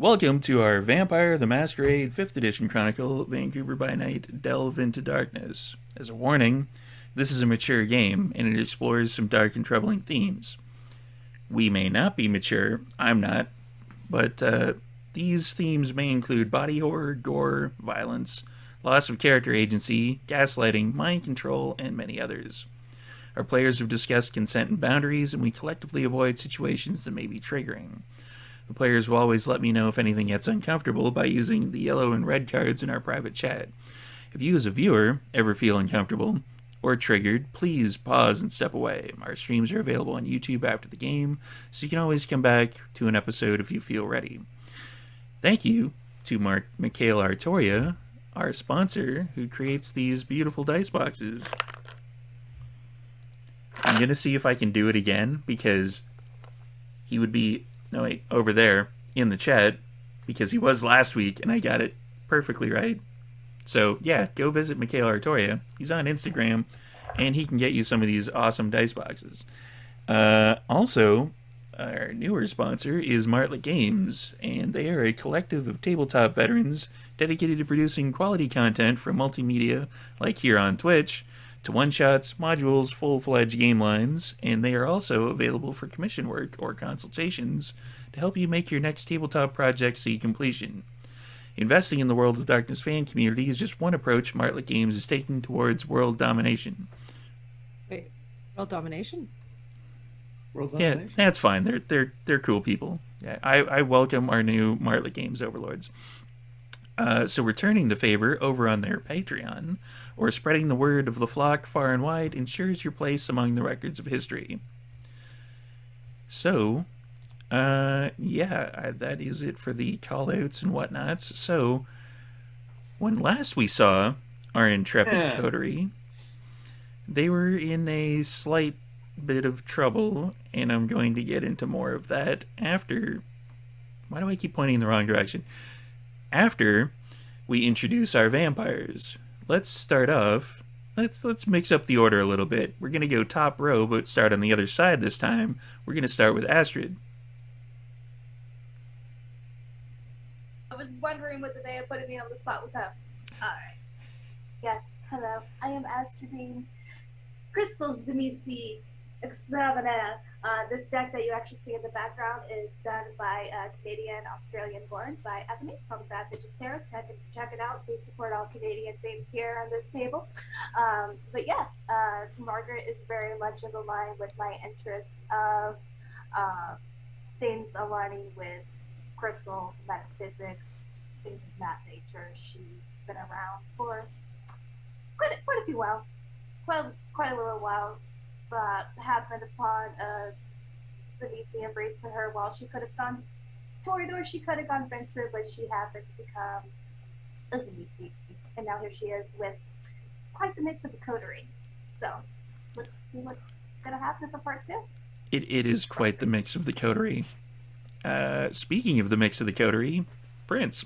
Welcome to our Vampire the Masquerade 5th Edition Chronicle, Vancouver by Night, Delve into Darkness. As a warning, this is a mature game, and it explores some dark and troubling themes. We may not be mature, I'm not, but these themes may include body horror, gore, violence, loss of character agency, gaslighting, mind control, and many others. Our players have discussed consent and boundaries, and we collectively avoid situations that may be triggering. The players will always let me know if anything gets uncomfortable by using the yellow and red cards in our private chat. If you as a viewer ever feel uncomfortable or triggered, please pause and step away. Our streams are available on YouTube after the game, so you can always come back to an episode if you feel ready. Thank you to Mikhail Artoria, our sponsor, who creates these beautiful dice boxes. I'm going to see if I can do it again, because he would be... No, wait, over there in the chat, because he was last week and I got it perfectly right. So, yeah, go visit Mikhail Artoria. He's on Instagram, and he can get you some of these awesome dice boxes. Also, our newer sponsor is Martlet Games, and they are a collective of tabletop veterans dedicated to producing quality content for multimedia, like here on Twitch, to one-shots, modules, full-fledged game lines, and they are also available for commission work or consultations to help you make your next tabletop project see completion. Investing in the World of Darkness fan community is just one approach Martlet Games is taking towards world domination. Wait, world domination? World domination? Yeah, that's fine. They're cool people. Yeah, I welcome our new Martlet Games overlords. So returning the favor over on their Patreon, or spreading the word of the flock far and wide, ensures your place among the records of history. So, that is it for the callouts and whatnots. So, when last we saw our intrepid coterie, they were in a slight bit of trouble, and I'm going to get into more of that after... Why do I keep pointing in the wrong direction? After we introduce our vampires. Let's start off. Let's mix up the order a little bit. We're going to go top row, but start on the other side this time. We're going to start with Astrid. I was wondering whether they had put me on the spot with her. Alright. Yes, hello. I am Astrid. Crystals Demisi Extraordinaire. This deck that you actually see in the background is done by Canadian Australian born by Epimates called Advantage of Sara. Check it out. Please support all Canadian things here on this table. But yes, Margaret is very much in the line with my interests of things aligning with crystals, metaphysics, things of that nature. She's been around for quite a little while. But happened upon Savisi embracing her while she could have gone Toreador, she could have gone Venture, but she happened to become a Savisi. And now here she is with quite the mix of a coterie. So let's see what's going to happen for part two. It is quite the mix of the coterie. Speaking of the mix of the coterie, Prince.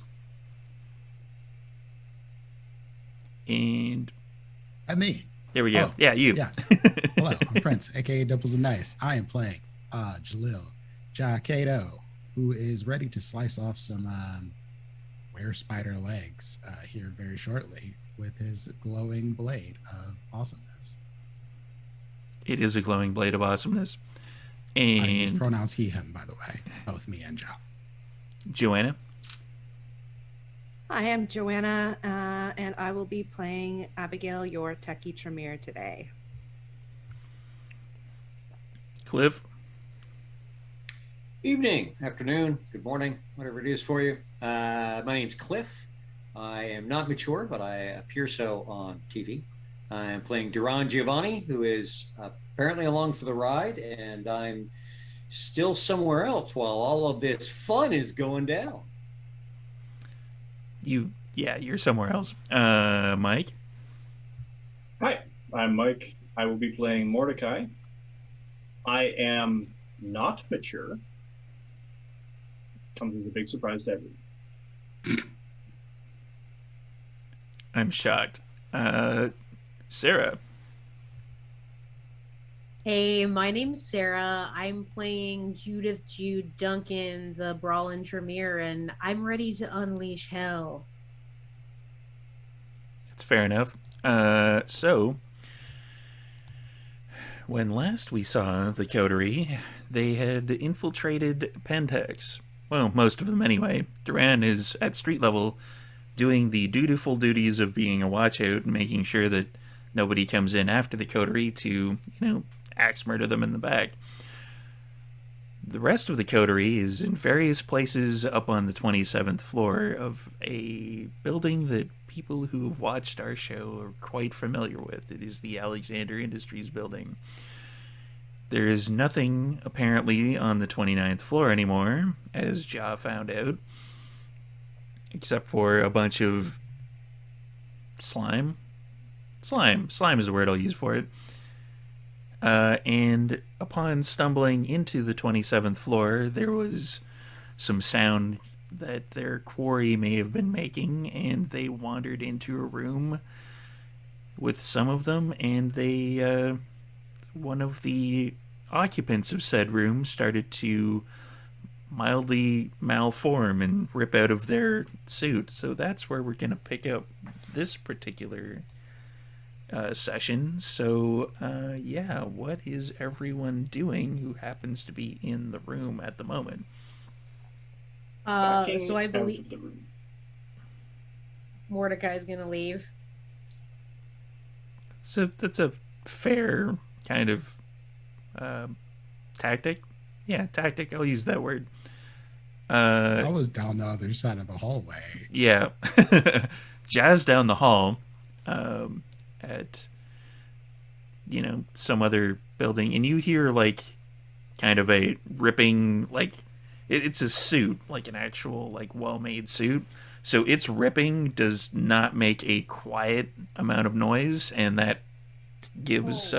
And... me. There we go. Yeah, you. Yes. Hello, I'm Prince, aka Doubles and Dice. I am playing Jalil Jacato, who is ready to slice off some were spider legs here very shortly with his glowing blade of awesomeness. It is a glowing blade of awesomeness. I And use pronouns he, him, by the way. Both me and Joe. Joanna. I am Joanna, and I will be playing Abigail, your techie Tremere today. Cliff. Evening, afternoon, good morning, whatever it is for you. My name's Cliff. I am not mature, but I appear so on TV. I am playing Duran Giovanni, who is apparently along for the ride, and I'm still somewhere else while all of this fun is going down. You're somewhere else. Mike. Hi, I'm Mike. I will be playing Mordecai. I am not mature. Comes as a big surprise to everyone. I'm shocked. Sara. Hey, my name's Sarah. I'm playing Judith Jude Duncan, the Brawlin' Tremere, and I'm ready to unleash hell. That's fair enough. So, when last we saw the coterie, they had infiltrated Pentex. Well, most of them anyway. Duran is at street level doing the dutiful duties of being a watchout and making sure that nobody comes in after the coterie to, axe murder them in the back. The rest of the coterie is in various places up on the 27th floor of a building that people who have watched our show are quite familiar with. It is the Alexander Industries building. There is nothing, apparently, on the 29th floor anymore, as Ja found out, except for a bunch of slime. Slime is the word I'll use for it. And upon stumbling into the 27th floor, there was some sound that their quarry may have been making, and they wandered into a room with some of them, and they, one of the occupants of said room started to mildly malform and rip out of their suit. So that's where we're going to pick up this particular session. So, yeah, what is everyone doing who happens to be in the room at the moment? So I believe Mordecai's gonna leave. So that's a fair kind of tactic. Yeah, tactic. I'll use that word. I was down the other side of the hallway. Yeah. Jazz down the hall at, some other building. And you hear, like, kind of a ripping, like, it's a suit, like an actual, like, well-made suit. So its ripping does not make a quiet amount of noise. And that gives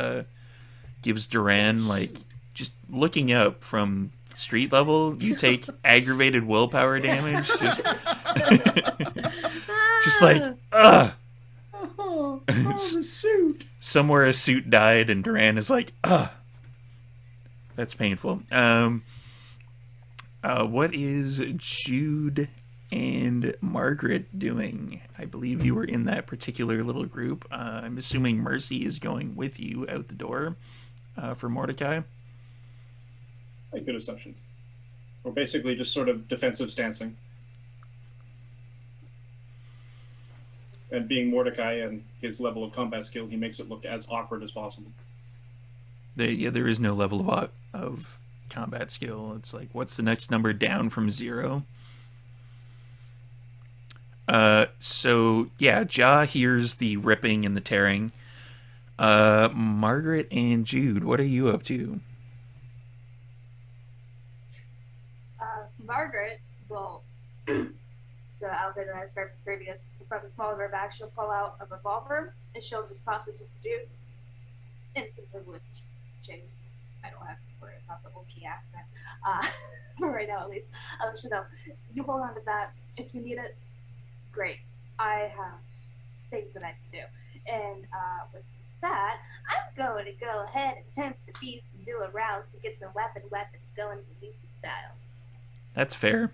Duran, like, just looking up from street level, you take aggravated willpower damage. Just like, ugh. Oh, the suit. Somewhere a suit died, and Duran is like, ugh. That's painful. What is Jude and Margaret doing? I believe you were in that particular little group. I'm assuming Mercy is going with you out the door for Mordecai. Like good assumptions. We're basically just sort of defensive stancing. And being Mordecai and his level of combat skill, he makes it look as awkward as possible. There is no level of combat skill. It's like, what's the next number down from 0? So, yeah, Ja hears the ripping and the tearing. Margaret and Jude, what are you up to? Margaret will the outfit that I described previous from the small of her bag. She'll pull out a revolver and she'll just toss it to Jude. And since her voice changes, I don't have to worry about the Wookiee accent for right now, at least. So no, you hold on to that if you need it. Great, I have things that I can do, and with that, I'm going to go ahead and tempt the beast and do a rouse to get some weapons going to decent style. That's fair.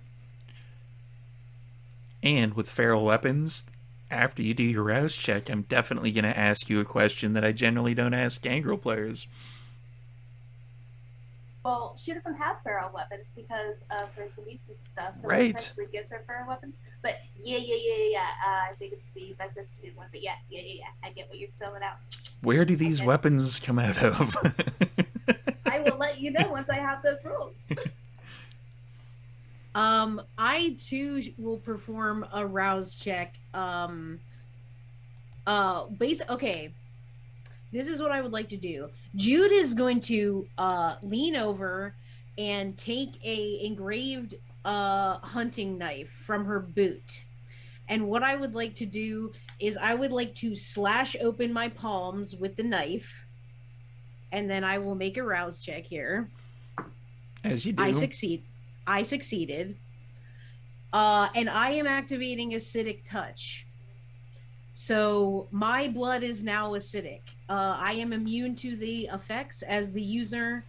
And with feral weapons, after you do your rouse check, I'm definitely going to ask you a question that I generally don't ask Gangrel players. Well, she doesn't have feral weapons because of her Zamisis stuff, so Right. it essentially gives her feral weapons. But yeah. I think it's the best to do one. But yeah. I get what you're spelling out. Where do these weapons come out of? I will let you know once I have those rules. I too will perform a rouse check. Okay. This is what I would like to do. Jude is going to lean over and take a engraved hunting knife from her boot. And what I would like to do is I would like to slash open my palms with the knife. And then I will make a rouse check here. As you do. I succeeded. And I am activating Acidic Touch. So my blood is now acidic. I am immune to the effects as the user,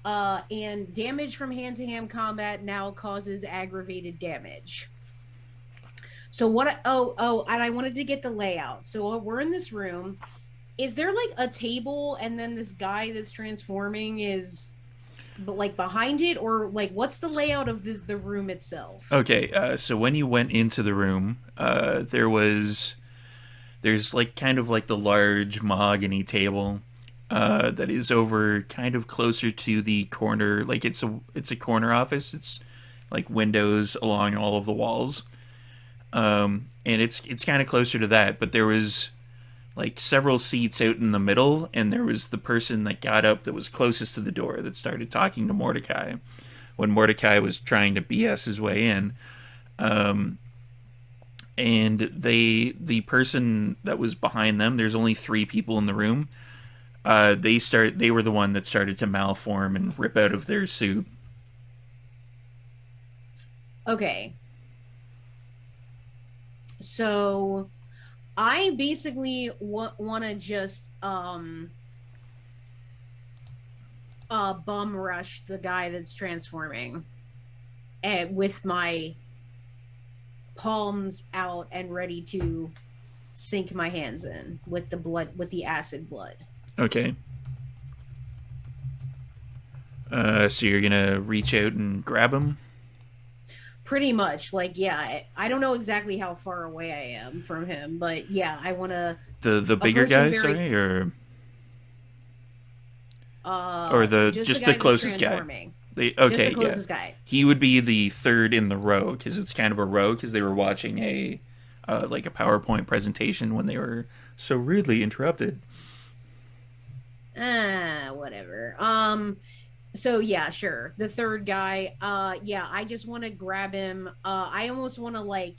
and damage from hand-to-hand combat now causes aggravated damage. So what? And I wanted to get the layout. So we're in this room. Is there like a table, and then this guy that's transforming is, but like behind it, or like what's the layout of the room itself? Okay, so when you went into the room, there's like kind of like the large mahogany table that is over kind of closer to the corner. Like it's a corner office. It's like windows along all of the walls, and it's kind of closer to that. But there was like several seats out in the middle, and there was the person that got up that was closest to the door that started talking to Mordecai when Mordecai was trying to BS his way in. And the person that was behind them, there's only 3 people in the room. They were the one that started to malform and rip out of their suit. Okay. So I basically want to just bum rush the guy that's transforming, with my palms out and ready to sink my hands in with the acid blood. Okay. So you're gonna reach out and grab him? Pretty much, like, yeah. I don't know exactly how far away I am from him, but yeah, I want to. The bigger guy, sorry, or just the closest guy. Okay, just the closest guy. He would be the third in the row because it's kind of a row because they were watching a like a PowerPoint presentation when they were so rudely interrupted. Whatever. So yeah, sure. The third guy. Yeah, I just want to grab him. I almost want to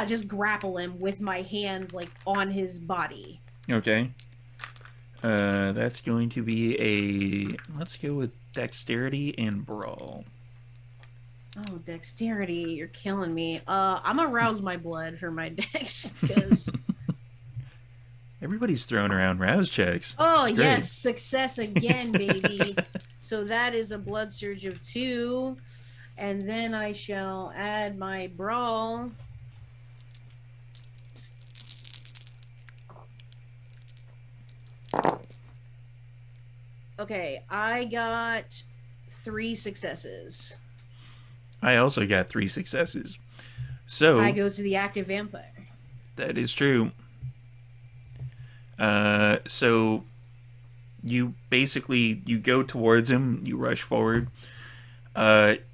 just grapple him with my hands like on his body. Okay. That's going to be let's go with dexterity and brawl. Oh, dexterity, you're killing me. I'm gonna rouse my blood for my dex, because everybody's throwing around rouse checks. Oh yes, success again, baby. So that is a blood surge of 2, and then I shall add my brawl. Okay, I got 3 successes. I also got 3 successes. So I go to the active vampire. That is true. So you go towards him, you rush forward.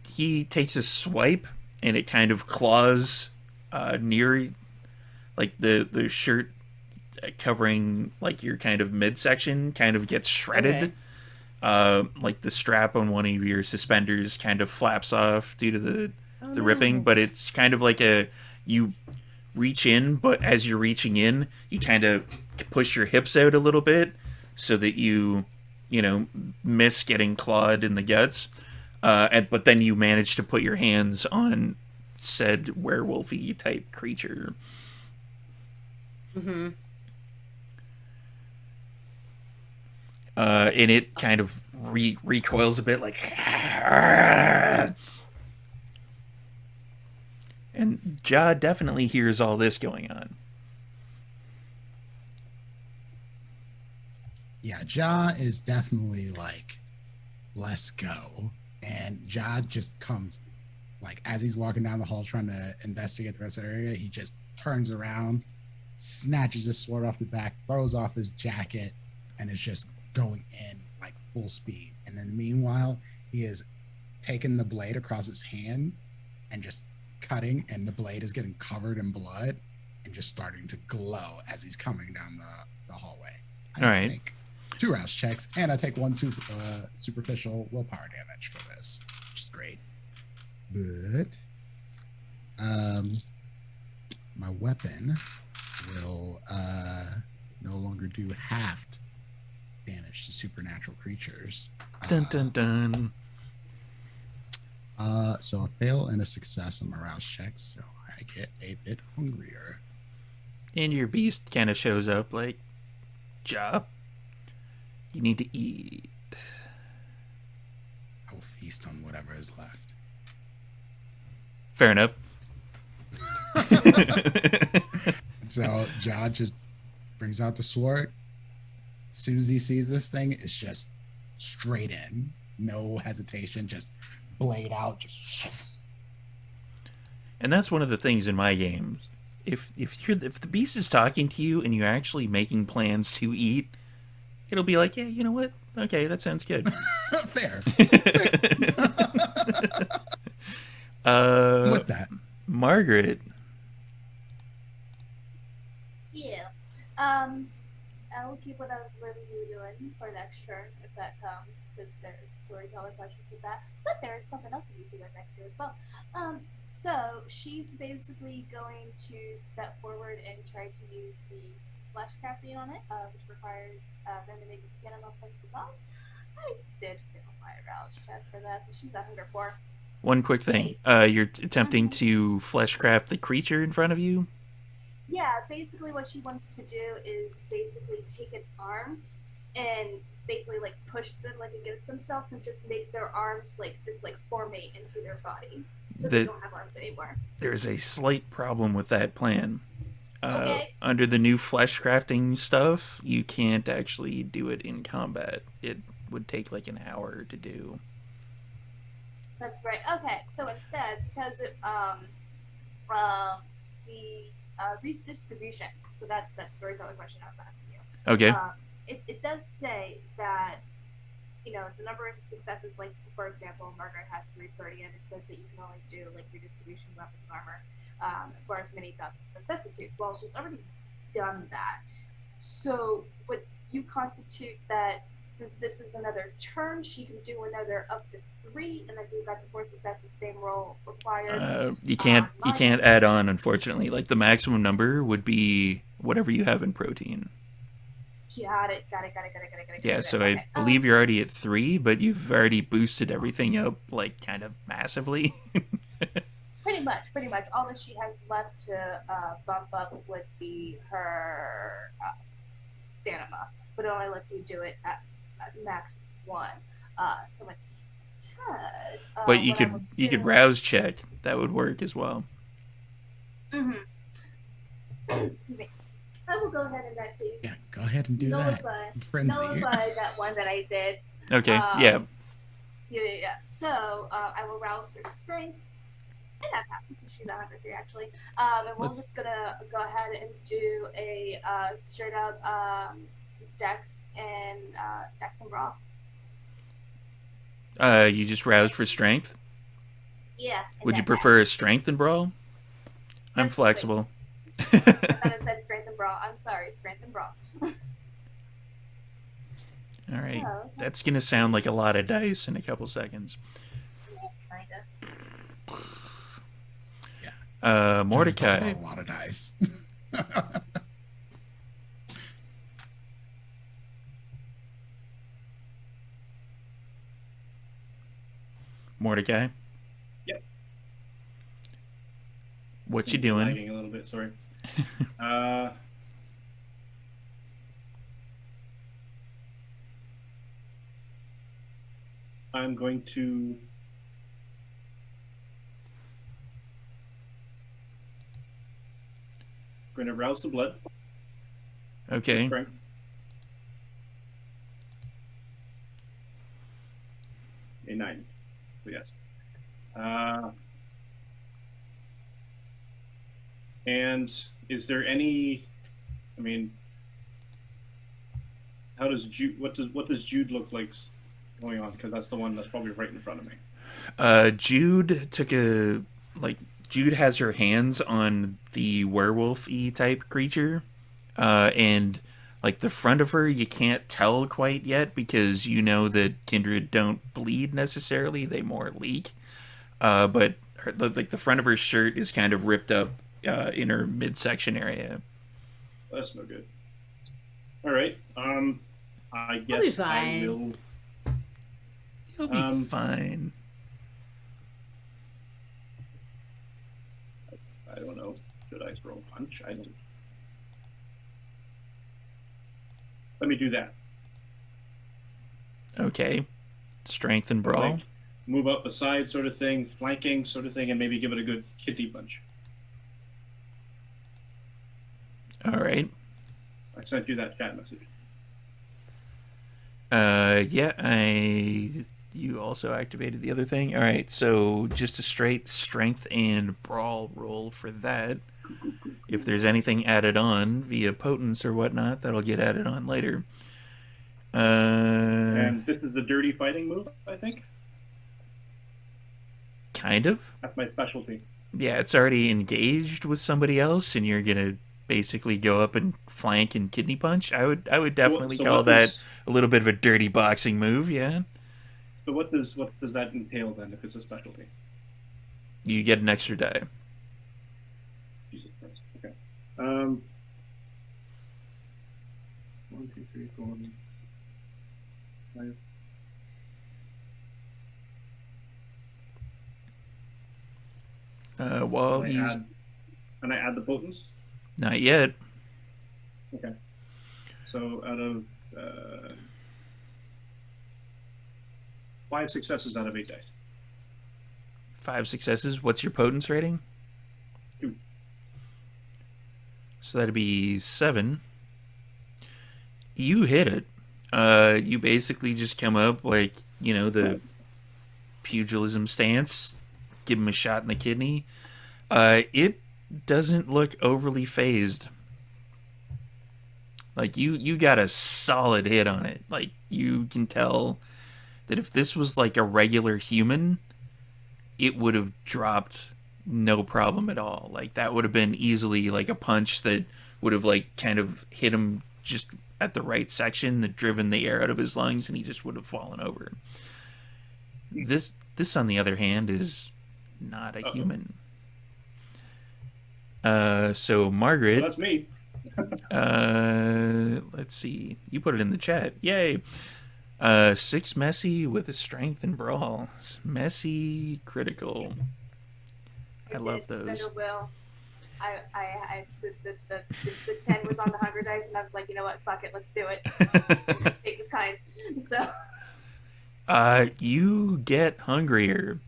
He takes a swipe, and it kind of claws near, like the shirt covering like your kind of midsection kind of gets shredded. Okay. Like the strap on one of your suspenders kind of flaps off due to the ripping, but it's kind of like you reach in, but as you're reaching in, you kind of push your hips out a little bit so that you miss getting clawed in the guts. But then you manage to put your hands on said werewolfy type creature. Mm-hmm. And it kind of recoils a bit, like, and Ja definitely hears all this going on. Yeah, Ja is definitely like, let's go. And Ja just comes, like, as he's walking down the hall trying to investigate the rest of the area, he just turns around, snatches his sword off the back, throws off his jacket, and is just going in like full speed. And then meanwhile, he is taking the blade across his hand and just cutting, and the blade is getting covered in blood and just starting to glow as he's coming down the hallway. All right. Make 2 rouse checks, and I take 1 superficial willpower damage for this, which is great. But my weapon will no longer do halved damage to supernatural creatures. Dun dun dun. So a fail and a success on morale checks, so I get a bit hungrier. And your beast kind of shows up like, Ja, you need to eat. I will feast on whatever is left. Fair enough. So Ja just brings out the sword. As soon as he sees this thing, it's just straight in. No hesitation, just blade out, just. And that's one of the things in my games. If the beast is talking to you and you're actually making plans to eat, it'll be like, yeah, you know what? Okay, that sounds good. Fair. With that, Margaret. Yeah. I will keep what I was literally doing for next turn if that comes, because there's storytelling questions with that. But there's something else that you guys I can do as well. So she's basically going to step forward and try to use the flesh crafting on it, which requires them to make a Cinema plus resolve. I did fail my rouse check for that, so she's at 104. One quick thing. You're attempting to fleshcraft the creature in front of you? Yeah, basically what she wants to do is basically take its arms and basically like push them like against themselves and just make their arms like just like formate into their body. So they don't have arms anymore. There's a slight problem with that plan. Okay. Under the new flesh crafting stuff, you can't actually do it in combat. It would take like an hour to do. That's right. Okay, so instead, because it, the redistribution, so that's storytelling question I was asking you. Okay. It does say that, you know, the number of successes, like, for example, Margaret has 330, and it says that you can only do, like, redistribution weapons armor for as many thousands as necessary. Well, she's already done that. So would you constitute that, since this is another turn, she can do another up to 3, and then you got the 4 successes, same roll required? You can't add on, unfortunately. Like, the maximum number would be whatever you have in protein. Got it. Yeah, so I believe you're already at 3, but you've already boosted everything up, like, kind of massively. Pretty much. All that she has left to bump up would be her stamina, but it only lets you do it at max 1. So it's 10. But you could rouse check. That would work as well. Mm-hmm. Excuse me. I will go ahead in that case. Yeah, go ahead and do that. Nullify that one that I did. Okay, yeah. Yeah. So I will rouse her strength. And that passes, so she's at 103 actually. And we're just gonna go ahead and do a straight up Dex and Brawl. You just roused for strength? Yeah. Would you prefer strength and brawl? I'm flexible. I thought it said strength and brawl. I'm sorry, strength and brawl. All right. So, that's going to sound like a lot of dice in a couple seconds. Kinda. Yeah. Mordecai. A lot of dice. Mordecai? Yep. What you doing? Lagging a little bit, sorry. I'm going to rouse the blood. Okay. Right. A 9. So yes. And is there any? I mean, how does Jude? What does Jude look like going on? Because that's the one that's probably right in front of me. Jude took a Jude has her hands on the werewolf-y type creature, and like the front of her you can't tell quite yet because you know that kindred don't bleed necessarily; they more leak. But her, like the front of her shirt is kind of ripped up in her midsection area. That's no good. All right. I guess I will. You'll be fine. don't know. Should I throw a punch? I don't. Let me do that. Okay. Strength and brawl. Like, move up the side sort of thing, flanking sort of thing, and maybe give it a good kidney punch. All right. I sent you that chat message. Yeah, you also activated the other thing. All right, so just a straight strength and brawl roll for that. If there's anything added on via potence or whatnot, that'll get added on later. And this is the dirty fighting move, I think. Kind of. That's my specialty. Yeah, it's already engaged with somebody else, and you're gonna basically go up and flank and kidney punch. I would definitely call that a little bit of a dirty boxing move. Yeah. So what does that entail then? If it's a specialty, You get an extra die. Jesus Christ. Okay. 1, 2, 3, 4, 5. While And he's I add the potence. not yet. Okay. So out of 5 successes out of 8 dice. 5 successes. What's your potence rating? 2. So that'd be 7. You hit it. You basically just come up like, the pugilism stance, give him a shot in the kidney. It doesn't look overly phased. Like, you got a solid hit on it. Like, you can tell that if this was like a regular human, it would have dropped no problem at all. Like, that would have been easily like a punch that would have like kind of hit him just at the right section, that driven the air out of his lungs, and he just would have fallen over. This on the other hand is not a human. So Margaret, Well, that's me. let's see. You put it in the chat. Yay. 6 messy with a strength and brawl. Messy critical. I love those. Special will. The 10 was on the hunger dice, and I was like, you know what? Fuck it, let's do it. Take this kind. So. You get hungrier.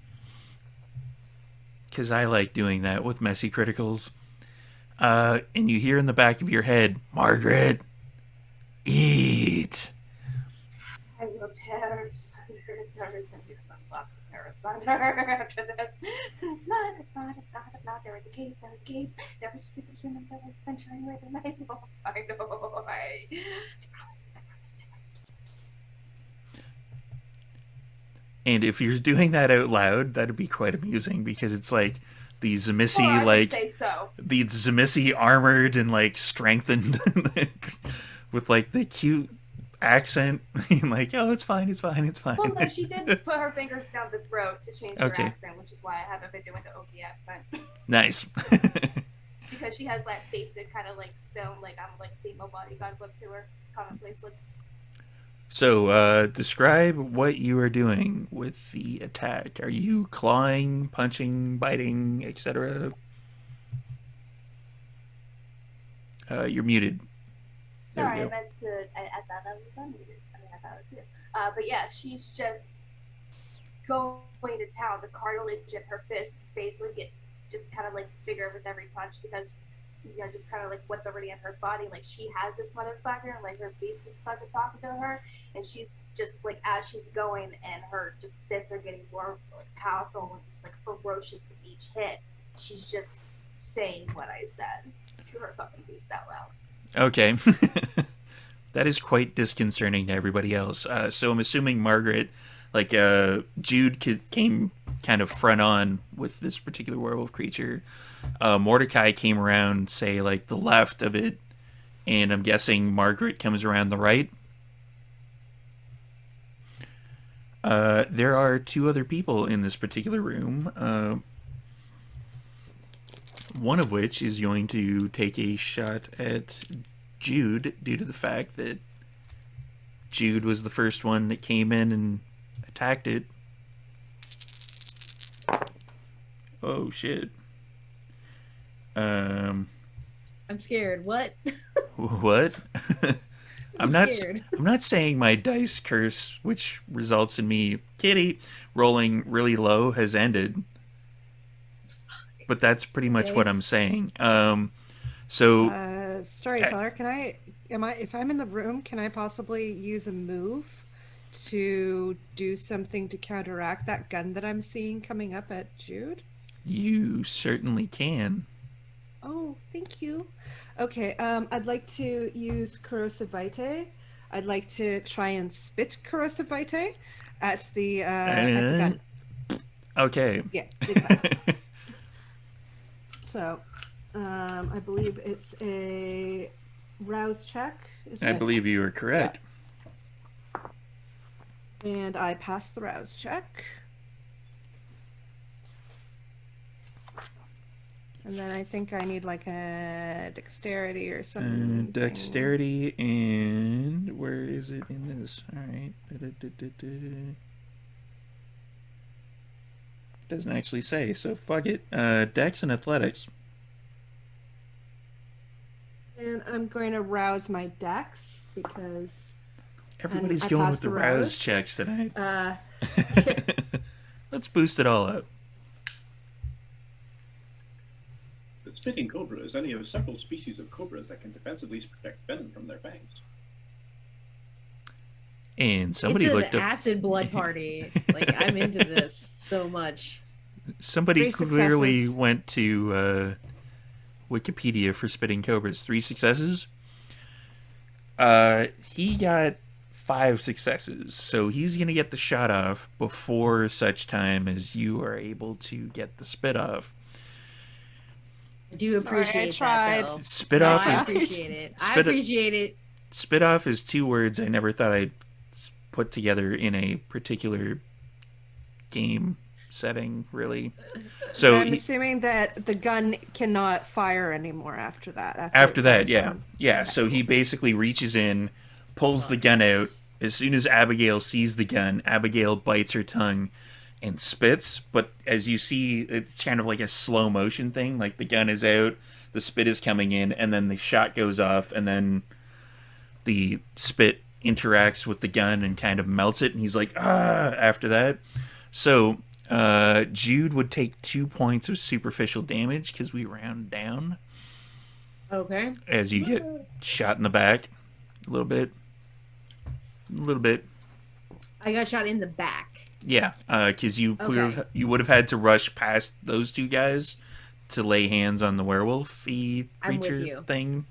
Because I like doing that with messy criticals. And you hear in the back of your head, Margaret, eat. I will tear asunder and you're about to tear asunder after this. Not. There were the caves, there were stupid humans that were venturing away the night. Oh, I know. I promise. And if you're doing that out loud, that'd be quite amusing, because it's like the Zemissi, Well, I would like say so. the Zemissi armored and like strengthened with like the cute accent, like, oh, it's fine. Well, no, she did put her fingers down the throat to change her Okay. accent, which is why I haven't been doing the Okie accent. Nice. Because she has that basic kind of like stone, like I'm like female bodyguard look to her, commonplace look. So, describe what you are doing with the attack. Are you clawing, punching, biting, etc.? You're muted. There Sorry, we I go. meant to. I thought that was unmuted. I thought it was good. But yeah, she's just going to town. The cartilage in her fist basically get just kind of like bigger with every punch, because just kind of like what's already in her body. Like, she has this motherfucker, and like her face is fucking talking to her, and she's just like, as she's going, and her just fists are getting more like powerful and just like ferocious with each hit. She's just saying what I said to her fucking beast out loud. Okay. That is quite disconcerting to everybody else. So I'm assuming Margaret, like, Jude came kind of front on with this particular werewolf creature. Mordecai came around, say, like, the left of it, and I'm guessing Margaret comes around the right. There are 2 other people in this particular room, one of which is going to take a shot at Jude, due to the fact that Jude was the first one that came in and attacked it. Oh, shit. Um, I'm scared. What? what? I'm scared. I'm not saying my dice curse, which results in me, Kitty, rolling really low, has ended. But that's pretty much Okay. what I'm saying. So Storyteller, if I'm in the room, can I possibly use a move to do something to counteract that gun that I'm seeing coming up at Jude? you certainly can. Oh, thank you. Okay, I'd like to use Corrosive Vitae. I'd like to try and spit Corrosive Vitae at the gun. Okay. Yeah, exactly. So, I believe it's a rouse check, isn't I it? believe you are correct. And I pass the rouse check. And then I think I need like a dexterity or something. Dexterity, and where is it in this? All right. Doesn't actually say, so fuck it. Dex and athletics. And I'm going to rouse my dex because Everybody's I going passed with the the rouse rouse. checks tonight. Let's boost it all up. The Spinning Cobra is any of several species of cobras that can defensively protect venom from their fangs. And somebody it's an looked up. acid blood party. Like, I'm into this so much. Somebody 3 clearly successes. went to Wikipedia for Spitting Cobras. 3 successes. He got 5 successes, so he's gonna get the shot off before such time as you are able to get the spit off. I do Sorry, I appreciate tried. that, though. Spit No, off. I Is, appreciate it. I Spit it- appreciate it. spit off is 2 words I never thought I'd put together in a particular game setting, really. So I'm assuming that the gun cannot fire anymore after that. after that, it yeah. comes Yeah, so he basically reaches in, pulls the gun out. As soon as Abigail sees the gun, Abigail bites her tongue and spits. But as you see, it's kind of like a slow motion thing. Like the gun is out, the spit is coming in, and then the shot goes off, and then the spit interacts with the gun and kind of melts it, and he's like, ah, after that. So Jude would take 2 points of superficial damage because we round down Okay. as you get shot in the back a little bit. I got shot in the back. Yeah, because you Okay. would have had to rush past those 2 guys to lay hands on the werewolf-y I'm with creature you. thing.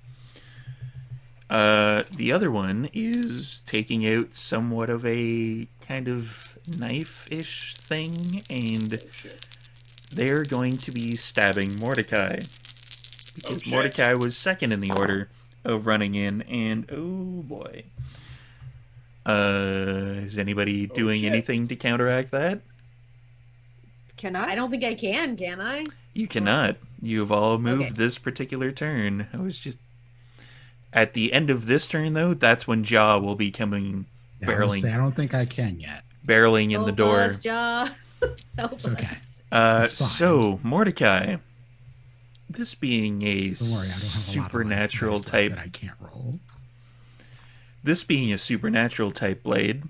The other one is taking out somewhat of a kind of knife-ish thing, and Oh, shit. they're going to be stabbing Mordecai. Because shit. Mordecai was second in the order of running in, and oh boy. Is anybody doing shit. anything to counteract that? Can I don't think I can I? You cannot. You've all moved Okay. this particular turn. I was just... At the end of this turn, though, that's when Jaw will be coming Yeah, I was barreling, say, I don't think I can yet. barreling in Help the door. us, Ja. Help It's okay. us. It's fine. So, Mordecai, this being a Don't worry, I don't have a lot of supernatural dice left type, that I can't roll. this being a supernatural type blade,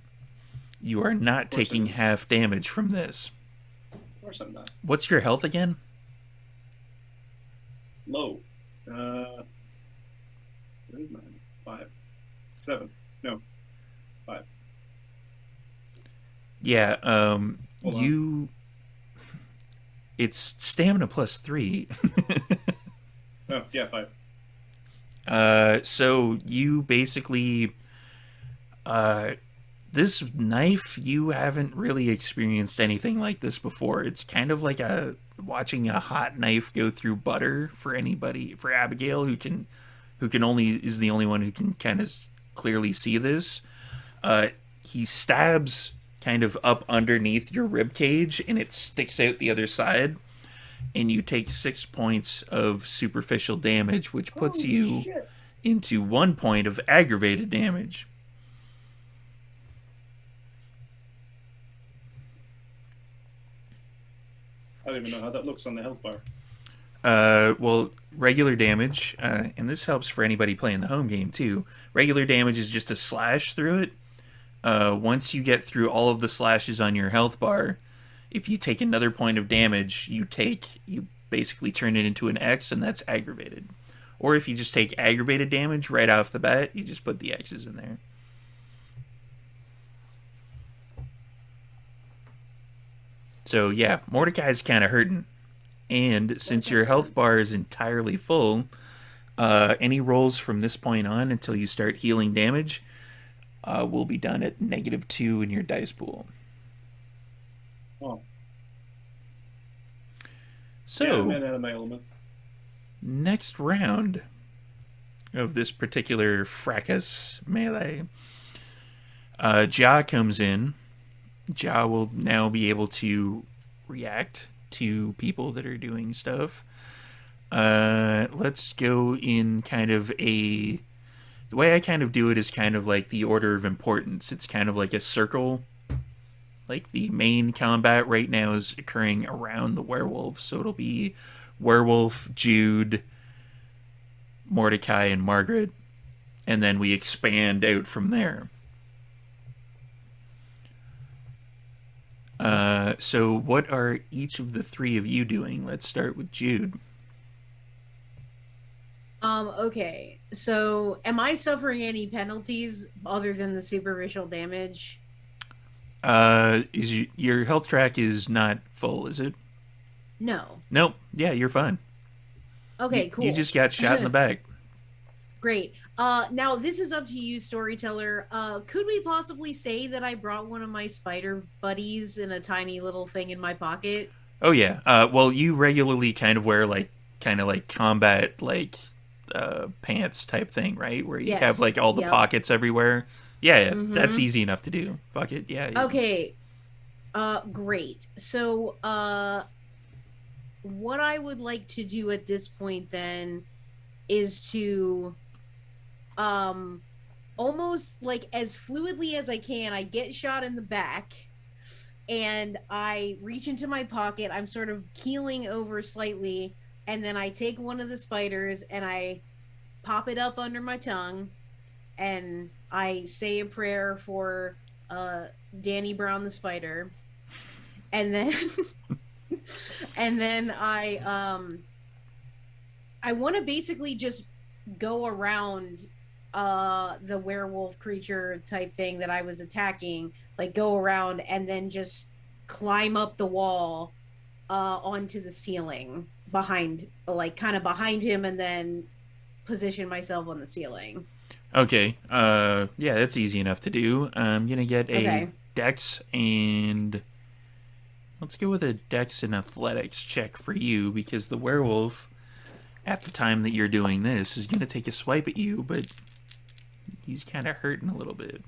you are not course it taking is. half damage from this. Of course I'm not. What's your health again? Low. What is mine? 5. 7. No. 5. Yeah, Hold on. you... It's stamina plus 3. Oh, yeah, 5. So you basically, this knife, you haven't really experienced anything like this before. It's kind of like watching a hot knife go through butter for anybody, for Abigail, who is the only one who can kind of clearly see this. He stabs kind of up underneath your rib cage, and it sticks out the other side. And you take 6 points of superficial damage, which puts you into 1 point of aggravated damage. I don't even know how that looks on the health bar. Well, regular damage, and this helps for anybody playing the home game too. Regular damage is just a slash through it. Once you get through all of the slashes on your health bar, if you take another point of damage, you basically turn it into an X, and that's aggravated. Or if you just take aggravated damage right off the bat, you just put the X's in there. So yeah, Mordecai's kind of hurting. And since your health bar is entirely full, any rolls from this point on until you start healing damage will be done at -2 in your dice pool. Oh. So, yeah, I'm out of my element. Next round of this particular fracas melee, Ja comes in. Ja will now be able to react to people that are doing stuff. Let's go in kind of the way I kind of do it is kind of like the order of importance. It's kind of like a circle. Like the main combat right now is occurring around the werewolf, so it'll be Werewolf, Jude, Mordecai, and Margaret, and then we expand out from there. So what are each of the three of you doing? Let's start with Jude. Okay. So am I suffering any penalties other than the superficial damage? Your health track is not full, is it? No. Nope. Yeah, you're fine. Okay, cool. You just got shot in the back. Great. Now this is up to you, storyteller. Could we possibly say that I brought one of my spider buddies in a tiny little thing in my pocket? Oh yeah. Well, you regularly kind of wear kind of like combat pants type thing, right? Where you have like all the pockets everywhere. Yeah, Mm-hmm. That's easy enough to do. Fuck it. Yeah. Okay. Great. So, what I would like to do at this point then is to almost like as fluidly as I can, I get shot in the back and I reach into my pocket. I'm sort of keeling over slightly, and then I take one of the spiders and I pop it up under my tongue and I say a prayer for Danny Brown the spider, and then I want to basically just go around the werewolf creature type thing that I was attacking, like go around and then just climb up the wall onto the ceiling behind him, and then position myself on the ceiling. Okay. Yeah, that's easy enough to do. I'm gonna get a Dex and let's go with a Dex and Athletics check for you, because the werewolf, at the time that you're doing this, is gonna take a swipe at you, but he's kind of hurting a little bit.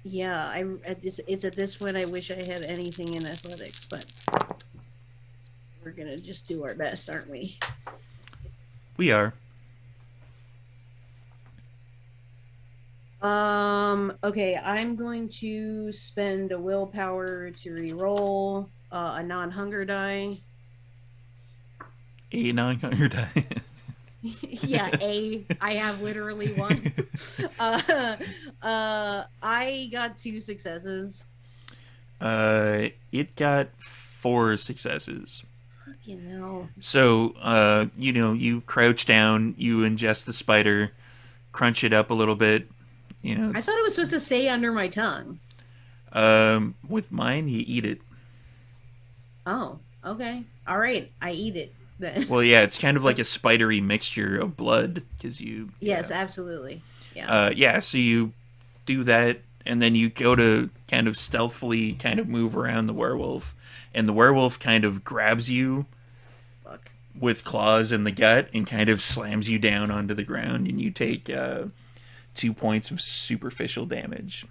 Yeah, it's at this point I wish I had anything in athletics, but we're gonna just do our best, aren't we? We are. Okay, I'm going to spend a willpower to re-roll a non-hunger die. A non-hunger die. Yeah, I have literally one. I got 2 successes. It got 4 successes. Fucking hell. So, you crouch down, you ingest the spider, crunch it up a little bit. I thought it was supposed to stay under my tongue. With mine, you eat it. Oh, okay. All right, I eat it then. Well, yeah, it's kind of like a spidery mixture of blood, because you... Yes, yeah. Absolutely. Yeah. Yeah, so you do that, and then you go to kind of stealthily kind of move around the werewolf, and the werewolf kind of grabs you with claws in the gut and kind of slams you down onto the ground, and you take 2 points of superficial damage.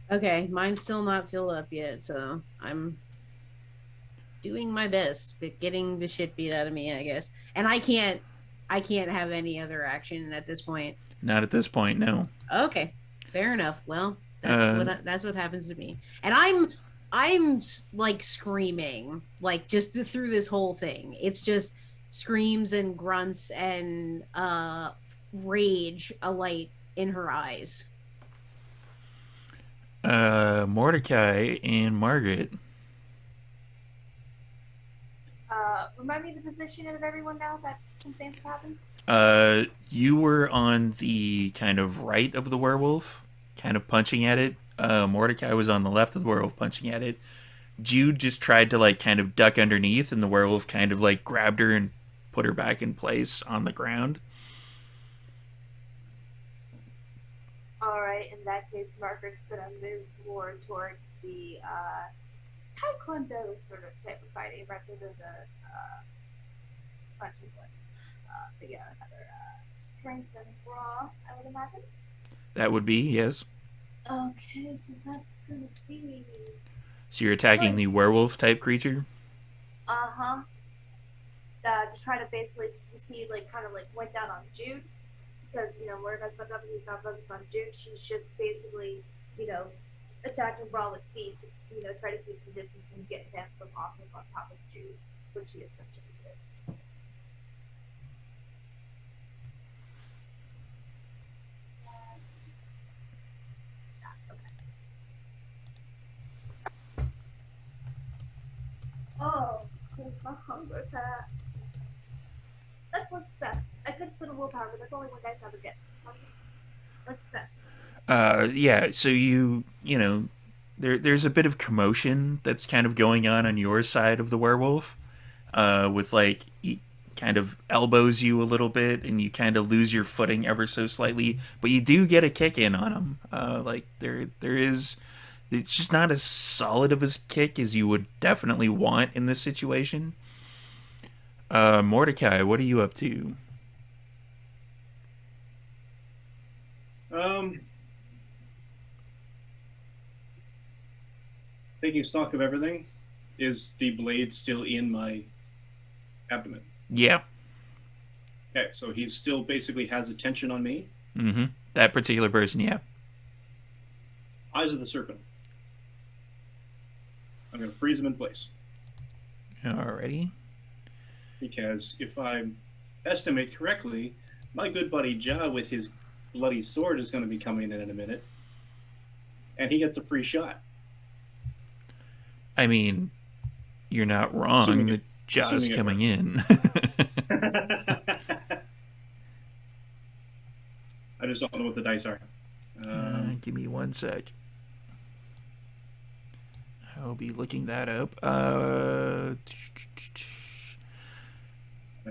Okay, mine's still not filled up yet, so I'm doing my best but getting the shit beat out of me, I guess. And I can't have any other action at this point. Not at this point, no. Okay, fair enough. Well, that's what happens to me. And I'm I'm like screaming, like just through this whole thing. It's just screams and grunts and rage alight in her eyes. Mordecai and Margaret. Remind me the position of everyone now that some things have happened. You were on the kind of right of the werewolf, kind of punching at it. Mordecai was on the left of the werewolf, punching at it. Jude just tried to like kind of duck underneath, and the werewolf kind of like grabbed her and put her back in place on the ground. Alright, in that case, Margaret's gonna move more towards the Taekwondo sort of type of fighting rather than the punching ones. But yeah, another strength and brawl, I would imagine. That would be, yes. Okay, so that's gonna be... So you're attacking the werewolf type creature? Uh-huh. To try to basically see, like, kind of like went down on Jude. Because, you know, Mordecai's fucked up and he's not focused on Jude. She's just basically, you know, attacking brawl with feet to, you know, try to keep some distance and get him from hopping on top of Jude, which he essentially is. Oh, my hunger's that. That's one success. I could spend a willpower, but that's only one dice I would get. So I'm just one success. Yeah, so you know, there's a bit of commotion that's kind of going on your side of the werewolf, with like, he kind of elbows you a little bit, and you kind of lose your footing ever so slightly, but you do get a kick in on him. Like, there is, it's just not as solid of a kick as you would definitely want in this situation. Mordecai, what are you up to? Taking stock of everything, is the blade still in my abdomen? Yeah. Okay, so he still basically has attention on me. Mm-hmm. That particular person, yeah. Eyes of the serpent. I'm going to freeze him in place. Alrighty. Because if I estimate correctly, my good buddy Ja with his bloody sword is going to be coming in a minute. And he gets a free shot. I mean, you're not wrong. The Ja's coming in. I just don't know what the dice are. Give me 1 sec. I'll be looking that up. I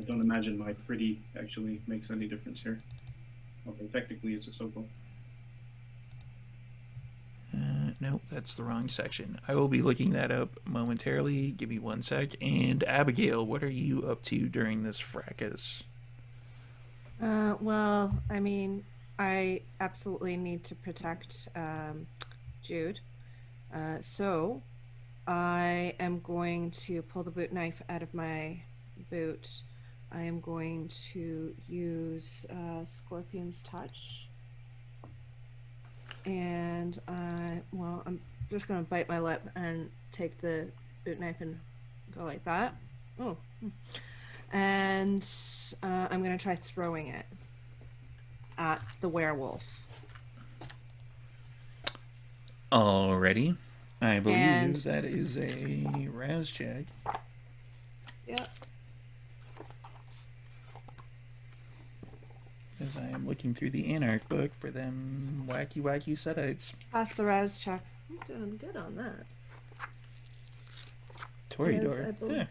don't imagine my pretty actually makes any difference here. Okay, technically it's a Soko. Nope, that's the wrong section. I will be looking that up momentarily. Give me 1 sec. And Abigail, what are you up to during this fracas? Well, I mean, I absolutely need to protect Jude. So I am going to pull the boot knife out of my boot. I am going to use Scorpion's Touch. And I'm just going to bite my lip and take the boot knife and go like that. Oh. And I'm going to try throwing it at the werewolf. Alrighty. I believe that is a rouse check. Yep. As I am looking through the Anarch book for them wacky setites. Pass the rouse check. I'm doing good on that. Toreador. Yeah.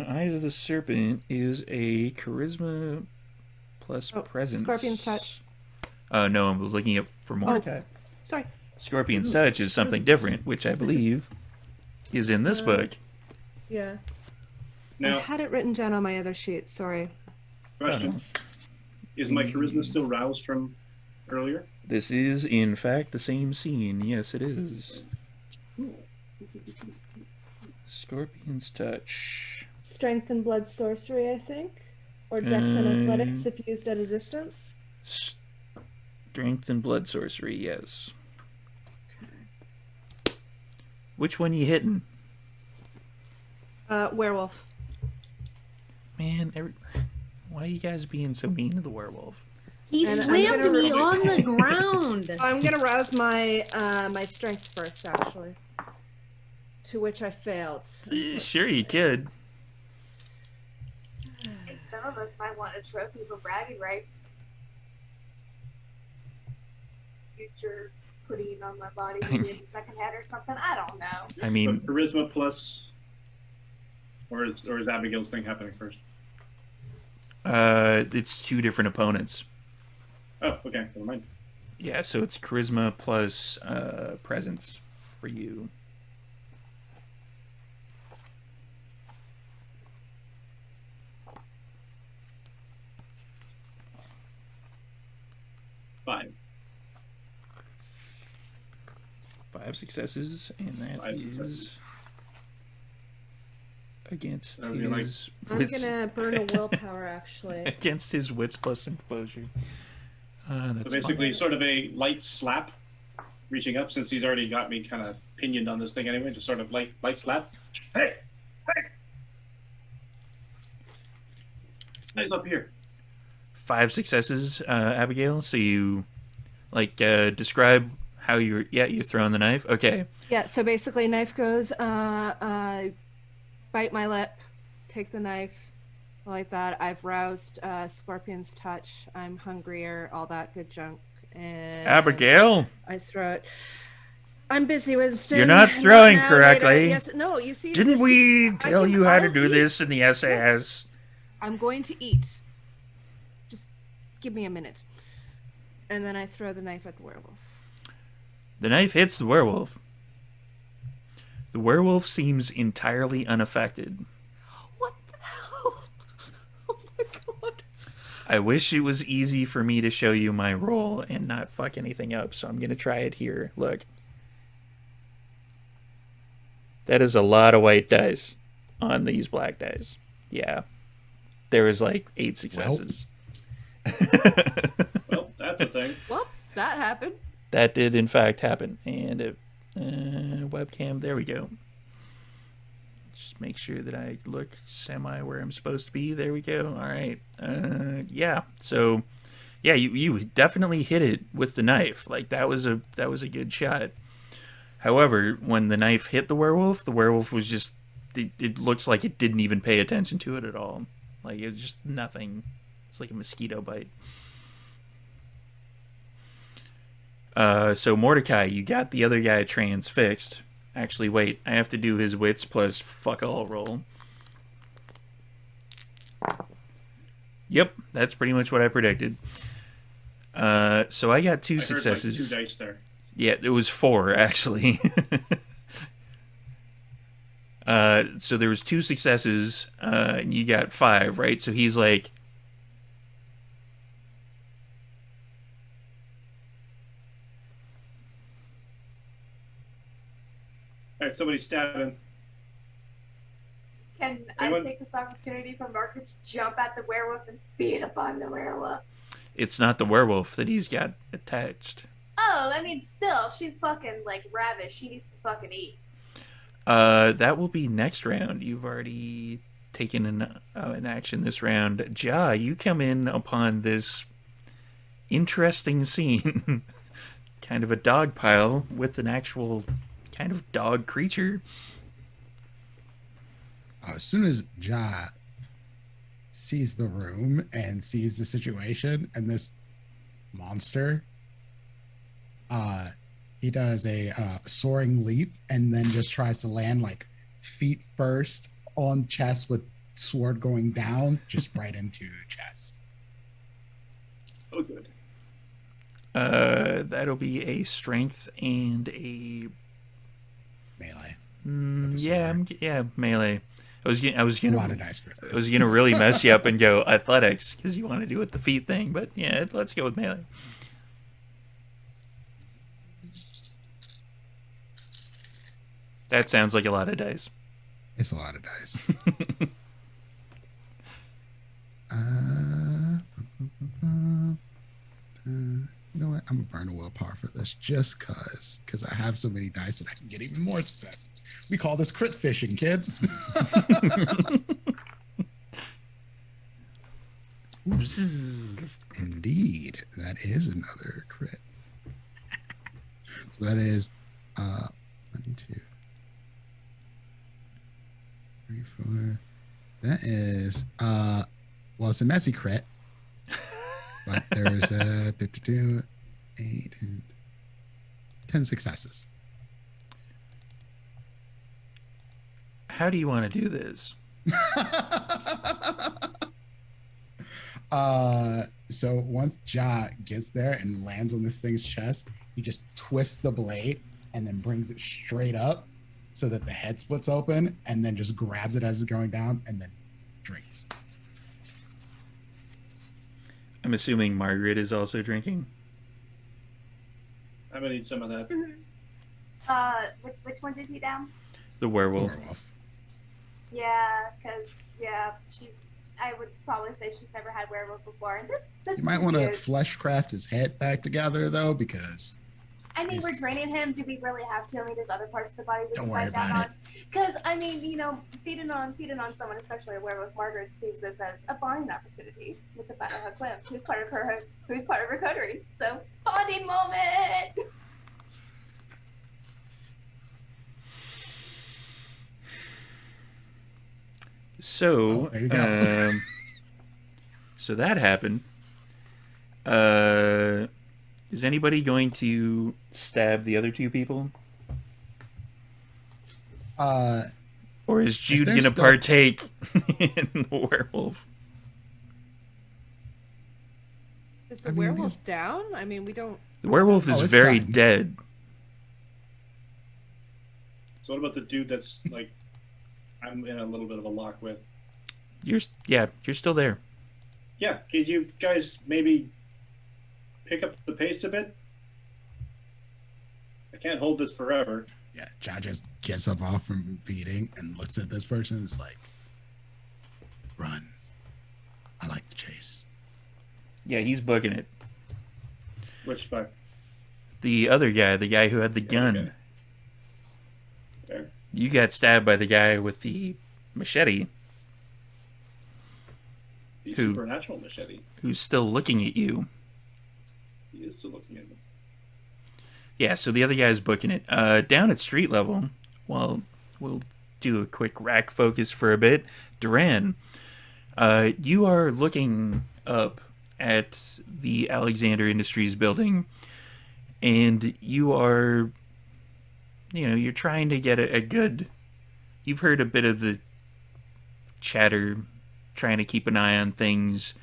Eyes of the Serpent is a charisma plus presence. Scorpion's Touch. No, I'm looking up for Mordecai. Oh, sorry. Scorpion's Touch is something different, which I believe is in this book. Yeah. Now, I had it written down on my other sheet. Sorry. Question. Is my charisma still roused from earlier? This is, in fact, the same scene. Yes, it is. Scorpion's Touch. Strength and Blood Sorcery, I think. Or Dex and Athletics if used at a distance. Strength and blood sorcery, yes. Which one you hitting? Werewolf. Man, why are you guys being so mean to the werewolf? He And I'm slammed gonna me on the ground. I'm gonna rouse my my strength first, actually. To which I failed. Sure, you could. And some of us might want a trophy for bragging rights. Future putting on my body maybe as a second head or something. I don't know. I mean, Charisma plus, or is Abigail's thing happening first? it's 2 different opponents. Oh, okay, never mind. Yeah, so it's charisma plus presence for you. Five. 5 successes, and that 5 is successes. against That would be like- his I'm wits. gonna burn a willpower, actually. Against his wits plus composure. So That's basically, fine. sort of a light slap, reaching up since he's already got me kind of pinioned on this thing anyway. Just sort of light slap. Hey, hey! Nice up here. 5 successes, Abigail. So you describe how you're throwing the knife. Okay. Yeah, so basically knife goes, bite my lip, take the knife, like that. I've roused Scorpion's touch. I'm hungrier, all that good junk. And Abigail, I throw it. I'm busy, Winston. you're not Not throwing now, correctly. later. Yes, no, you see. Didn't we I tell can- you how to I'll do eat. this in the SAS? I'm going to eat. Just give me a minute. And then I throw the knife at the werewolf. The knife hits the werewolf. The werewolf seems entirely unaffected. What the hell? Oh my god. I wish it was easy for me to show you my roll and not fuck anything up, so I'm going to try it here. Look. That is a lot of white dice on these black dice. Yeah. There was like 8 successes. Well, that's a thing. Well, that happened. That did in fact happen. And webcam, there we go. Just make sure that I look semi where I'm supposed to be. There we go. All right. Yeah. So, yeah, you definitely hit it with the knife. Like that was a good shot. However, when the knife hit the werewolf was just it looks like it didn't even pay attention to it at all. Like it was just nothing. It's like a mosquito bite. So Mordecai, you got the other guy transfixed. Actually, wait, I have to do his wits plus fuck all roll. Yep, that's pretty much what I predicted. So I got 2 I heard, successes. 2 dice there. Yeah, it was 4 actually. So there was 2 successes, and you got 5, right? So he's like, All right, somebody stab him. Can Anyone? I take this opportunity for Margaret to jump at the werewolf and beat upon the werewolf? it's not the werewolf that he's got attached. Oh, I mean, still, she's fucking like ravished. She needs to fucking eat. That will be next round. You've already taken an action this round. Ja, you come in upon this interesting scene. Kind of a dog pile with an actual kind of dog creature. As soon as Ja sees the room and sees the situation and this monster, he does a soaring leap and then just tries to land like feet first on chest with sword going down, just right into chest. Oh, good. That'll be a strength and a Melee. mm, the yeah, sword. yeah, melee. I was A lot gonna of dice for this. I was gonna really mess you up and go athletics because you want to do it the feet thing, but yeah, let's go with melee. That sounds like a lot of dice. It's a lot of dice. You know what? I'm gonna burn a willpower for this just because I have so many dice and I can get even more success. We call this crit fishing, kids. Indeed, that is another crit. So that is 1, 2, 3, 4. That is well, it's a messy crit. But there's 52, 8, 10 successes. How do you want to do this? So once Ja gets there and lands on this thing's chest, he just twists the blade and then brings it straight up so that the head splits open, and then just grabs it as it's going down and then drinks. I'm assuming Margaret is also drinking. I'm gonna need some of that. Which one did he down? The werewolf. Yeah, because I would probably say she's never had werewolf before. And this You might want to fleshcraft his head back together though, because I mean, we're draining him. Do we really have to? I mean, there's other parts of the body we Don't can worry fight down about on. Because I mean, you know, feeding on someone, especially a werewolf, Margaret sees this as a bonding opportunity with the Battle of Clem, who's part of her coterie. So bonding moment. So, there you go. So that happened. Is anybody going to stab the other two people? Or is Jude going to partake in the werewolf? Is the werewolf down? I mean, we don't... The werewolf is very dead. So what about the dude that's like I'm in a little bit of a lock with? You're still there. Yeah, could you guys maybe pick up the pace a bit? I can't hold this forever. Yeah, Ja just gets up off from feeding and looks at this person and is like, run. I like the chase. Yeah, he's bugging it. Which guy? The other guy, the guy who had the gun. There. You got stabbed by the guy with the machete. The supernatural machete. Who's still looking at you. He is still looking at me. Yeah, so the other guy's booking it. Down at street level, well, we'll do a quick rack focus for a bit. Duran, you are looking up at the Alexander Industries building, and you are, you're trying to get a good... You've heard a bit of the chatter, trying to keep an eye on things.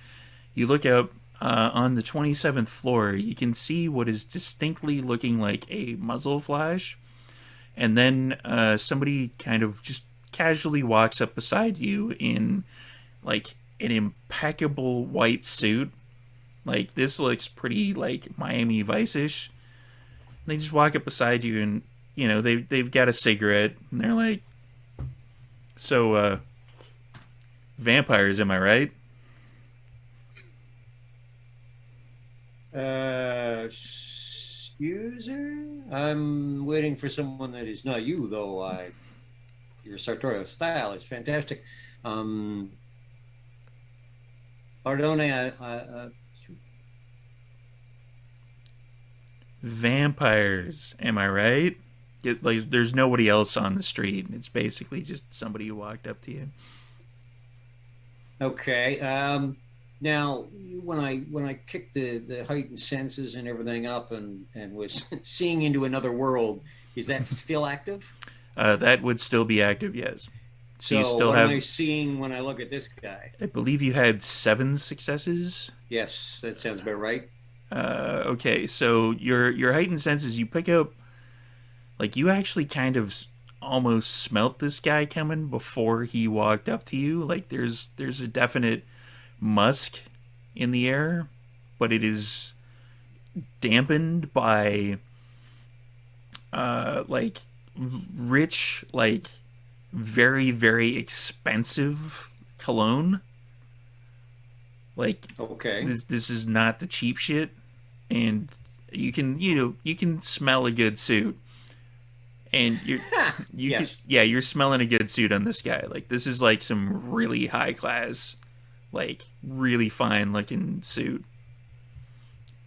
You look up on the 27th floor, you can see what is distinctly looking like a muzzle flash, and then somebody kind of just casually walks up beside you in like an impeccable white suit. Like, this looks pretty like Miami Vice-ish. They just walk up beside you and they've got a cigarette and they're like, so vampires, am I right? Excuse me? I'm waiting for someone that is not you, though. Your sartorial style is fantastic. Pardon, Vampires, am I right? There's nobody else on the street. It's basically just somebody who walked up to you. Okay. Now, when I kicked the heightened senses and everything up and was seeing into another world, is that still active? That would still be active, yes. So you still what have... am I seeing when I look at this guy? I believe you had 7 successes. Yes, that sounds about right. Okay, so your heightened senses, you pick up, like, you actually kind of almost smelt this guy coming before he walked up to you. Like, there's a definite musk in the air, but it is dampened by like rich, like very, very expensive cologne. Like, okay, this is not the cheap shit, and you can smell a good suit, and Yes. you're smelling a good suit on this guy. Like, this is like some really high class, like really fine looking suit.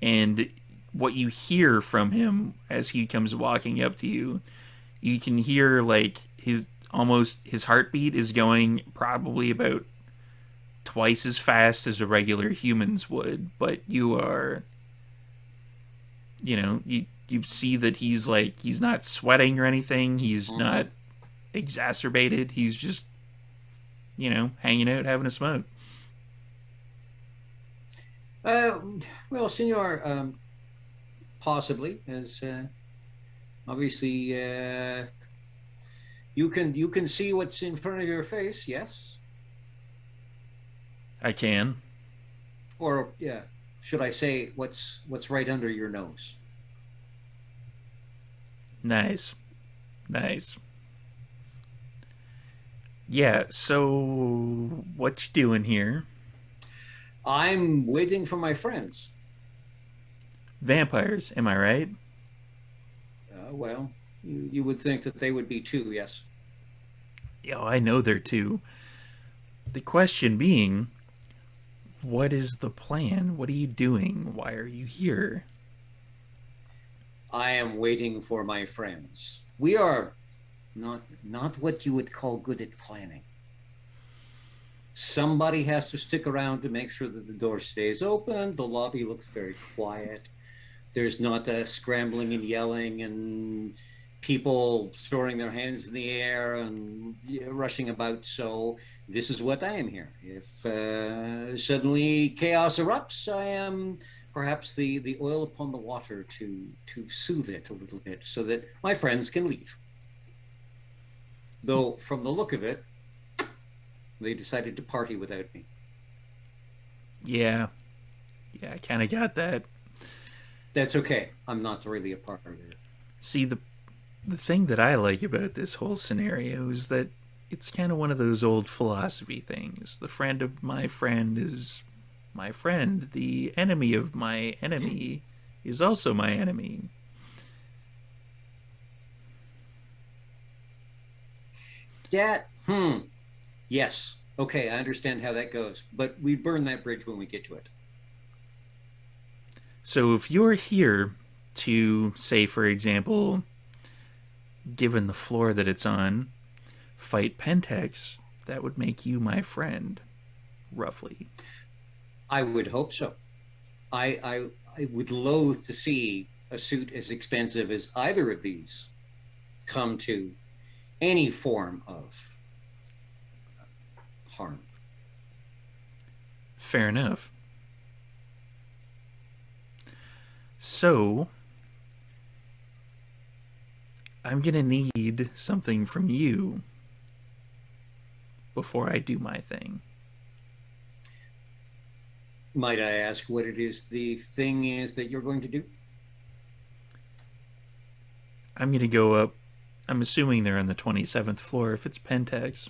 And what you hear from him as he comes walking up to you, you can hear like his heartbeat is going probably about twice as fast as a regular humans would, but you are, you see that he's not sweating or anything. He's not exacerbated. He's just, hanging out, having a smoke. Well, Senor, possibly, as obviously you can see what's in front of your face, yes? I can. Or should I say what's right under your nose? Nice. Yeah, so what you doing here? I'm waiting for my friends. Vampires, am I right? Well, you would think that they would be too, yes. Yeah, I know they're two. The question being, what is the plan? What are you doing? Why are you here? I am waiting for my friends. We are not what you would call good at planning. Somebody has to stick around to make sure that the door stays open. The lobby looks very quiet. There's not scrambling and yelling and people throwing their hands in the air and rushing about. So this is what I am here. If suddenly chaos erupts, I am perhaps the oil upon the water to soothe it a little bit so that my friends can leave. Though from the look of it, they decided to party without me. Yeah, I kind of got that. That's okay. I'm not really a part of it. See, the thing that I like about this whole scenario is that it's kind of one of those old philosophy things. The friend of my friend is my friend. The enemy of my enemy is also my enemy. Yes. Okay, I understand how that goes. But we burn that bridge when we get to it. So if you're here to, say, for example, given the floor that it's on, fight Pentex, that would make you my friend, roughly. I would hope so. I would loathe to see a suit as expensive as either of these come to any form of harm. Fair enough. So, I'm going to need something from you before I do my thing. Might I ask what it is the thing is that you're going to do? I'm going to go up. I'm assuming they're on the 27th floor if it's Pentex.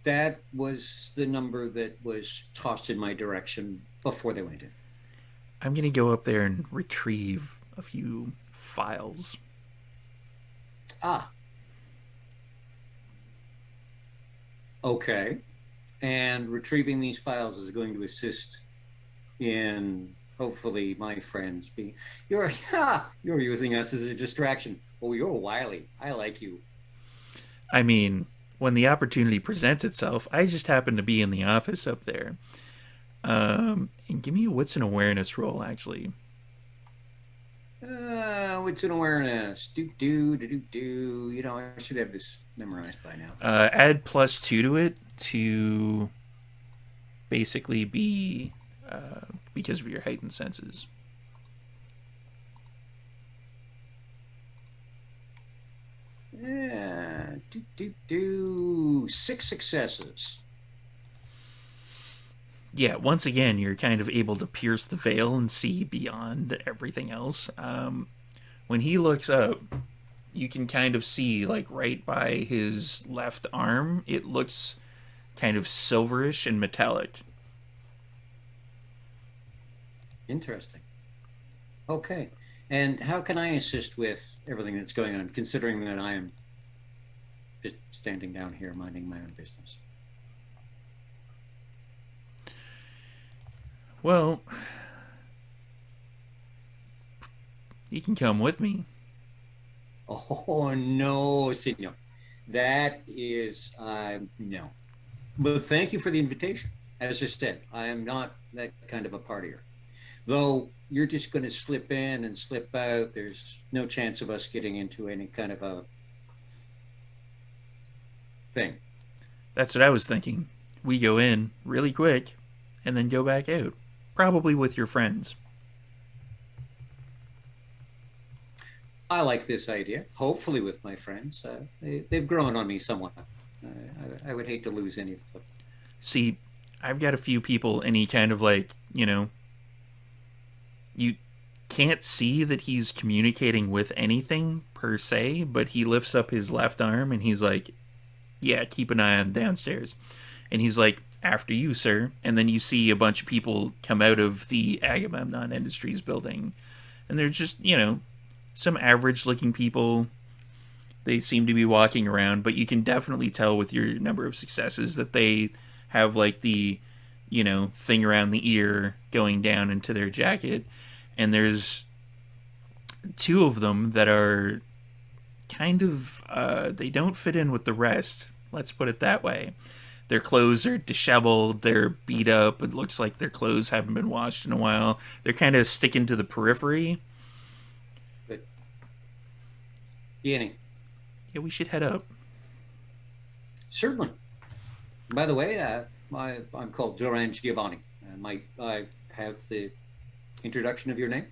That was the number that was tossed in my direction before they went in. I'm going to go up there and retrieve a few files. Okay. And retrieving these files is going to assist in hopefully my friends being... You're using us as a distraction. Oh, you're wily. I like you. I mean, when the opportunity presents itself, I just happen to be in the office up there. And give me a wits and awareness roll, actually. Wits and awareness. Do. You know, I should have this memorized by now. Add +2 to it to basically be because of your heightened senses. Yeah. 6 successes. Yeah, once again, you're kind of able to pierce the veil and see beyond everything else. When he looks up, you can kind of see, like, right by his left arm, it looks kind of silverish and metallic. Interesting. Okay. And how can I assist with everything that's going on, considering that I am just standing down here minding my own business? Well, you can come with me. Oh, no, senor. That is, no. But thank you for the invitation. As I said, I am not that kind of a partier. Though you're just going to slip in and slip out, there's no chance of us getting into any kind of a thing. That's what I was thinking. We go in really quick and then go back out. Probably with your friends. I like this idea. Hopefully with my friends. They've grown on me somewhat. I would hate to lose any of them. See, I've got a few people and he kind of like, you can't see that he's communicating with anything per se, but he lifts up his left arm and he's like, yeah, keep an eye on downstairs. And he's like, after you, sir. And then you see a bunch of people come out of the Agamemnon Industries building. And they're just, some average looking people. They seem to be walking around, but you can definitely tell with your number of successes that they have like the, thing around the ear going down into their jacket. And there's two of them that are kind of, they don't fit in with the rest. Let's put it that way. Their clothes are disheveled. They're beat up. It looks like their clothes haven't been washed in a while. They're kind of sticking to the periphery. Beginning. Yeah, we should head up. Certainly. By the way, I'm called Duran Giovanni. Might I have the introduction of your name?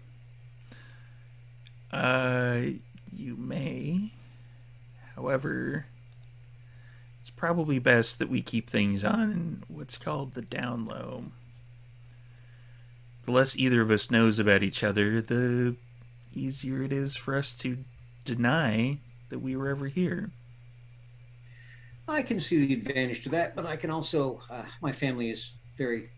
You may. However, it's probably best that we keep things on what's called the down low. The less either of us knows about each other, the easier it is for us to deny that we were ever here. I can see the advantage to that, but I can also, my family is very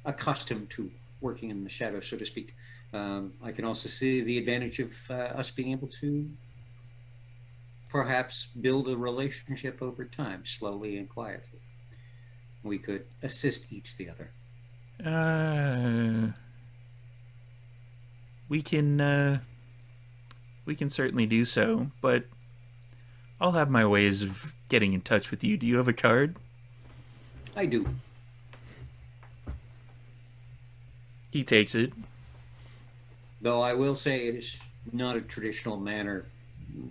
accustomed to working in the shadows, so to speak. I can also see the advantage of us being able to perhaps build a relationship over time, slowly and quietly. We could assist each the other. We can certainly do so, but I'll have my ways of getting in touch with you. Do you have a card? I do. He takes it. Though I will say it is not a traditional manner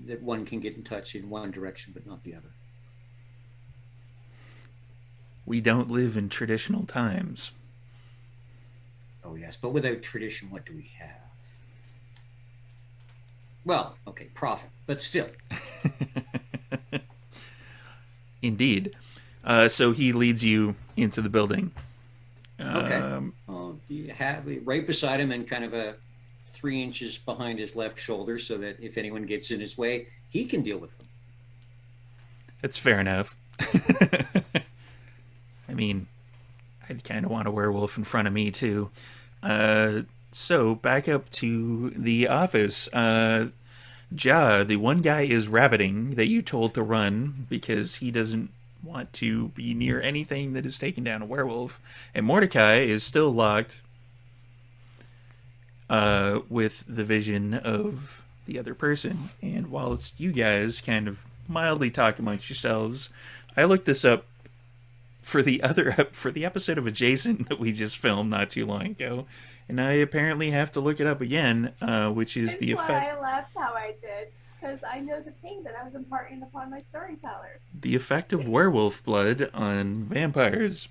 that one can get in touch in one direction but not the other. We don't live in traditional times. Oh yes, but without tradition, what do we have? Well, okay, profit, but still. Indeed. So he leads you into the building. Okay. You have right beside him and kind of 3 inches behind his left shoulder so that if anyone gets in his way, he can deal with them. That's fair enough. I mean, I'd kind of want a werewolf in front of me, too. So, back up to the office. The one guy is rabbiting that you told to run because he doesn't want to be near anything that has taken down a werewolf. And Mordecai is still locked with the vision of the other person. And whilst you guys kind of mildly talk amongst yourselves, I looked this up for the episode of Adjacent that we just filmed not too long ago, and I apparently have to look it up again, which is the effect. That's why I laughed how I did, because I know the pain that I was imparting upon my storyteller. The effect of werewolf blood on vampires.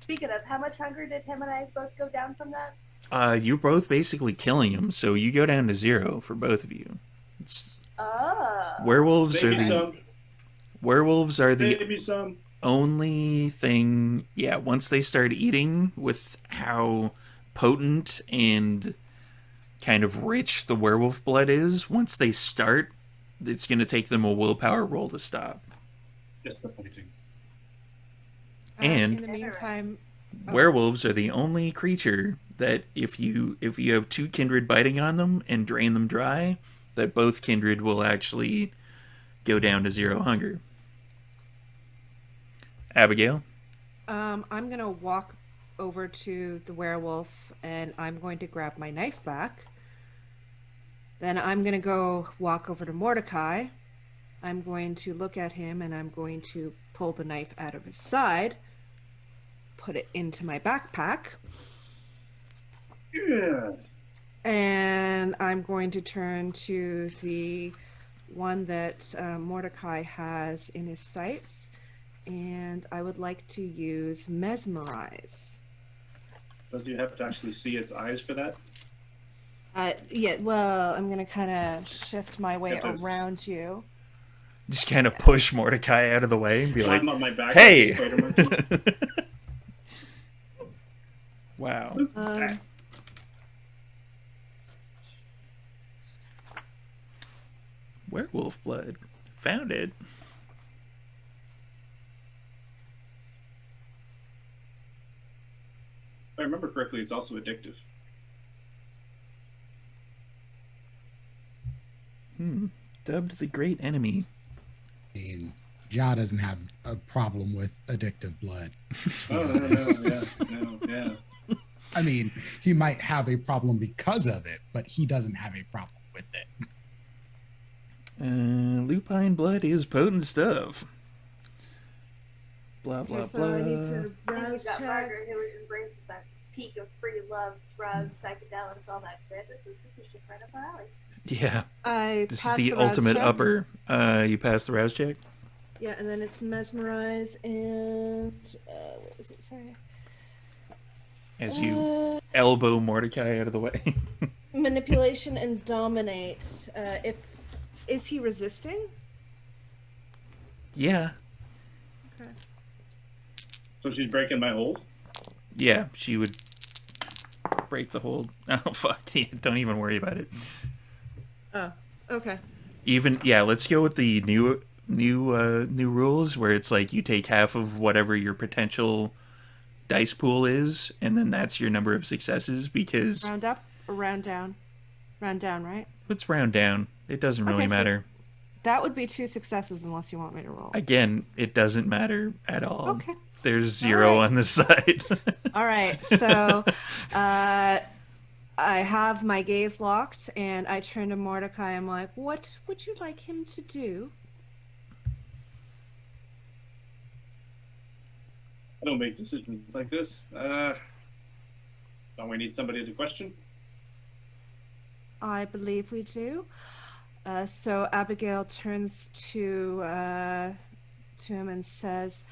Speaking of, how much hunger did him and I both go down from that? You're both basically killing him, so you go down to 0 for both of you. Werewolves Maybe are the Maybe some. only thing. Yeah, once they start eating, with how potent and kind of rich the werewolf blood is, once they start, it's going to take them a willpower roll to stop. That's the funny thing. And in the meantime, werewolves are the only creature that if you have two kindred biting on them and drain them dry, that both kindred will actually go down to 0 hunger. Abigail? I'm gonna walk over to the werewolf and I'm going to grab my knife back. Then I'm gonna go walk over to Mordecai. I'm going to look at him and I'm going to pull the knife out of his side, put it into my backpack. Yeah. And I'm going to turn to the one that Mordecai has in his sights, and I would like to use Mesmerize. But you have to actually see its eyes for that? Yeah, well, I'm going to kind of shift my way Get those. around you. Just kind of push Mordecai out of the way and be like, Climb on my back hey! like a spider monkey. Wow. Werewolf blood. Found it. If I remember correctly, it's also addictive. Dubbed the Great Enemy. I mean, Ja doesn't have a problem with addictive blood. Oh, no, yeah. I mean, he might have a problem because of it, but he doesn't have a problem with it. Lupine blood is potent stuff. Blah, blah, Okay, so blah. I need to And you've rouse got check. Margaret, who is embracing that peak of free love, drugs, psychedelics, all that shit. This is just right up our alley. Yeah. I This is passed the rouse ultimate check. upper. You passed the rouse check? Yeah, and then it's Mesmerize and what was it? Sorry. As you elbow Mordecai out of the way. Manipulation and dominate. Is he resisting? Yeah. Okay. So she's breaking my hold? Yeah, she would break the hold. Oh, fuck. Yeah, don't even worry about it. Oh, okay. Let's go with the new rules where it's like you take half of whatever your potential dice pool is, and then that's your number of successes, because Round up or round down? Round down, right? let's round down. It doesn't really Okay, so- matter. That would be 2 successes unless you want me to roll. Again, it doesn't matter at all. Okay. There's 0 All right. on this side. All right. So I have my gaze locked and I turn to Mordecai. I'm like, what would you like him to do? I don't make decisions like this. Don't we need somebody to question? I believe we do. So Abigail turns to him and says,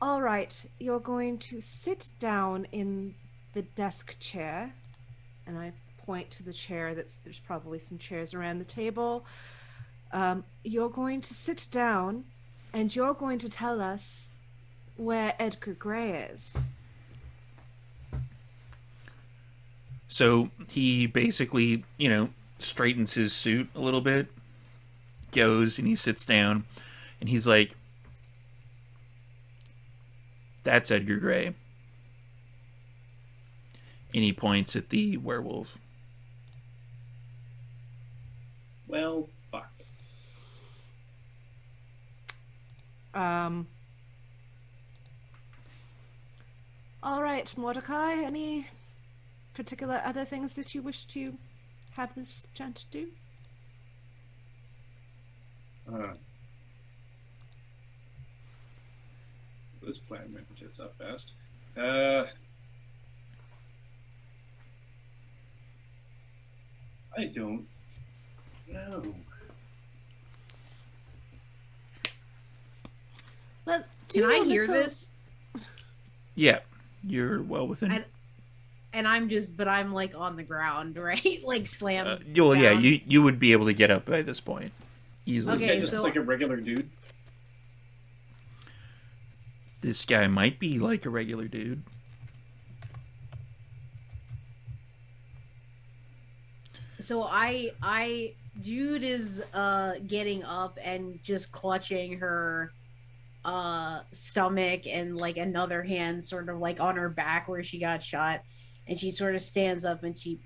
"All right, you're going to sit down in the desk chair." And I point to the chair there's probably some chairs around the table. You're going to sit down and you're going to tell us where Edgar Gray is. So he basically, straightens his suit a little bit, goes and he sits down, and he's like, "That's Edgar Gray." And he points at the werewolf. Well, fuck. All right, Mordecai, any particular other things that you wish to have this gent do? This plan went tits up fast. I don't know. Well, Can I hear this? Yeah, you're well within. And I'm like on the ground, right? Like slammed. Well, yeah, down. you would be able to get up by this point easily. Okay, This guy just so- looks like a regular dude. This guy might be like a regular dude. So Jude is getting up and just clutching her stomach and like another hand sort of like on her back where she got shot. And she sort of stands up and she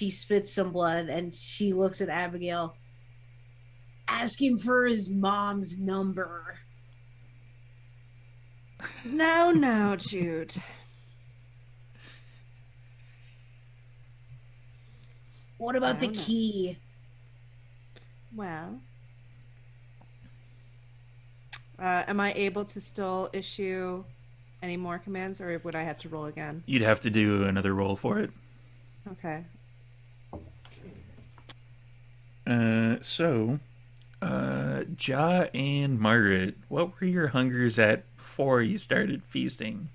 spits some blood and she looks at Abigail. Ask him for his mom's number. No, Jude. What about the No. key? Well, am I able to still issue any more commands, or would I have to roll again? You'd have to do another roll for it. Okay. Ja and Margaret, what were your hungers at before you started feasting?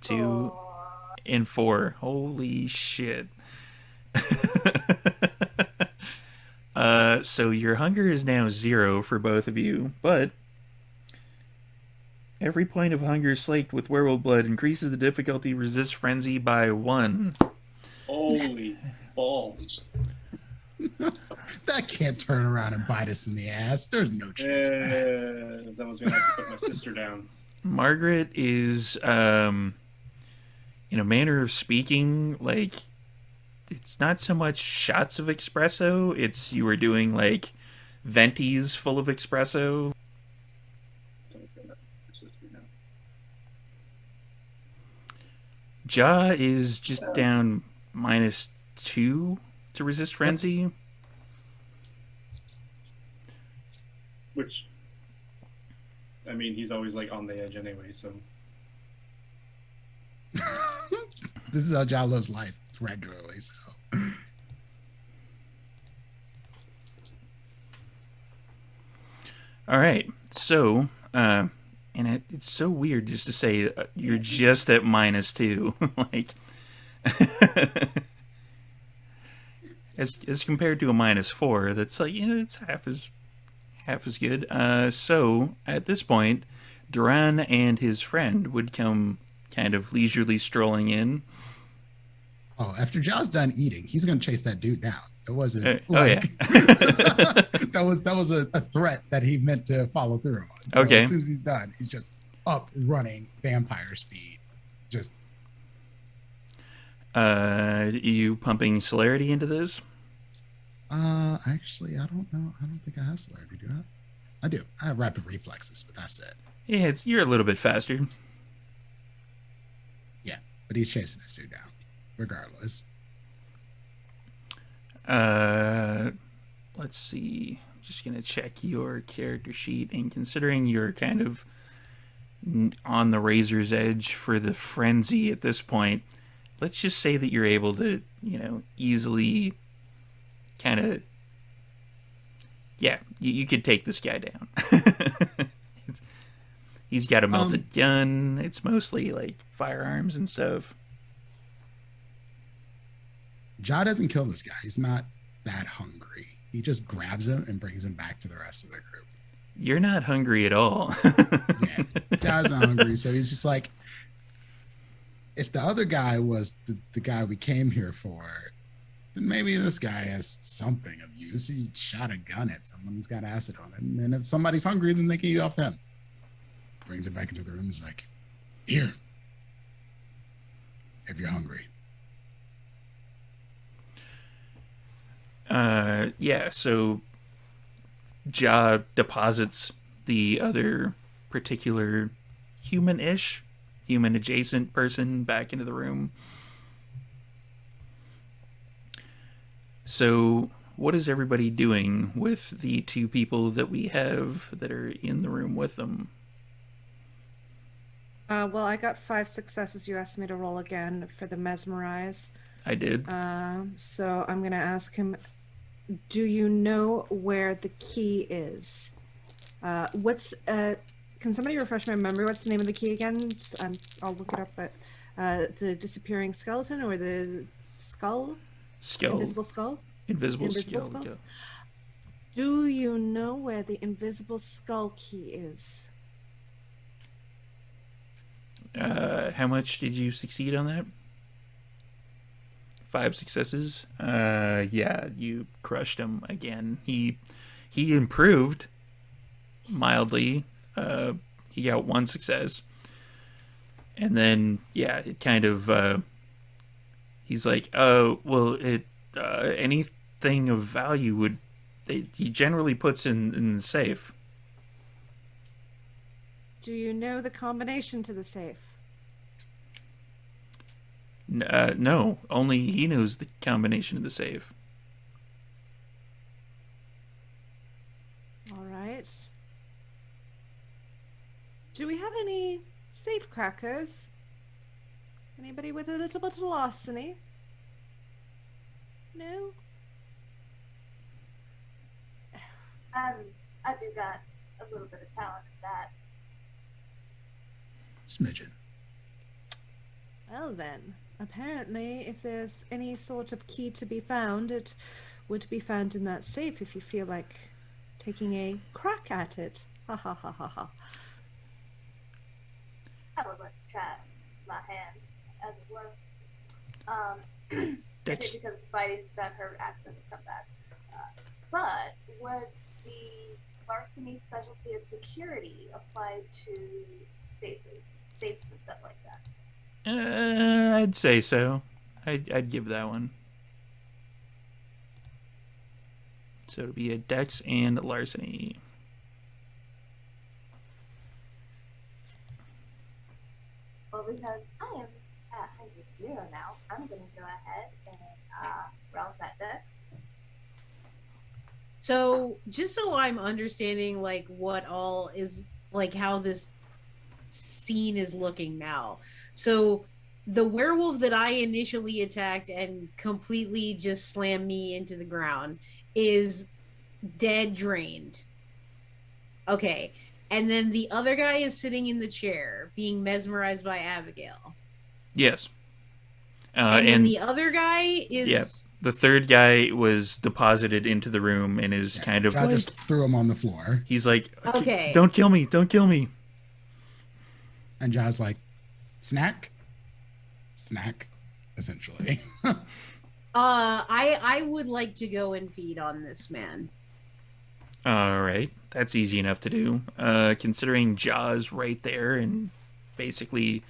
2 and 4. Holy shit. So your hunger is now 0 for both of you, but every point of hunger slaked with werewolf blood increases the difficulty resist frenzy by 1. Holy balls. That can't turn around and bite us in the ass. There's no chance. Someone's gonna have to put my sister down. Margaret is, in a manner of speaking, like, it's not so much shots of espresso, it's you were doing, like, ventis full of espresso. Ja is just down -2 to resist frenzy. Which, I mean, he's always like on the edge anyway, so. This is how John lives life regularly, so. All right, so, and it's so weird just to say you're just at -2, like, as compared to a -4, that's like, it's half as good. So at this point, Duran and his friend would come kind of leisurely strolling in. Oh, after John's done eating, he's gonna chase that dude down. It wasn't Oh, yeah. that was a threat that he meant to follow through on. So Okay. as soon as he's done, he's just up running vampire speed. Just You pumping celerity into this? actually I don't know. I don't think I have celerity, do I? I do. I have rapid reflexes, but that's it. Yeah, you're a little bit faster. Yeah. But he's chasing this dude down, regardless. Let's see. I'm just gonna check your character sheet, and considering you're kind of on the razor's edge for the frenzy at this point, let's just say that you're able to, easily kind of, yeah, you could take this guy down. He's got a melted gun. It's mostly like firearms and stuff. Ja doesn't kill this guy. He's not that hungry. He just grabs him and brings him back to the rest of the group. You're not hungry at all. Yeah, Ja's not hungry, so he's just like, if the other guy was the guy we came here for, then maybe this guy has something of use. He shot a gun at someone who's got acid on it, and if somebody's hungry, then they can eat off him. Brings him back into the room. He's like, here, if you're hungry. Yeah, so Ja deposits the other particular human-ish, human-adjacent person back into the room. So what is everybody doing with the 2 people that we have that are in the room with them? Well, I got 5 successes. You asked me to roll again for the Mesmerize. I did. So I'm going to ask him, do you know where the key is? Can somebody refresh my memory? What's the name of the key again? I'll look it up, but the disappearing skeleton or the skull? Skull. Invisible skull? Invisible Invisible skull. skull? Do you know where the invisible skull key is? How much did you succeed on that? 5 successes. Yeah, you crushed him again. He improved mildly. He got 1 success, and then yeah, it kind of He's like, oh, well, anything of value he generally puts in the safe. Do you know the combination to the safe? No, only he knows the combination of the safe. All right. Do we have any safe crackers? Anybody with a little bit of larceny? No? I do got a little bit of talent in that. Smidgen. Well then, apparently if there's any sort of key to be found, it would be found in that safe if you feel like taking a crack at it. Ha ha ha ha ha. I would like to try my hand, as it were. I think because of the fighting stuff, her accent would come back. But would the larceny specialty of security apply to safes and stuff like that? I'd say so. I'd give that one. So it'll be a dex and larceny. Well, because I am at 0 now, I'm going to go ahead and rouse that dex. So, just so I'm understanding, like, what all is, like, how this scene is looking now. So, the werewolf that I initially attacked and completely just slammed me into the ground is dead, drained. Okay. And then the other guy is sitting in the chair, being mesmerized by Abigail. Yes. And then the other guy is... Yeah. The third guy was deposited into the room and is kind of I like... just threw him on the floor. He's like, okay, don't kill me, don't kill me. And Jai's like, snack, essentially. I would like to go and feed on this man. All right, that's easy enough to do. Considering Jaws right there and basically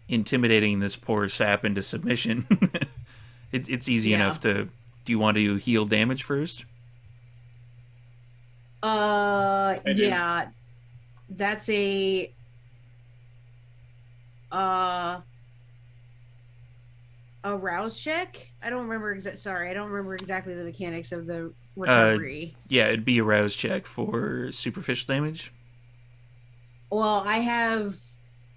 intimidating this poor sap into submission, it's easy enough to. Do you want to heal damage first? Yeah, that's a rouse check. I don't remember exactly the mechanics of the recovery. Yeah, it'd be a rouse check for superficial damage. Well, I have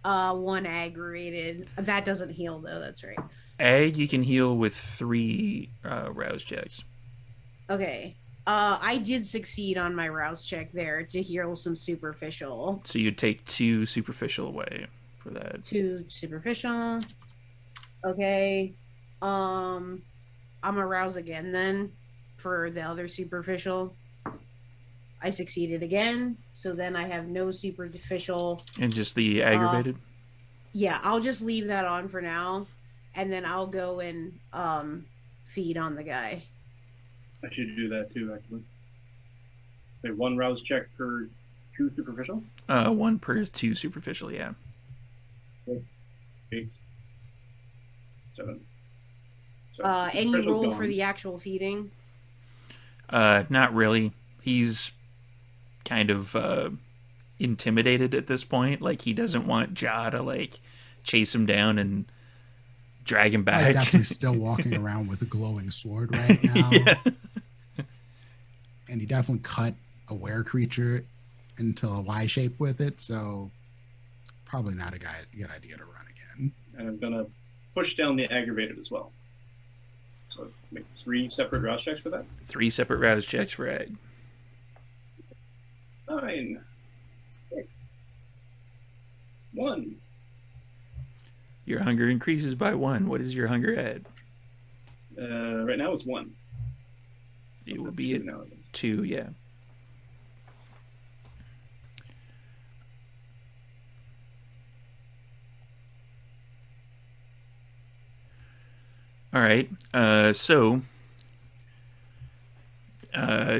1 aggravated. That doesn't heal though. That's right. Ag, you can heal with 3 rouse checks. Okay. I did succeed on my rouse check there to heal some superficial. So you'd take 2 superficial away for that. 2 superficial. Okay. I'm a rouse again then for the other superficial. I succeeded again, so then I have no superficial. And just the aggravated? Yeah, I'll just leave that on for now, and then I'll go and feed on the guy. I should do that too, actually. Say 1 rouse check per 2 superficial? 1 per 2 superficial, yeah. 8, 7. So, Any superficial roll gone. for the actual feeding? Not really. He's kind of intimidated at this point. Like, he doesn't want Ja to, like, chase him down and drag him back. He's definitely still walking around with a glowing sword right now. Yeah. And he definitely cut a were creature into a Y shape with it, so probably not a good idea to run again. And I'm going to push down the aggravated as well. So make 3 separate rouse checks for that. 3 separate rouse checks for Ag. 9. 6. 1. Your hunger increases by 1. What is your hunger at? Right now it's 1. It will be at now. 2, yeah. All right. So,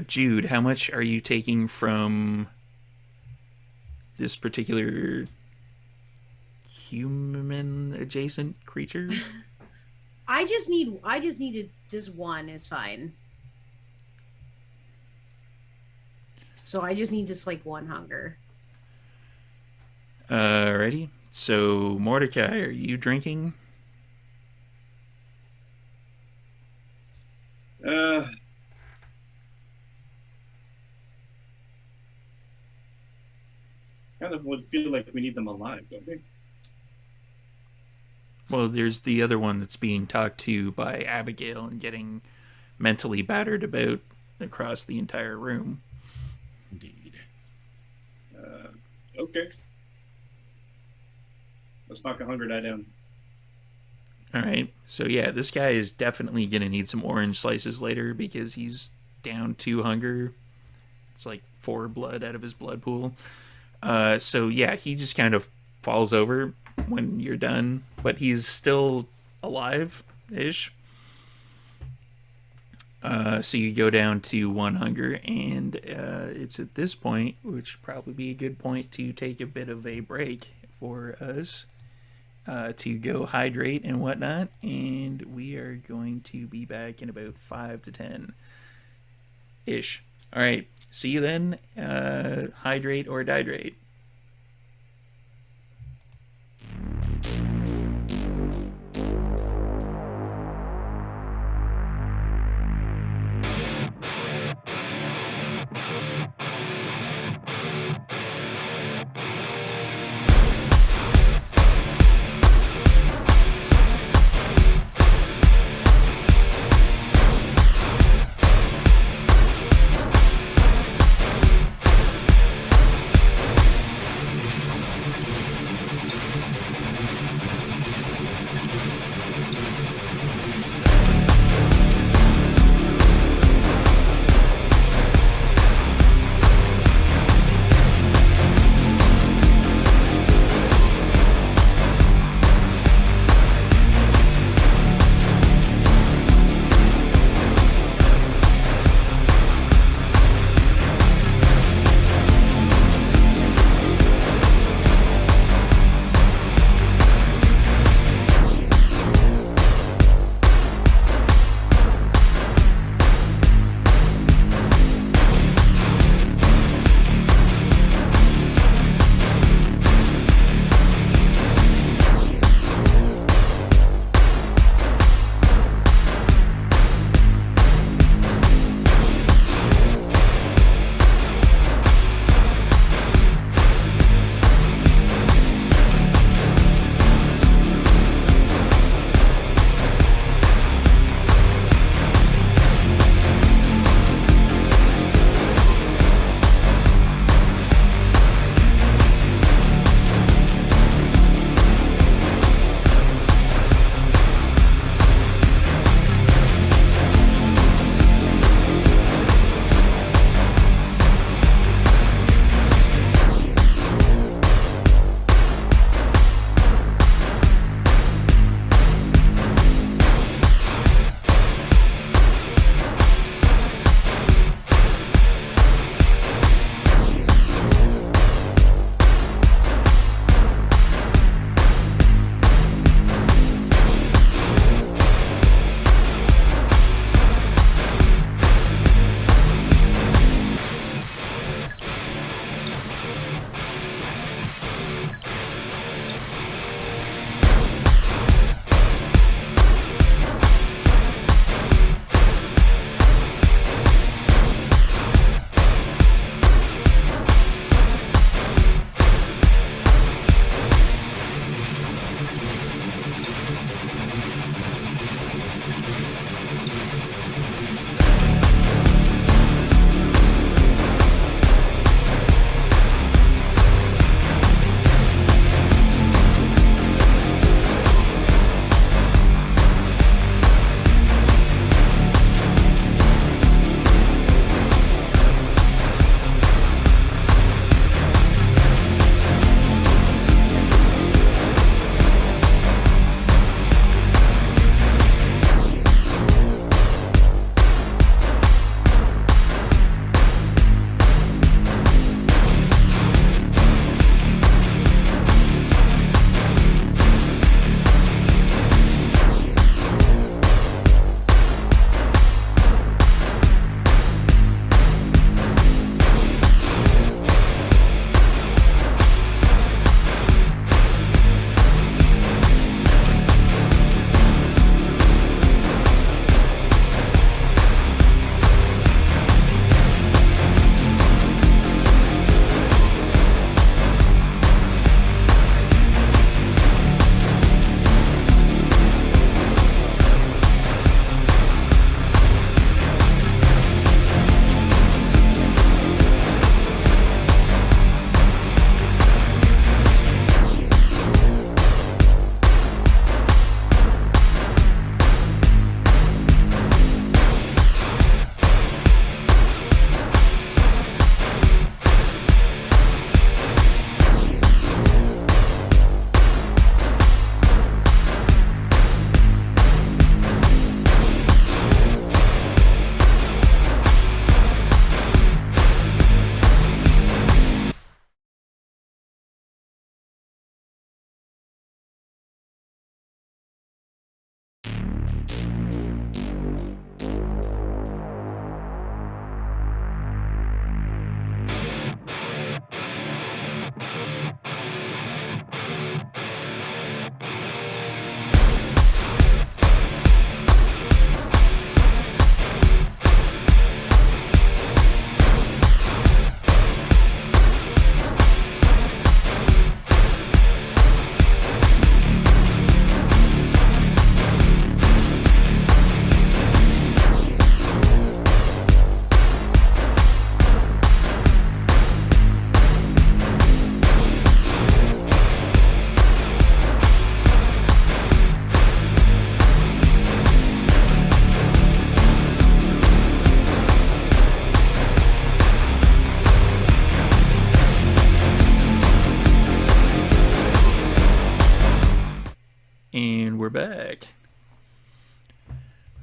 Jude, how much are you taking from this particular human-adjacent creature? I just needed just one is fine. So I just need just like one hunger. Alrighty. So Mordecai, are you drinking? Kind of would feel like we need them alive, don't we? Well, there's the other one that's being talked to by Abigail and getting mentally battered about across the entire room. Indeed. Okay. Let's knock a hunger die down. Alright, so yeah, this guy is definitely going to need some orange slices later because he's down 2 hunger. It's like 4 blood out of his blood pool. So yeah, he just kind of falls over when you're done, but he's still alive-ish. So you go down to 1 hunger, and it's at this point, which would probably be a good point to take a bit of a break for us to go hydrate and whatnot, and we are going to be back in about 5 to 10-ish. All right, see you then. Hydrate or dihydrate.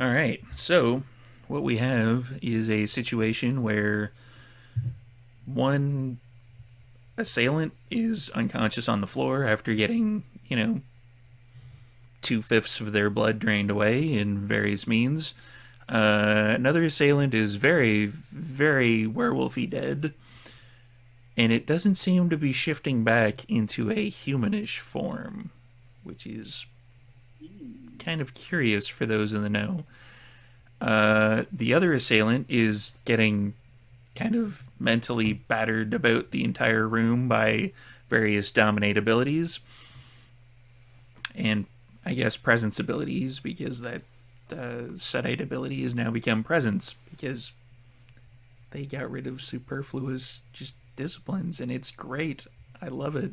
All right. So what we have is a situation where one assailant is unconscious on the floor after getting, 2/5 of their blood drained away in various means. Another assailant is very, very werewolfy dead. And it doesn't seem to be shifting back into a humanish form, which is kind of curious for those in the know. The other assailant is getting kind of mentally battered about the entire room by various dominate abilities. And I guess presence abilities, because that sedate ability has now become presence, because they got rid of superfluous just disciplines, and it's great. I love it.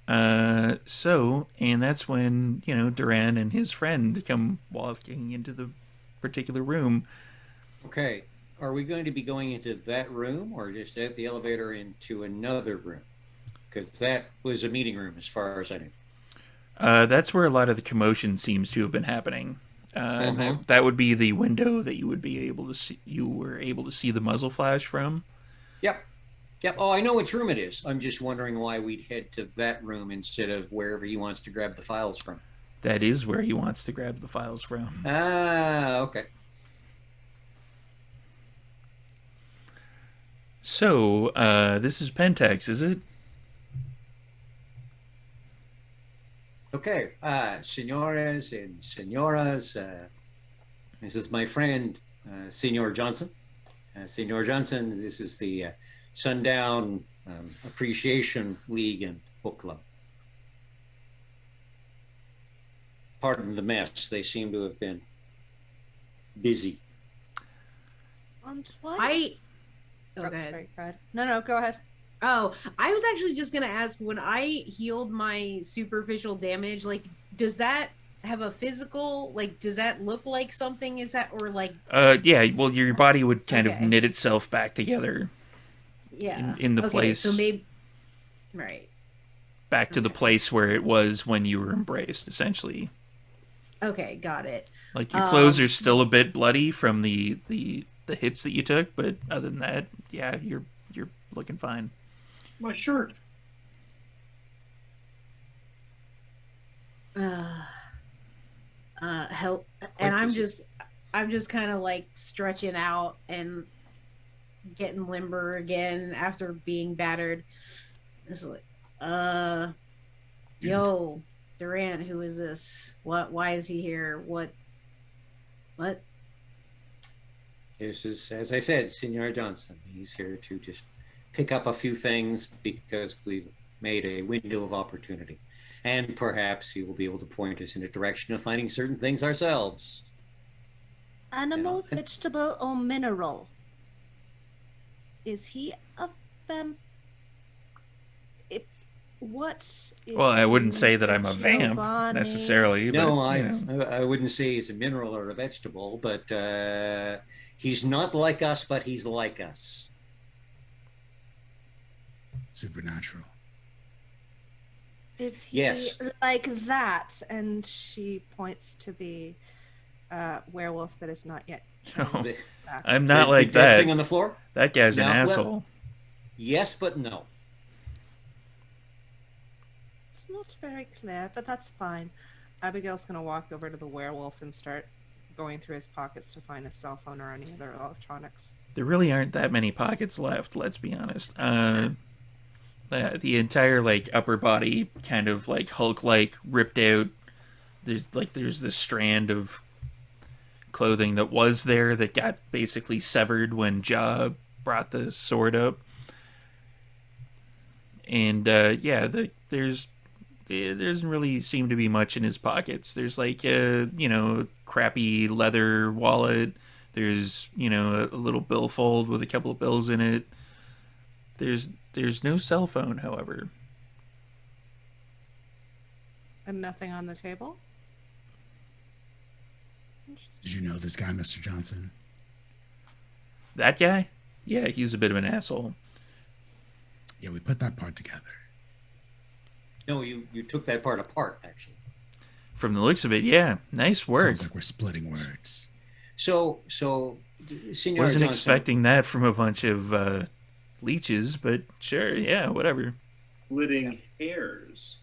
And that's when, Duran and his friend come walking into the particular room. Okay. Are we going to be going into that room or just at the elevator into another room? Because that was a meeting room as far as I knew. That's where a lot of the commotion seems to have been happening. And that would be the window that you would be able to see. You were able to see the muzzle flash from. Yep. Oh, I know which room it is. I'm just wondering why we'd head to that room instead of wherever he wants to grab the files from. That is where he wants to grab the files from. Ah, okay. So, this is Pentex, is it? Okay, senores and senoras, this is my friend, Senor Johnson. Senor Johnson, this is the Sundown Appreciation League and Book Club. Pardon the mess, they seem to have been busy. Okay. Sorry, go ahead. No, go ahead. Oh, I was actually just gonna ask, when I healed my superficial damage, like, does that have a physical, like, does that look like something? Is that, or like? Yeah. Well, your body would kind of knit itself back together. Yeah. In the place. So maybe. Right. Back to the place where it was when you were embraced, essentially. Okay, got it. Like, your clothes are still a bit bloody from the hits that you took, but other than that, yeah, you're looking fine. My shirt. Help, and I'm just kind of like stretching out and getting limber again after being battered. It's like, yo, Durant, who is this? Why is he here? What? This is, as I said, Senor Johnson. He's here to just pick up a few things because we've made a window of opportunity. And perhaps he will be able to point us in the direction of finding certain things ourselves. Animal, vegetable, or mineral? Is he a vamp? Well, I wouldn't say that I'm a vamp necessarily. No, but, I wouldn't say he's a mineral or a vegetable, but he's not like us, but he's like us. Supernatural. Is he like that? And she points to the werewolf that is not yet. No, I'm not like that. Thing on the floor? That guy's an asshole. Well, yes, but no. It's not very clear, but that's fine. Abigail's going to walk over to the werewolf and start going through his pockets to find his cell phone or any other electronics. There really aren't that many pockets left, let's be honest. The entire, like, upper body kind of, like, Hulk-like ripped out. There's this strand of clothing that was there that got basically severed when Ja brought the sword up. And, there doesn't really seem to be much in his pockets. There's, like, a crappy leather wallet. There's, a little billfold with a couple of bills in it. There's no cell phone, however. And nothing on the table? Did you know this guy, Mr. Johnson? That guy? Yeah, he's a bit of an asshole. Yeah, we put that part together. No, you took that part apart, actually. From the looks of it, yeah. Nice work. Sounds like we're splitting words. So, Senor Wasn't Johnson, expecting that from a bunch of leeches, but sure, yeah, whatever. Splitting hairs.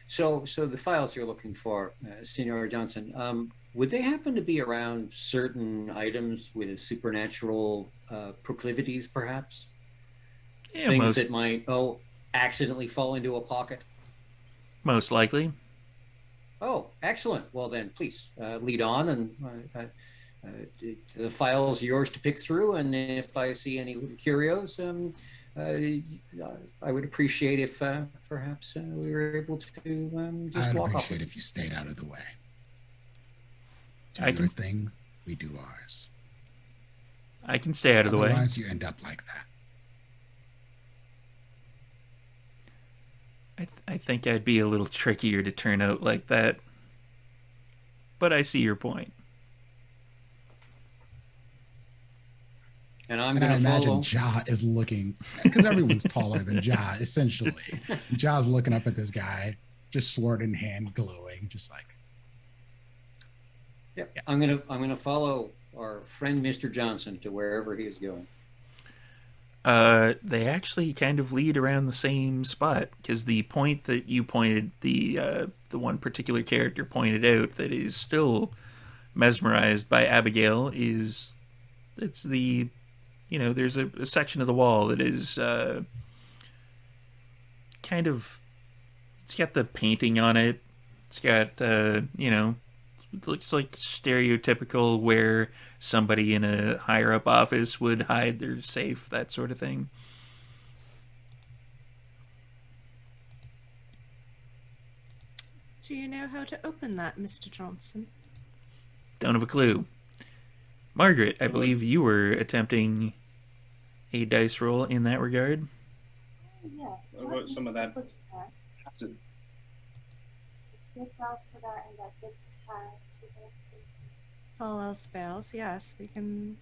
So the files you're looking for, Senor Johnson, would they happen to be around certain items with supernatural proclivities, perhaps? Yeah, Things that might, accidentally fall into a pocket? most likely. Oh, excellent. Well, then, please lead on, and the file's yours to pick through. And if I see any little curios, I would appreciate if perhaps we were able to just I'd walk off. appreciate if you stayed out of the way. Do I your can- thing, we do ours. I can stay out of the way. Otherwise, you end up like that. I think I'd be a little trickier to turn out like that. But I see your point. And I'm And I going to imagine follow. Ja is looking, because everyone's taller than Ja, essentially. Ja's looking up at this guy, just sword in hand, glowing, just like, Yep. I'm gonna follow our friend Mr. Johnson to wherever he is going. They actually kind of lead around the same spot, because the point that you pointed, the one particular character pointed out that is still mesmerized by Abigail is, it's the, there's a section of the wall that is kind of, it's got the painting on it. It's got, it looks like stereotypical where somebody in a higher up office would hide their safe, that sort of thing. Do you know how to open that, Mr. Johnson? Don't have a clue. Margaret, I believe you were attempting a dice roll in that regard. Yes. What about some of that? Look at that. Acid. Good mouse for that, and that did pass. So that's good. All else fails, yes, we can,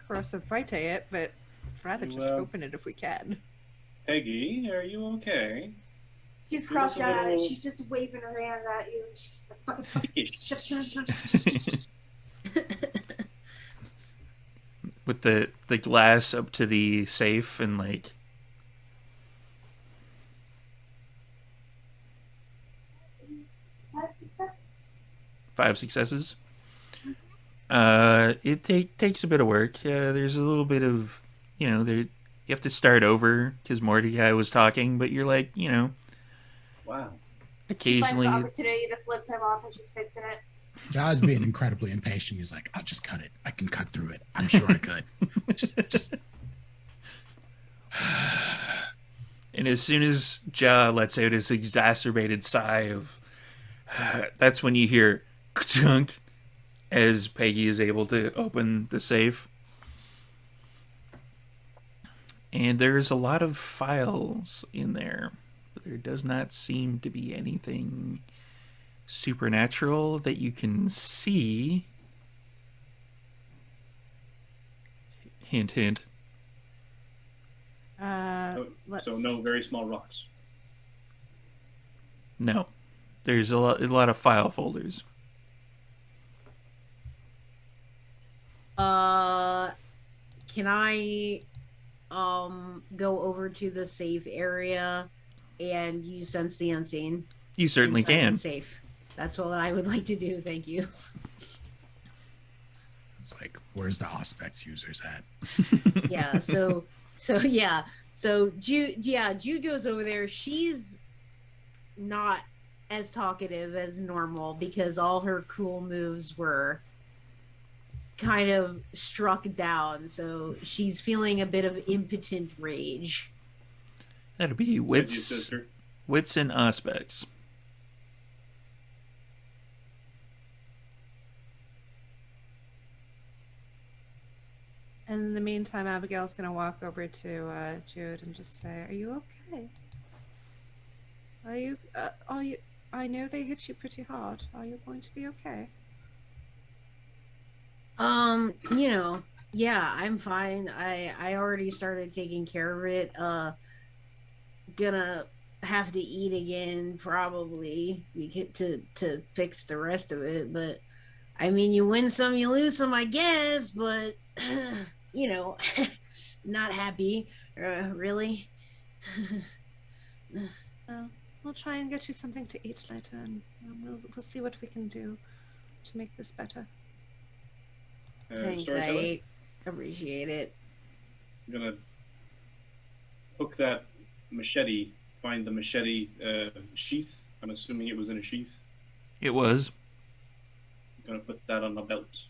corrosive vitae it, but I'd rather You, just open it if we can. Peggy, are you okay? She's Give us crossed a out at it. little- She's just waving her hand at you. And she's like, fucking, shut, shut, shut, shut. With the glass up to the safe and like, 5 successes. 5 successes. It takes a bit of work. There's a little bit of, you have to start over because Mordecai was talking, but you're like, Wow. She finds occasionally. the opportunity to flip him off, and she's fixing it. Ja's being incredibly impatient. He's like, I'll just cut it. I can cut through it. I'm sure I could. just. And as soon as Ja lets out his exacerbated sigh of, that's when you hear chunk as Peggy is able to open the safe. And there's a lot of files in there, but there does not seem to be anything supernatural that you can see. Hint, hint. Let's. So no very small rocks. No. There's a lot of file folders. Can I go over to the safe area and use sense the unseen? You certainly inside the can. safe. That's what I would like to do. Thank you. It's like, where's the Auspex users at? Yeah. So Jude goes over there. She's not as talkative as normal because all her cool moves were kind of struck down. So she's feeling a bit of impotent rage. That'd be Thank you, wits sister. and aspects. And in the meantime, Abigail's gonna walk over to Jude and just say, "Are you okay? Are you? I know they hit you pretty hard. Are you going to be okay?" Yeah, I'm fine. I already started taking care of it. Gonna have to eat again probably. We get to fix the rest of it, but I mean, you win some, you lose some, I guess, but you know, not happy, really. Well, we'll try and get you something to eat later, and we'll see what we can do to make this better. Thanks, Storyteller? I appreciate it. I'm gonna hook that machete, find the machete sheath. I'm assuming it was in a sheath. It was I'm gonna put that on the belt.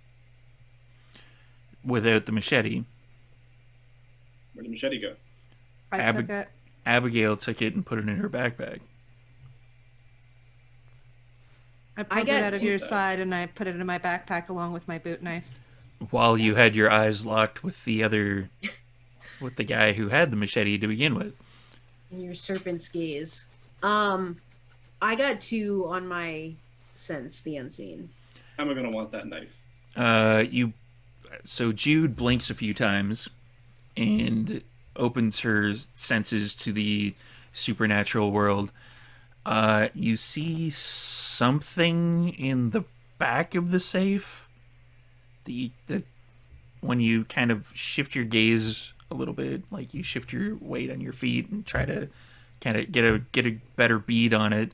without the machete. Where'd the machete go? I took it. Abigail took it and put it in her backpack. I pulled got it out of two- your side, and I put it in my backpack along with my boot knife. While you had your eyes locked with the guy who had the machete to begin with. And your serpent's gaze. I got 2 on my sense the unseen. How am I gonna want that knife? So Jude blinks a few times and opens her senses to the supernatural world. You see something in the back of the safe. The when you kind of shift your gaze a little bit, like you shift your weight on your feet and try to kind of get a better bead on it.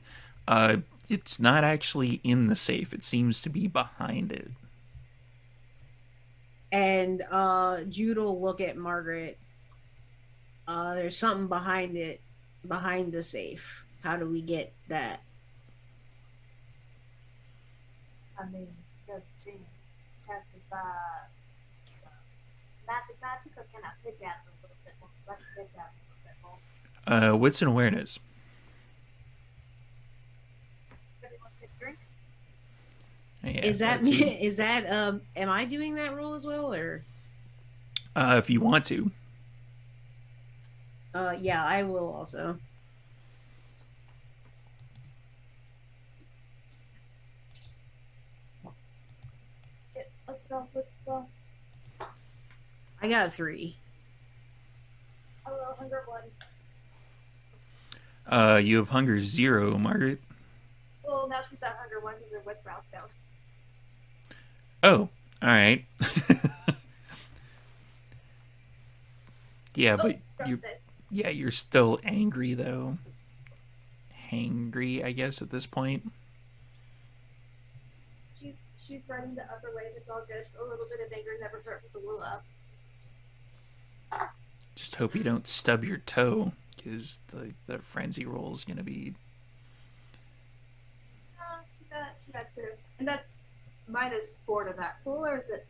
It's not actually in the safe. It seems to be behind it. And Jude will look at Margaret. There's something behind it, behind the safe. How do we get that? I mean, does it seem protected by magic, or can I pick at it a little bit more? Because I can pick at it a little bit more. Wits and awareness. Everyone take a drink? Yeah, Is that too. me? Is that am I doing that role as well, or? If you want to. Yeah, I will also. Yeah, let's go. I got 3. Hello, hunger 1. You have hunger 0, Margaret. Well, now she's at hunger 1 because her West Rouse failed. Oh, all right. Yeah, but you're still angry though. Hangry, I guess, at this point. She's riding the upper wave. It's all good. A little bit of anger never hurt with the Willa. Just hope you don't stub your toe, because the frenzy roll is gonna be. She got 2, and that's -4 to that. Cool, or is it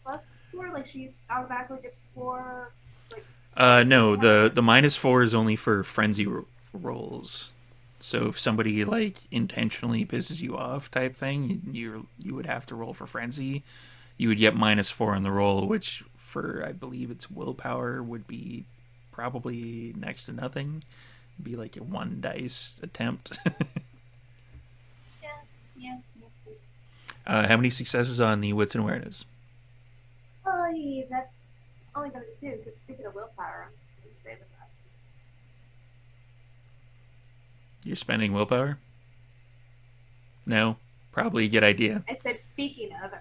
+4? Like she automatically gets 4. Like. No, the -4 is only for frenzy rolls. So if somebody like intentionally pisses you off, type thing, you would have to roll for frenzy. You would get -4 on the roll, which for I believe it's willpower would be probably next to nothing. It'd be like a 1 dice attempt. Yeah. How many successes on the wits and awareness? Oh, yeah, that's only gonna be 2. Because speaking of willpower, I'm saving that. You're spending willpower? No, probably a good idea. I said speaking of.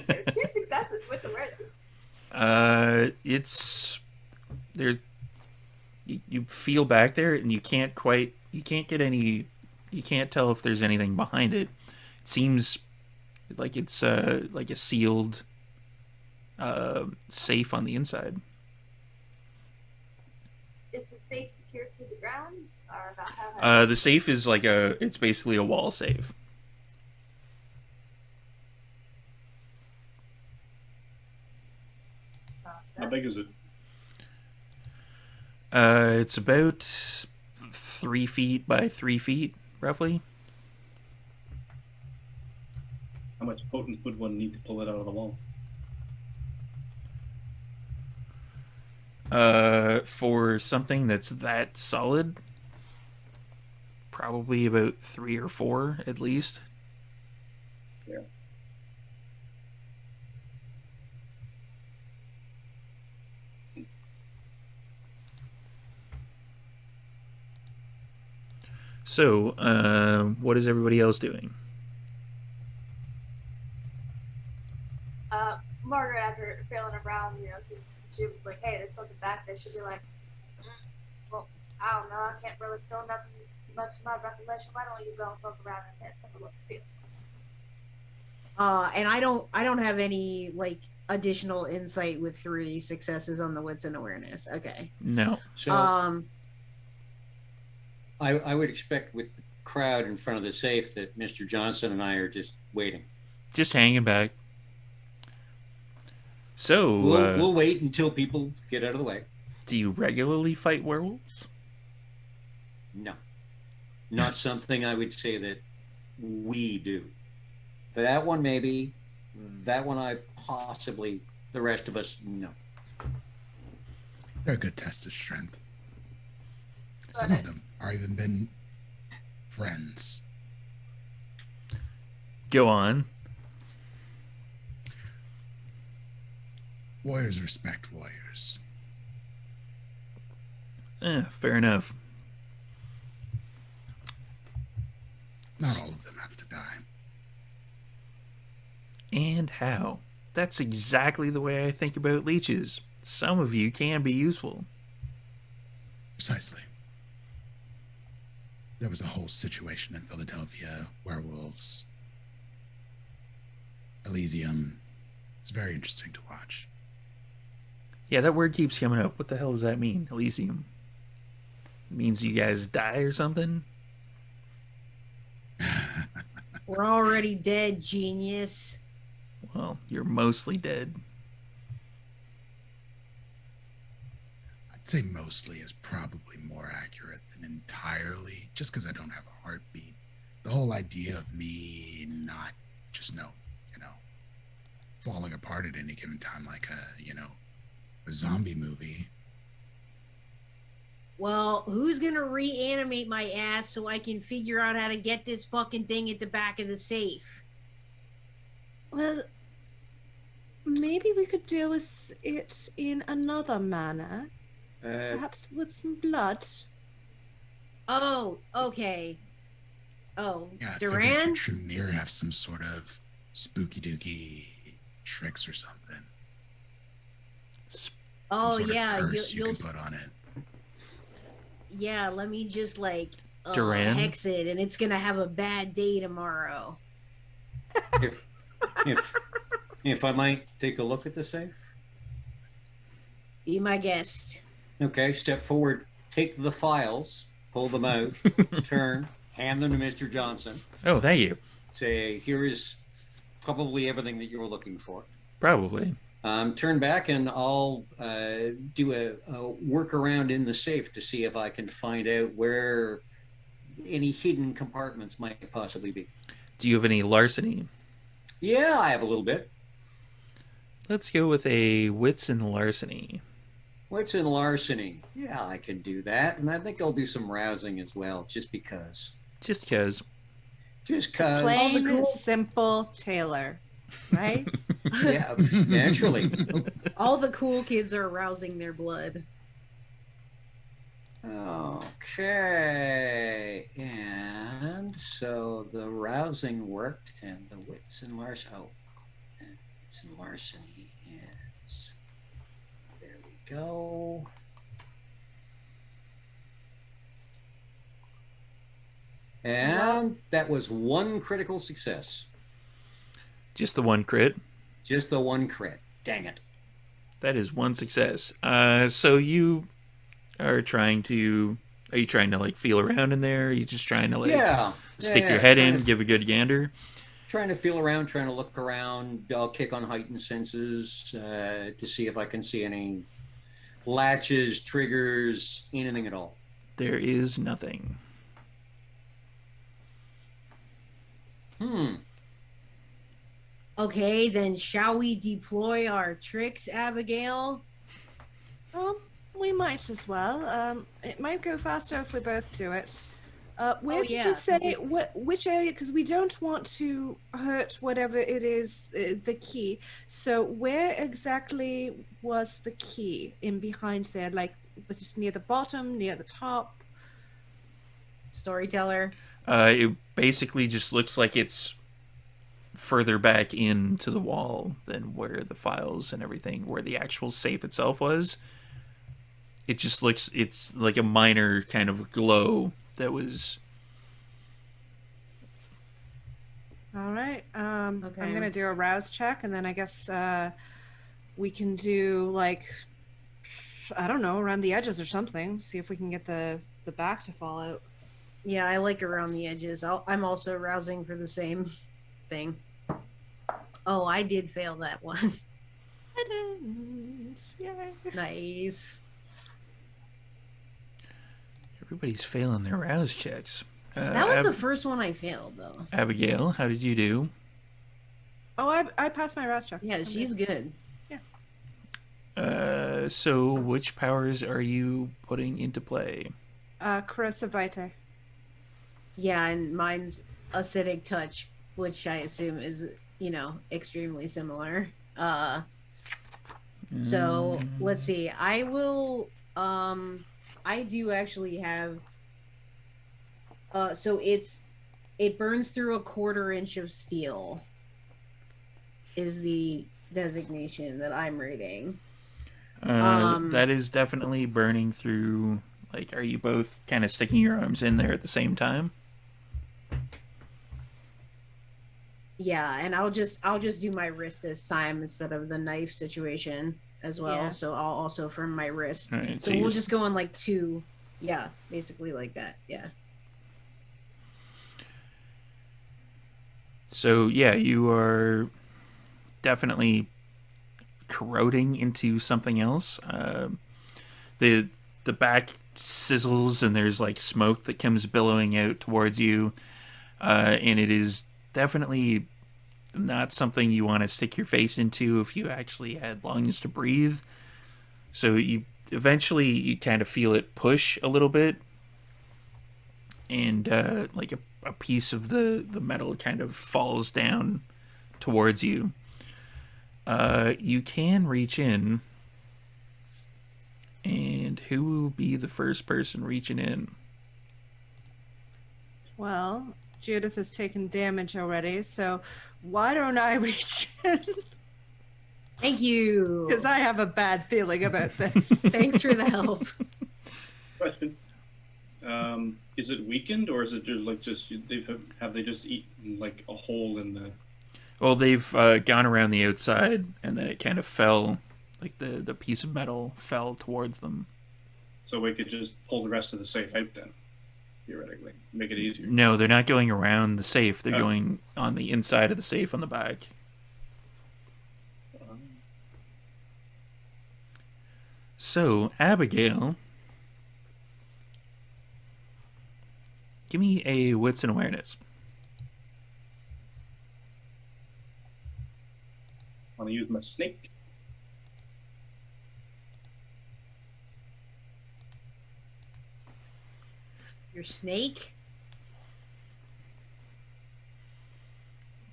So 2 successes with awareness. It's there. You feel back there, and you can't tell if there's anything behind it. It seems like it's like a sealed safe on the inside. Is the safe secured to the ground, or about how high? The safe is like it's basically a wall safe. How big is it? It's about 3 feet by 3 feet, roughly. How much potent would one need to pull it out of the wall? For something that's that solid, probably about 3 or 4 at least. Yeah. So, what is everybody else doing? Margaret, after feeling around, because she was like, hey, there's something back there, she'd be like, well, I don't know, I can't really feel nothing much of my recollection. Why don't you go and poke around in there, take a look, feel? And I don't have any like additional insight with 3 successes on the wits and awareness. Okay. No. So Um. I would expect with the crowd in front of the safe that Mr. Johnson and I are just waiting. Just hanging back. So, We'll wait until people get out of the way. do you regularly fight werewolves? No. Not Yes. something I would say that we do. For that one, maybe. That one, I possibly. The rest of us, no. They're a good test of strength. Some of them are even been friends. Go on. Warriors respect warriors. Fair enough. Not all of them have to die. And how? That's exactly the way I think about leeches. Some of you can be useful. Precisely. There was a whole situation in Philadelphia, werewolves, Elysium. It's very interesting to watch. Yeah, that word keeps coming up. What the hell does that mean? Elysium. It means you guys die or something? We're already dead, genius. Well, you're mostly dead. I'd say mostly is probably more accurate than entirely, just because I don't have a heartbeat. The whole idea of me not just falling apart at any given time like a zombie movie. Well, who's gonna reanimate my ass so I can figure out how to get this fucking thing at the back of the safe? Well, maybe we could deal with it in another manner. Perhaps with some blood. Oh, okay. Oh, Yeah, I Duran? figured Tremere have some sort of spooky dooky tricks or something. Some Oh sort of yeah, curse you you'll can put on it. yeah. Let me just like Duran? hex it, and it's gonna have a bad day tomorrow. If I might take a look at the safe. Be my guest. Okay, step forward, take the files, pull them out, turn, hand them to Mr. Johnson. Oh, thank you. Say, here is probably everything that you're looking for. Probably. Turn back and I'll do a workaround in the safe to see if I can find out where any hidden compartments might possibly be. Do you have any larceny? Yeah, I have a little bit. Let's go with a wits and larceny. What's in larceny? Yeah, I can do that. And I think I'll do some rousing as well, just because. Just because. Just because. Plain, simple Taylor, right? Yeah, naturally. All the cool kids are arousing their blood. Okay. And so the rousing worked and the wits and larceny. Oh, wits and larceny is. There we go. And that was one critical success. Just the one crit. Just the one crit. Dang it. That is one success. So you are trying to... Are you trying to, like, feel around in there? Are you just trying to, like, stick your head in, give a good gander? Trying to feel around, trying to look around. I'll kick on heightened senses to see if I can see any latches, triggers, anything at all. There is nothing. Okay, then shall we deploy our tricks, Abigail? We might as well. It might go faster if we both do it. Where did yeah. you say which area? Because we don't want to hurt whatever it is, the key. So where exactly was the key in behind there? Like, was it near the bottom, near the top? Storyteller. It basically just looks like it's further back into the wall than where the files and everything, where the actual safe itself was. It just looks, it's like a minor kind of glow that was... All right. I'm Okay. gonna do a rouse check, and then I guess we can do like, I don't know, around the edges or something. See if we can get the back to fall out. Yeah, I like around the edges. I'm also rousing for the same thing. Oh, I did fail that one. I didn't. Yay. Nice. Everybody's failing their rouse checks. That was the first one I failed, though. Abigail, how did you do? Oh, I passed my rouse check. Yeah, I'm she's good. So which powers are you putting into play? Corrosive Vitae. Yeah, and mine's acidic touch, which I assume is, extremely similar. So let's see. I will. I do actually have. So it burns through 1/4 inch of steel. Is the designation that I'm reading. That is definitely burning through. Like, are you both kind of sticking your arms in there at the same time? Yeah, and I'll just do my wrist this time instead of the knife situation as well. Yeah. So I'll also from my wrist. All right, So so we'll you're- just go in like 2. Yeah, basically like that. Yeah. So yeah, you are definitely corroding into something else. The back sizzles and there's like smoke that comes billowing out towards you, and it is definitely not something you want to stick your face into if you actually had lungs to breathe. So you eventually kind of feel it push a little bit, and like a piece of the metal kind of falls down towards you. You can reach in, and who will be the first person reaching in? Well, Judith has taken damage already, so why don't I reach in? Thank you. Because I have a bad feeling about this. Thanks for the help. Question. Is it weakened, or is it just have they just eaten like a hole in the? Well, they've gone around the outside, and then it kind of fell, like the piece of metal fell towards them. So we could just pull the rest of the safe out then, theoretically, make it easier. No, they're not going around the safe. They're Oh. going on the inside of the safe on the back. So, Abigail, give me a wits and awareness. Want to use my snake? Your snake?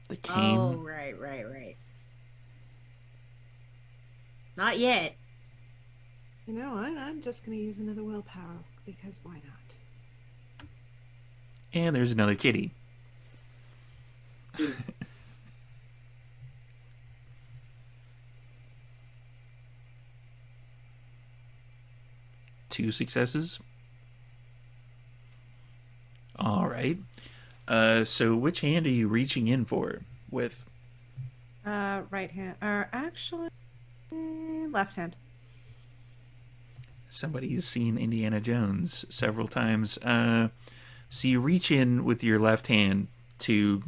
The cane. Oh, right. Not yet. You know, I'm just going to use another willpower, because why not? And there's another kitty. Two successes. All right. So which hand are you reaching in for with? Right hand. Or actually, left hand. Somebody has seen Indiana Jones several times. So you reach in with your left hand to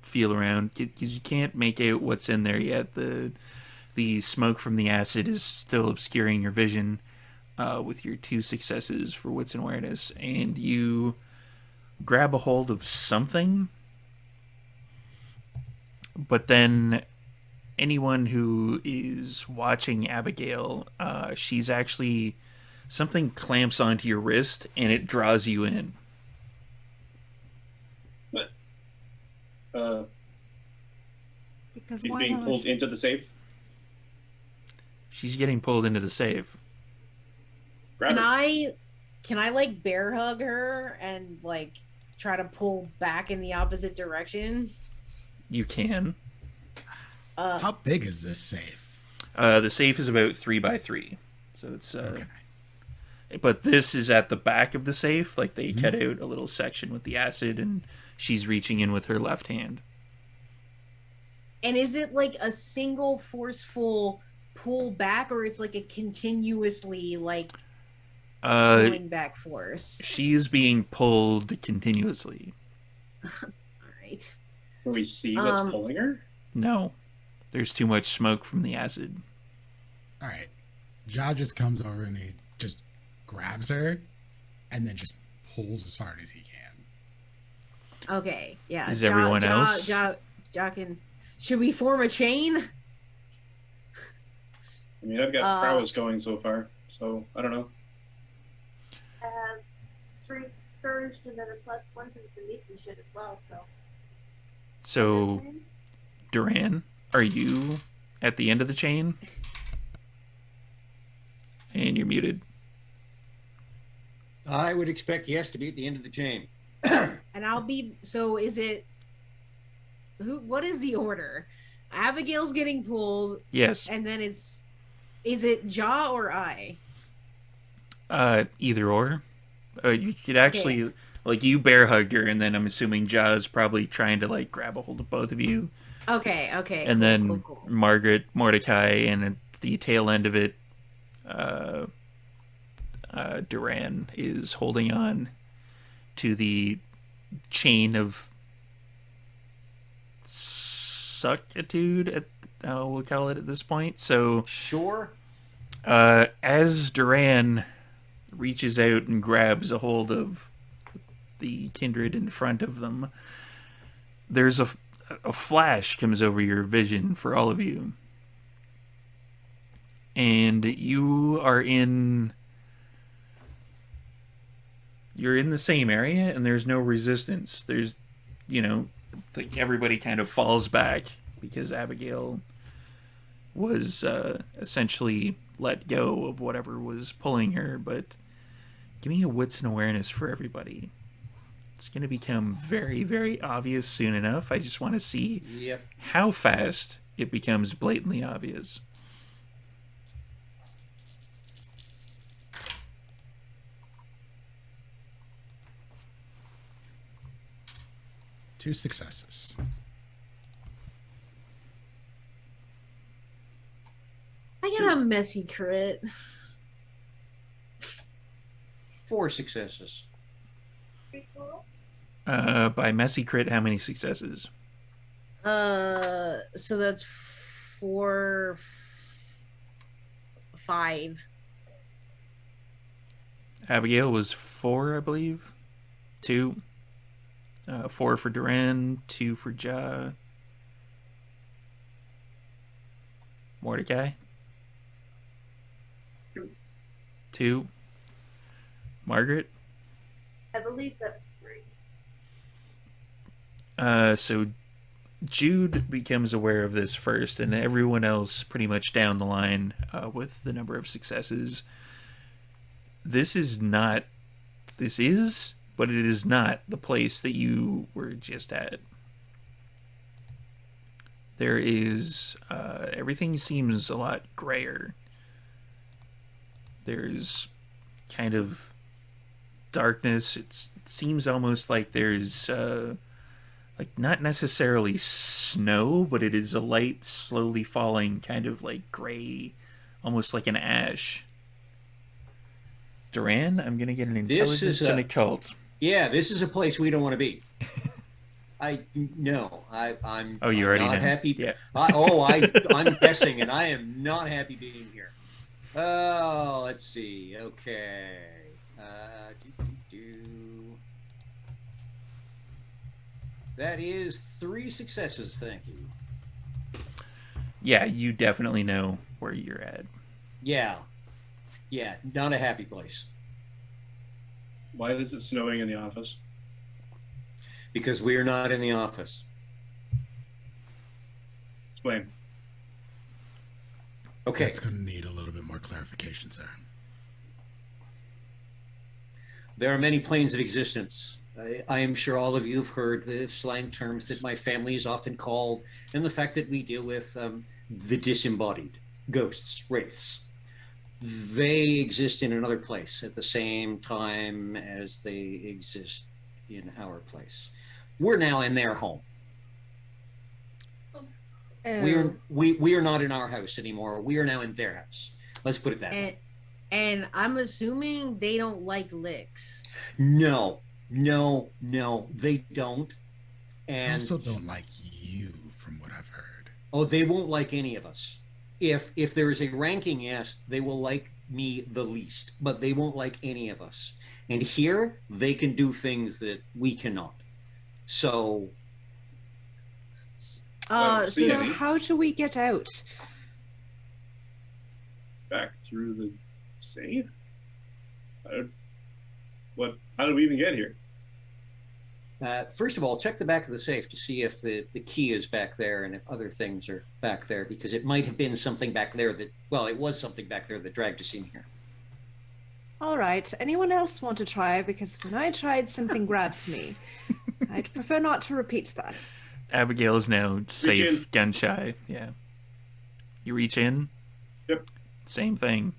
feel around, because you can't make out what's in there yet. The smoke from the acid is still obscuring your vision, with your two successes for wits and awareness, and you grab a hold of something, but then anyone who is watching Abigail, she's actually, something clamps onto your wrist and it draws you in. Because He's why being not? pulled into the safe. She's getting pulled into the safe. Grab her. Can I like bear hug her and like try to pull back in the opposite direction? You can. How big is this safe? The safe is about 3 by 3, so it's. Okay. But this is at the back of the safe. Like they cut out a little section with the acid, and she's reaching in with her left hand. And is it like a single forceful pull back, or it's like a continuously like pulling back force? She is being pulled continuously. All right. Do we see what's pulling her? No, there's too much smoke from the acid. All right. Ja just comes over and he just grabs her and then just pulls as hard as he can. Okay. Yeah. Is everyone else? Ja can. Should we form a chain? I mean, I've got prowess going so far, so I don't know. Strength surged another +1 from some decent shit as well, so. So, Duran, are you at the end of the chain? And you're muted. I would expect yes to be at the end of the chain. And I'll be. So is it? What is the order? Abigail's getting pulled. Yes. And then is it Ja or I? Either or. You could actually, like, you bear hugged her, and then I'm assuming Ja's probably trying to, like, grab a hold of both of you. Okay. And then cool. Margaret, Mordecai, and at the tail end of it, Duran is holding on to the chain of suckitude, we'll call it at this point. So, Sure. as Duran reaches out and grabs a hold of the kindred in front of them, there's a flash comes over your vision for all of you. And you're in the same area, and there's no resistance. There's, like everybody kind of falls back because Abigail was essentially let go of whatever was pulling her. But give me a wits and awareness for everybody. It's going to become very, very obvious soon enough. I just want to see how fast it becomes blatantly obvious. Two successes. I got a messy crit. 4 successes. 3 total? By messy crit, how many successes? So that's 4, 5. Abigail was 4, I believe. 2. 4 for Duran, 2 for Ja. Mordecai? 2. Margaret? I believe that was 3. So Jude becomes aware of this first, and everyone else pretty much down the line with the number of successes. This is, but it is not the place that you were just at. There is, everything seems a lot grayer. There's kind of darkness. It seems almost like there's, like, not necessarily snow, but it is a light, slowly falling, kind of like gray, almost like an ash. Duran, I'm going to get an intelligence and occult. Yeah, this is a place we don't want to be. I'm Oh, you already not know. happy. Yeah. I'm guessing, and I am not happy being here. Oh, let's see. Okay. That is 3 successes. Thank you. Yeah, you definitely know where you're at. Yeah, not a happy place. Why is it snowing in the office? Because we are not in the office. Explain. Okay. That's going to need a little bit more clarification, sir. There are many planes of existence. I am sure all of you have heard the slang terms that my family is often called, and the fact that we deal with the disembodied, ghosts, wraiths. They exist in another place at the same time as they exist in our place. We're now in their home. We are not in our house anymore. We are now in their house. Let's put it that way. And I'm assuming they don't like licks. No, they don't. And I also don't like you, from what I've heard. Oh, they won't like any of us. If there is a ranking, yes, they will like me the least, but they won't like any of us. And here, they can do things that we cannot. So so how do we get out? Back through the safe? How did we even get here? First of all, check the back of the safe to see if the key is back there and if other things are back there, because it might have been something back there that, well, it was something back there that dragged us in here. All right. Anyone else want to try? Because when I tried, something grabbed me. I'd prefer not to repeat that. Abigail is now safe, gun shy. Yeah. You reach in. Yep. Same thing.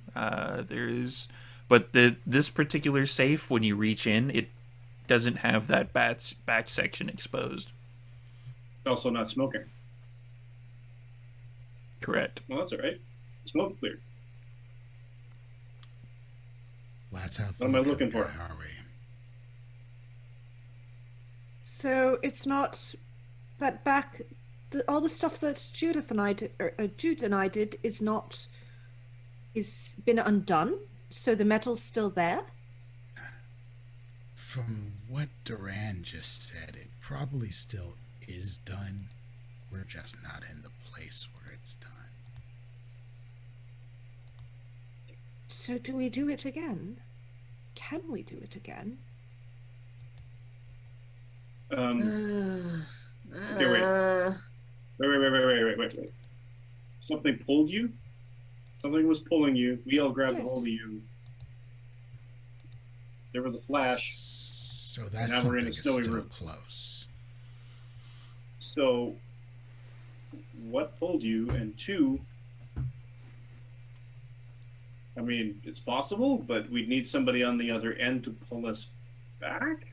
But this particular safe, when you reach in, it doesn't have that back section exposed. Also not smoking. Correct. Well, that's all right. Smoke clear. Let's have What am I looking for? Are we? So it's not that back. All the stuff that Jude and I did is been undone. So the metal's still there. From what Duran just said, it probably still is done. We're just not in the place where it's done. So do we do it again? Can we do it again? Okay, wait. Something pulled you? Something was pulling you. We all grabbed hold of you. There was a flash. So that's now we're in a something snowy still room. Close. So, what pulled you? And two, I mean, it's possible, but we'd need somebody on the other end to pull us back?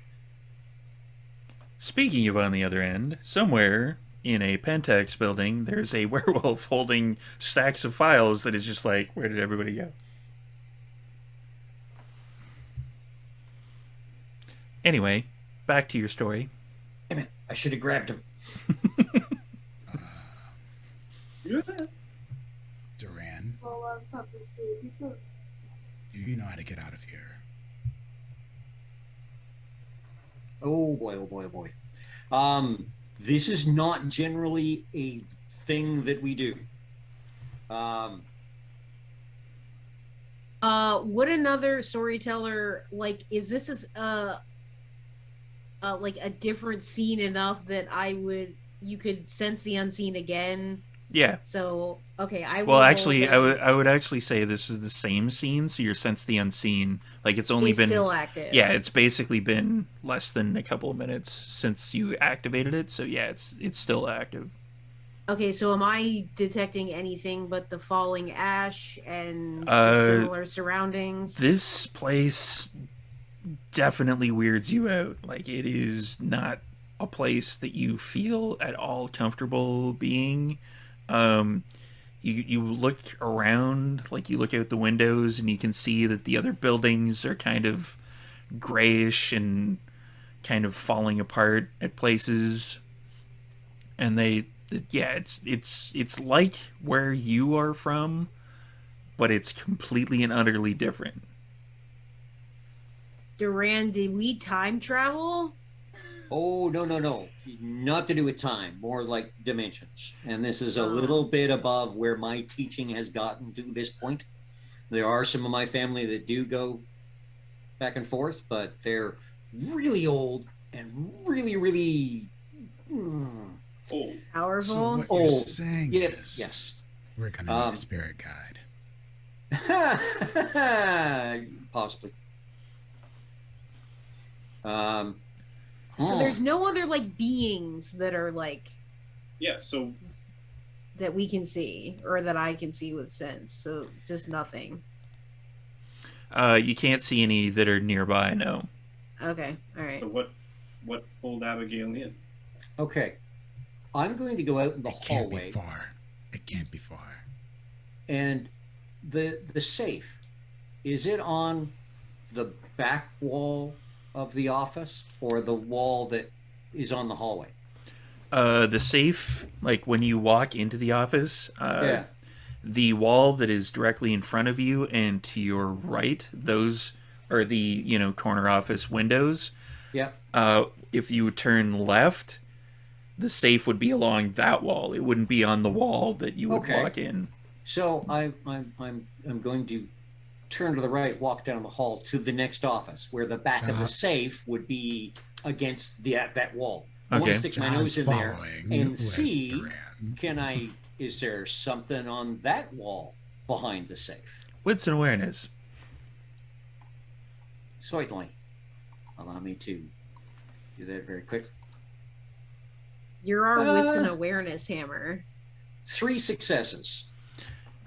Speaking of on the other end, somewhere in a Pentax building, there's a werewolf holding stacks of files that is just like, where did everybody go? Anyway, back to your story. Damn it, I should have grabbed him. Duran, do you know how to get out of here? Oh boy. This is not generally a thing that we do. Would another storyteller, like, is this like a different scene enough that you could sense the unseen again? Yeah. So, okay, Well, actually, I would actually say this is the same scene, so your sense the unseen, like it's been still active. Yeah, it's basically been less than a couple of minutes since you activated it, so yeah, it's still active. Okay, so am I detecting anything but the falling ash and the similar surroundings? This place definitely weirds you out. Like, it is not a place that you feel at all comfortable being. You look around, like you look out the windows and you can see that the other buildings are kind of grayish and kind of falling apart at places. And it's like where you are from, but it's completely and utterly different. Duran, did we time travel? Oh, no. Not to do with time, more like dimensions. And this is a little bit above where my teaching has gotten to this point. There are some of my family that do go back and forth, but they're really old and really old. Powerful? So what you're saying is yes. We're going to need a spirit guide. Possibly. So there's no other like beings that are like Yeah, so that we can see or that I can see with sense. So just nothing. You can't see any that are nearby, no. Okay, all right. so what pulled Abigail in? Okay. I'm going to go out in the It can't hallway. be far. It can't be far. And the safe, is it on the back wall of the office or the wall that is on the hallway? The safe, like when you walk into the office, Yeah. the wall that is directly in front of you and to your right, those are the, corner office windows. Yeah. If you turn left, the safe would be along that wall. It wouldn't be on the wall that you would Okay. walk in. So I'm going to turn to the right, walk down the hall to the next office where the back of the safe would be against that wall. I want Okay. to stick my Ja's nose in there following and with see, Duran. is there something on that wall behind the safe? Wits and awareness. Certainly. Allow me to do that very quickly. You're our wits and awareness hammer. 3 successes.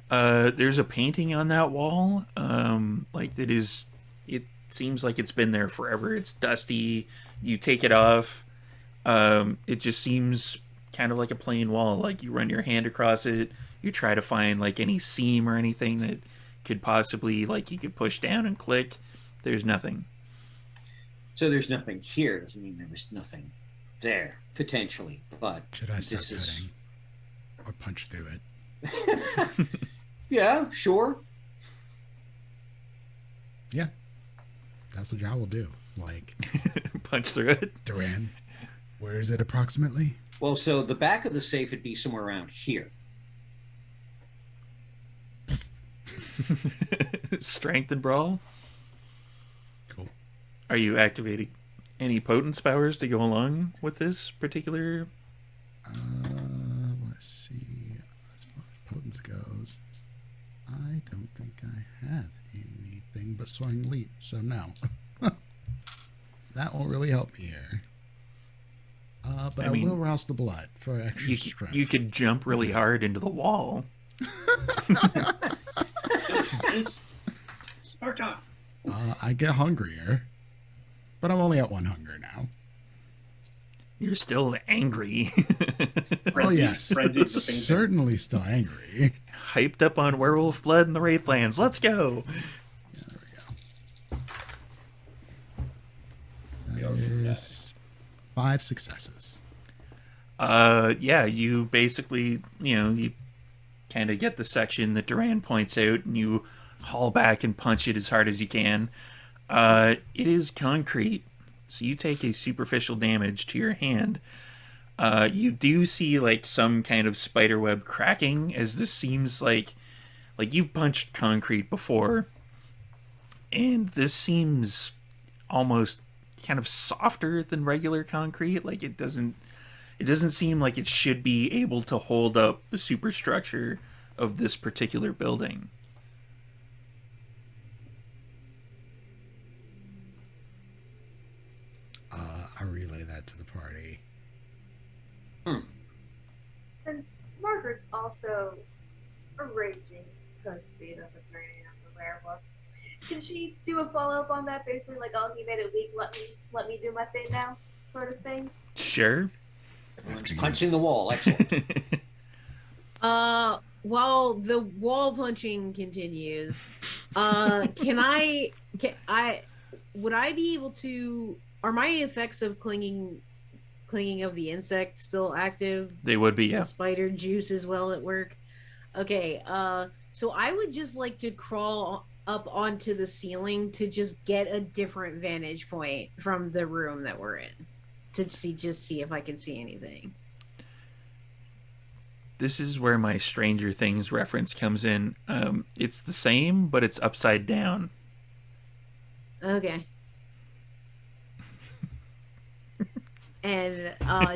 There's a painting on that wall. It seems like it's been there forever. It's dusty. You take it off. It just seems kind of like a plain wall. Like you run your hand across it. You try to find like any seam or anything that could possibly, like, you could push down and click. There's nothing. So there's nothing here. Doesn't mean there was nothing there, potentially. But Should I start this is- cutting or punch through it? Yeah, sure. Yeah, that's what Ja will do. Like, Punch through it. Duran, where is it approximately? Well, so the back of the safe would be somewhere around here. Strength and brawl. Cool. Are you activating any potence powers to go along with this particular? Let's see. As far as potence goes, I don't think I have anything but soaring leap, so no. That won't really help me here. But I mean, will rouse the blood for extra You, strength. you could jump really hard into the wall. Sparta! I get hungrier, but I'm only at 1 hunger now. You're still angry. Oh yes, Frenzied the thing. certainly still angry. Hyped up on werewolf blood in the Wraithlands. Let's go. Yeah, there we go. That is 5 successes. Yeah, you basically, you kind of get the section that Duran points out and you haul back and punch it as hard as you can. It is concrete, so you take a superficial damage to your hand. You do see like some kind of spiderweb cracking, as this seems like you've punched concrete before, and this seems almost kind of softer than regular concrete. Like it doesn't seem like it should be able to hold up the superstructure of this particular building. I relay that to the party. Since Margaret's also a raging co-speed of a drain of the werewolf, can she do a follow-up on that, basically like, oh, he made it weak, let me do my thing now, sort of thing? Sure. Everyone's punching the wall. Excellent. While the wall punching continues, would I be able to, are my effects of clinging of the insect still active? They would be, yeah. Spider juice as well at work. Okay, so I would just like to crawl up onto the ceiling to just get a different vantage point from the room that we're in, to see if I can see anything. This is where my Stranger Things reference comes in. It's the same, but it's upside down. Okay. And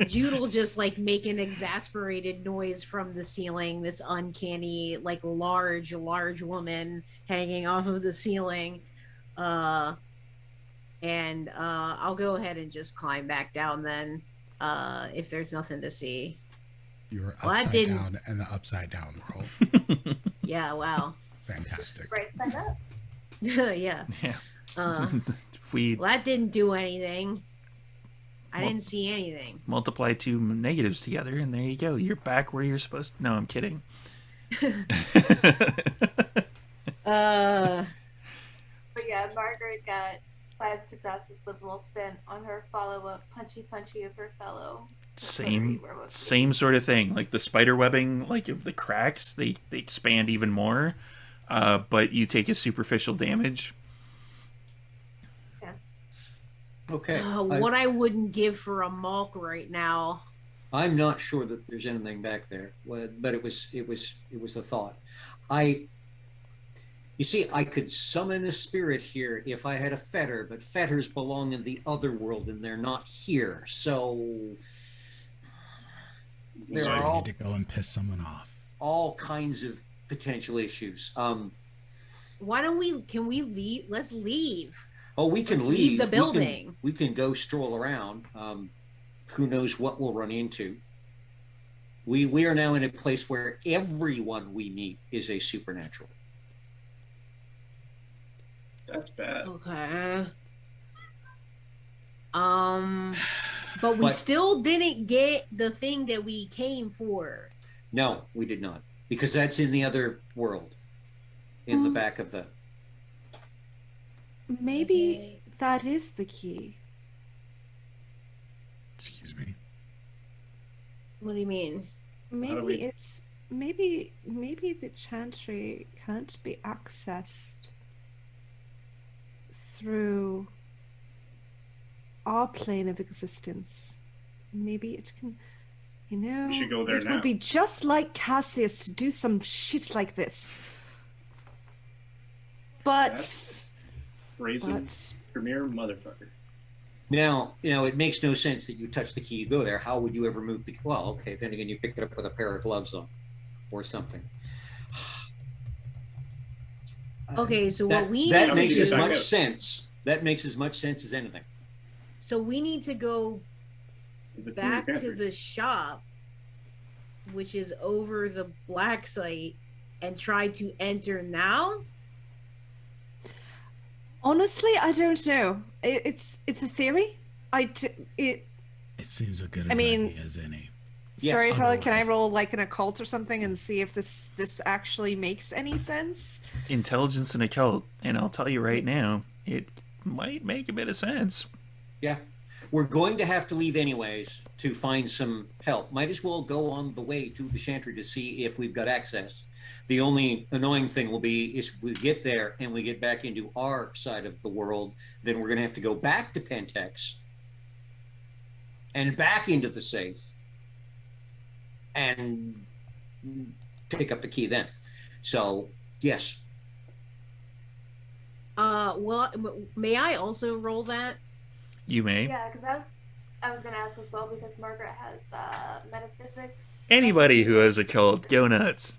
Jude will just like make an exasperated noise from the ceiling, this uncanny, like large woman hanging off of the ceiling. And I'll go ahead and just climb back down then, if there's nothing to see. You're Well, that upside didn't- down in the upside down world. Yeah, wow. Fantastic. Right side up. Yeah. Yeah. If we Well, that didn't do anything. I Well- didn't see anything. multiply two negatives together, and there you go. You're back where you're supposed to. No, I'm kidding. Uh, But yeah, Margaret got 5 successes with Will Spin on her follow-up punchy of her fellow. Same werewolf. same sort of thing. Like the spider webbing, like if the cracks, they expand even more. But you take a superficial damage. Okay. what I wouldn't give for a Malk right now. I'm not sure that there's anything back there, but it was a thought. You see, I could summon a spirit here if I had a fetter, but fetters belong in the other world and they're not here. So there So are you need to go and piss someone off. all kinds of potential issues. Why don't we? Can we leave? Let's leave. Oh, we can Let's leave. leave the We can- building. We can go stroll around. Who knows what we'll run into? We are now in a place where everyone we meet is a supernatural. That's bad. Okay. But we But- still didn't get the thing that we came for. No, we did not, because that's in the other world, in the back of the. Maybe Okay. that is the key. Excuse me. What do you mean? Maybe we- it's maybe the chantry can't be accessed through our plane of existence. Maybe it can, We should go there it now. would be just like Cassius to do some shit like this. But That's Brazen premier motherfucker. Now, it makes no sense that you touch the key, you go there. How would you ever move the? Well, okay, then again, you pick it up with a pair of gloves on, or something. Okay, so That, what we that need makes to as do, much sense. That makes as much sense as anything. so we need to go The back to pantry. the shop, which is over the black site, and try to enter now. honestly, I don't know. It's a theory. It seems a good I mean- idea as any. Yes. Storyteller, can I Otherwise- roll like an occult or something and see if this actually makes any sense? Intelligence and occult, and I'll tell you right now, it might make a bit of sense. Yeah, we're going to have to leave anyways to find some help. Might as well go on the way to the chantry to see if we've got access. The only annoying thing will be is if we get there and we get back into our side of the world, then we're going to have to go back to Pentex and back into the safe and pick up the key then. So, yes. Well, may I also roll that? You may. Yeah, because I was gonna ask as well because Margaret has metaphysics. Anybody who has occult, go nuts.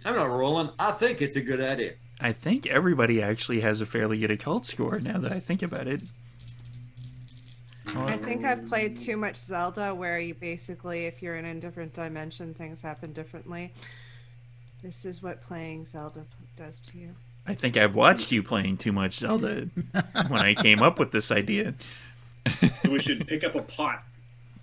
I'm not rolling. I think it's a good idea. I think everybody actually has a fairly good occult score now that I think about it. I think I've played too much Zelda where you basically, if you're in a different dimension, things happen differently. This is what playing Zelda does to you. I think I've watched you playing too much Zelda when I came up with this idea So we should pick up a pot,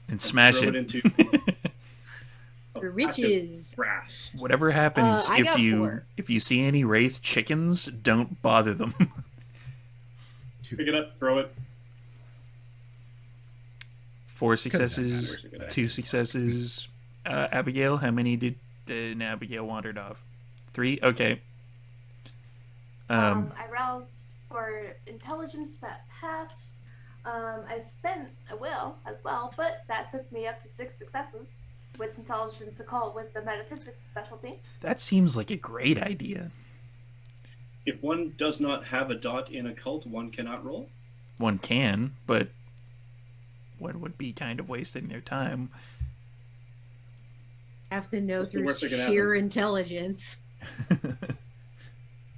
and smash throw it. it into For a patch of riches. grass. Whatever happens, I got 4. if you see any wraith chickens, don't bother them. Pick it up, throw it. 4 Could've done that. successes, Good idea. 2 successes. Abigail, how many did Abigail wandered off? 3? Okay. I roused for intelligence that passed. I spent a will as well, but that took me up to 6 successes with intelligence occult with the metaphysics specialty. That seems like a great idea. If one does not have a dot in occult, one cannot roll. One can, but one would be kind of wasting their time. Have to know What's the through worst that could sheer intelligence.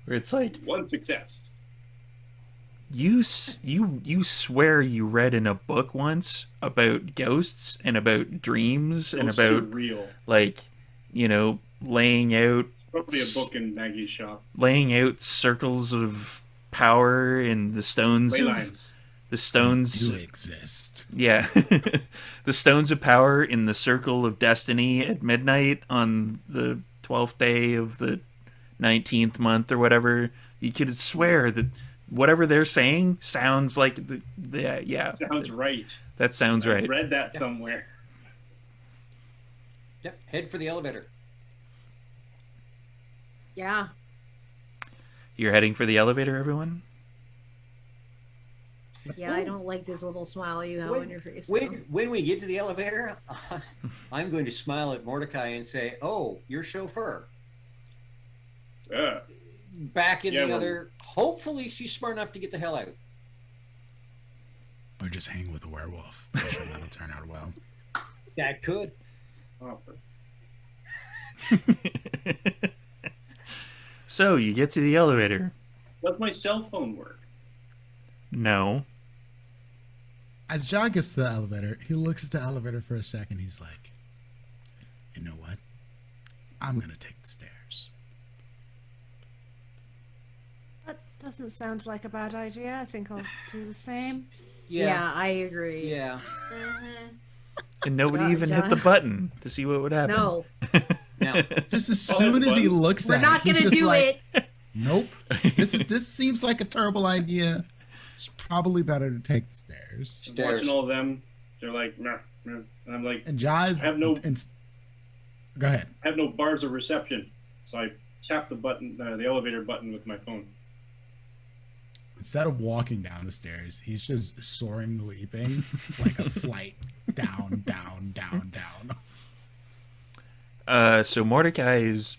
Where it's like, One success. you swear you read in a book once about ghosts and about dreams and Ghosts about are real. like, laying out Probably a book in Maggie's shop. circles of power and the stones Ley of lines. the stones do exist. yeah the stones of power in the circle of destiny at midnight on the 12th day of the 19th month or whatever. You could swear that whatever they're saying sounds like Sounds right. that sounds I right. read that somewhere. Yep. Head for the elevator. Yeah. You're heading for the elevator, everyone? Yeah, I don't like this little smile you have on your face. When we get to the elevator, I'm going to smile at Mordecai and say, "Oh, your chauffeur." Back in the other. Hopefully, she's smart enough to get the hell out. Or just hang with a werewolf. I'm sure that'll turn out well. That could. Oh, So you get to the elevator. does my cell phone work? No. As John gets to the elevator, he looks at the elevator for a second. He's like, you know what? I'm going to take the stairs. That doesn't sound like a bad idea. I think I'll do the same. Yeah, I agree. Yeah. And nobody John- even hit the John- button to see what would happen. No, Now, Just as Oh, soon as he button. looks we're at not it, he's gonna just do like, it. nope. This seems like a terrible idea. It's probably better to take the stairs. Stairs. Watching all of them, they're like, meh, meh. And I'm like, And Jai's I have no- Go ahead. I have no bars of reception. So I tap the button, the elevator button with my phone. Instead of walking down the stairs, he's just soaring, leaping like a flight down, down, down, down. So Mordecai is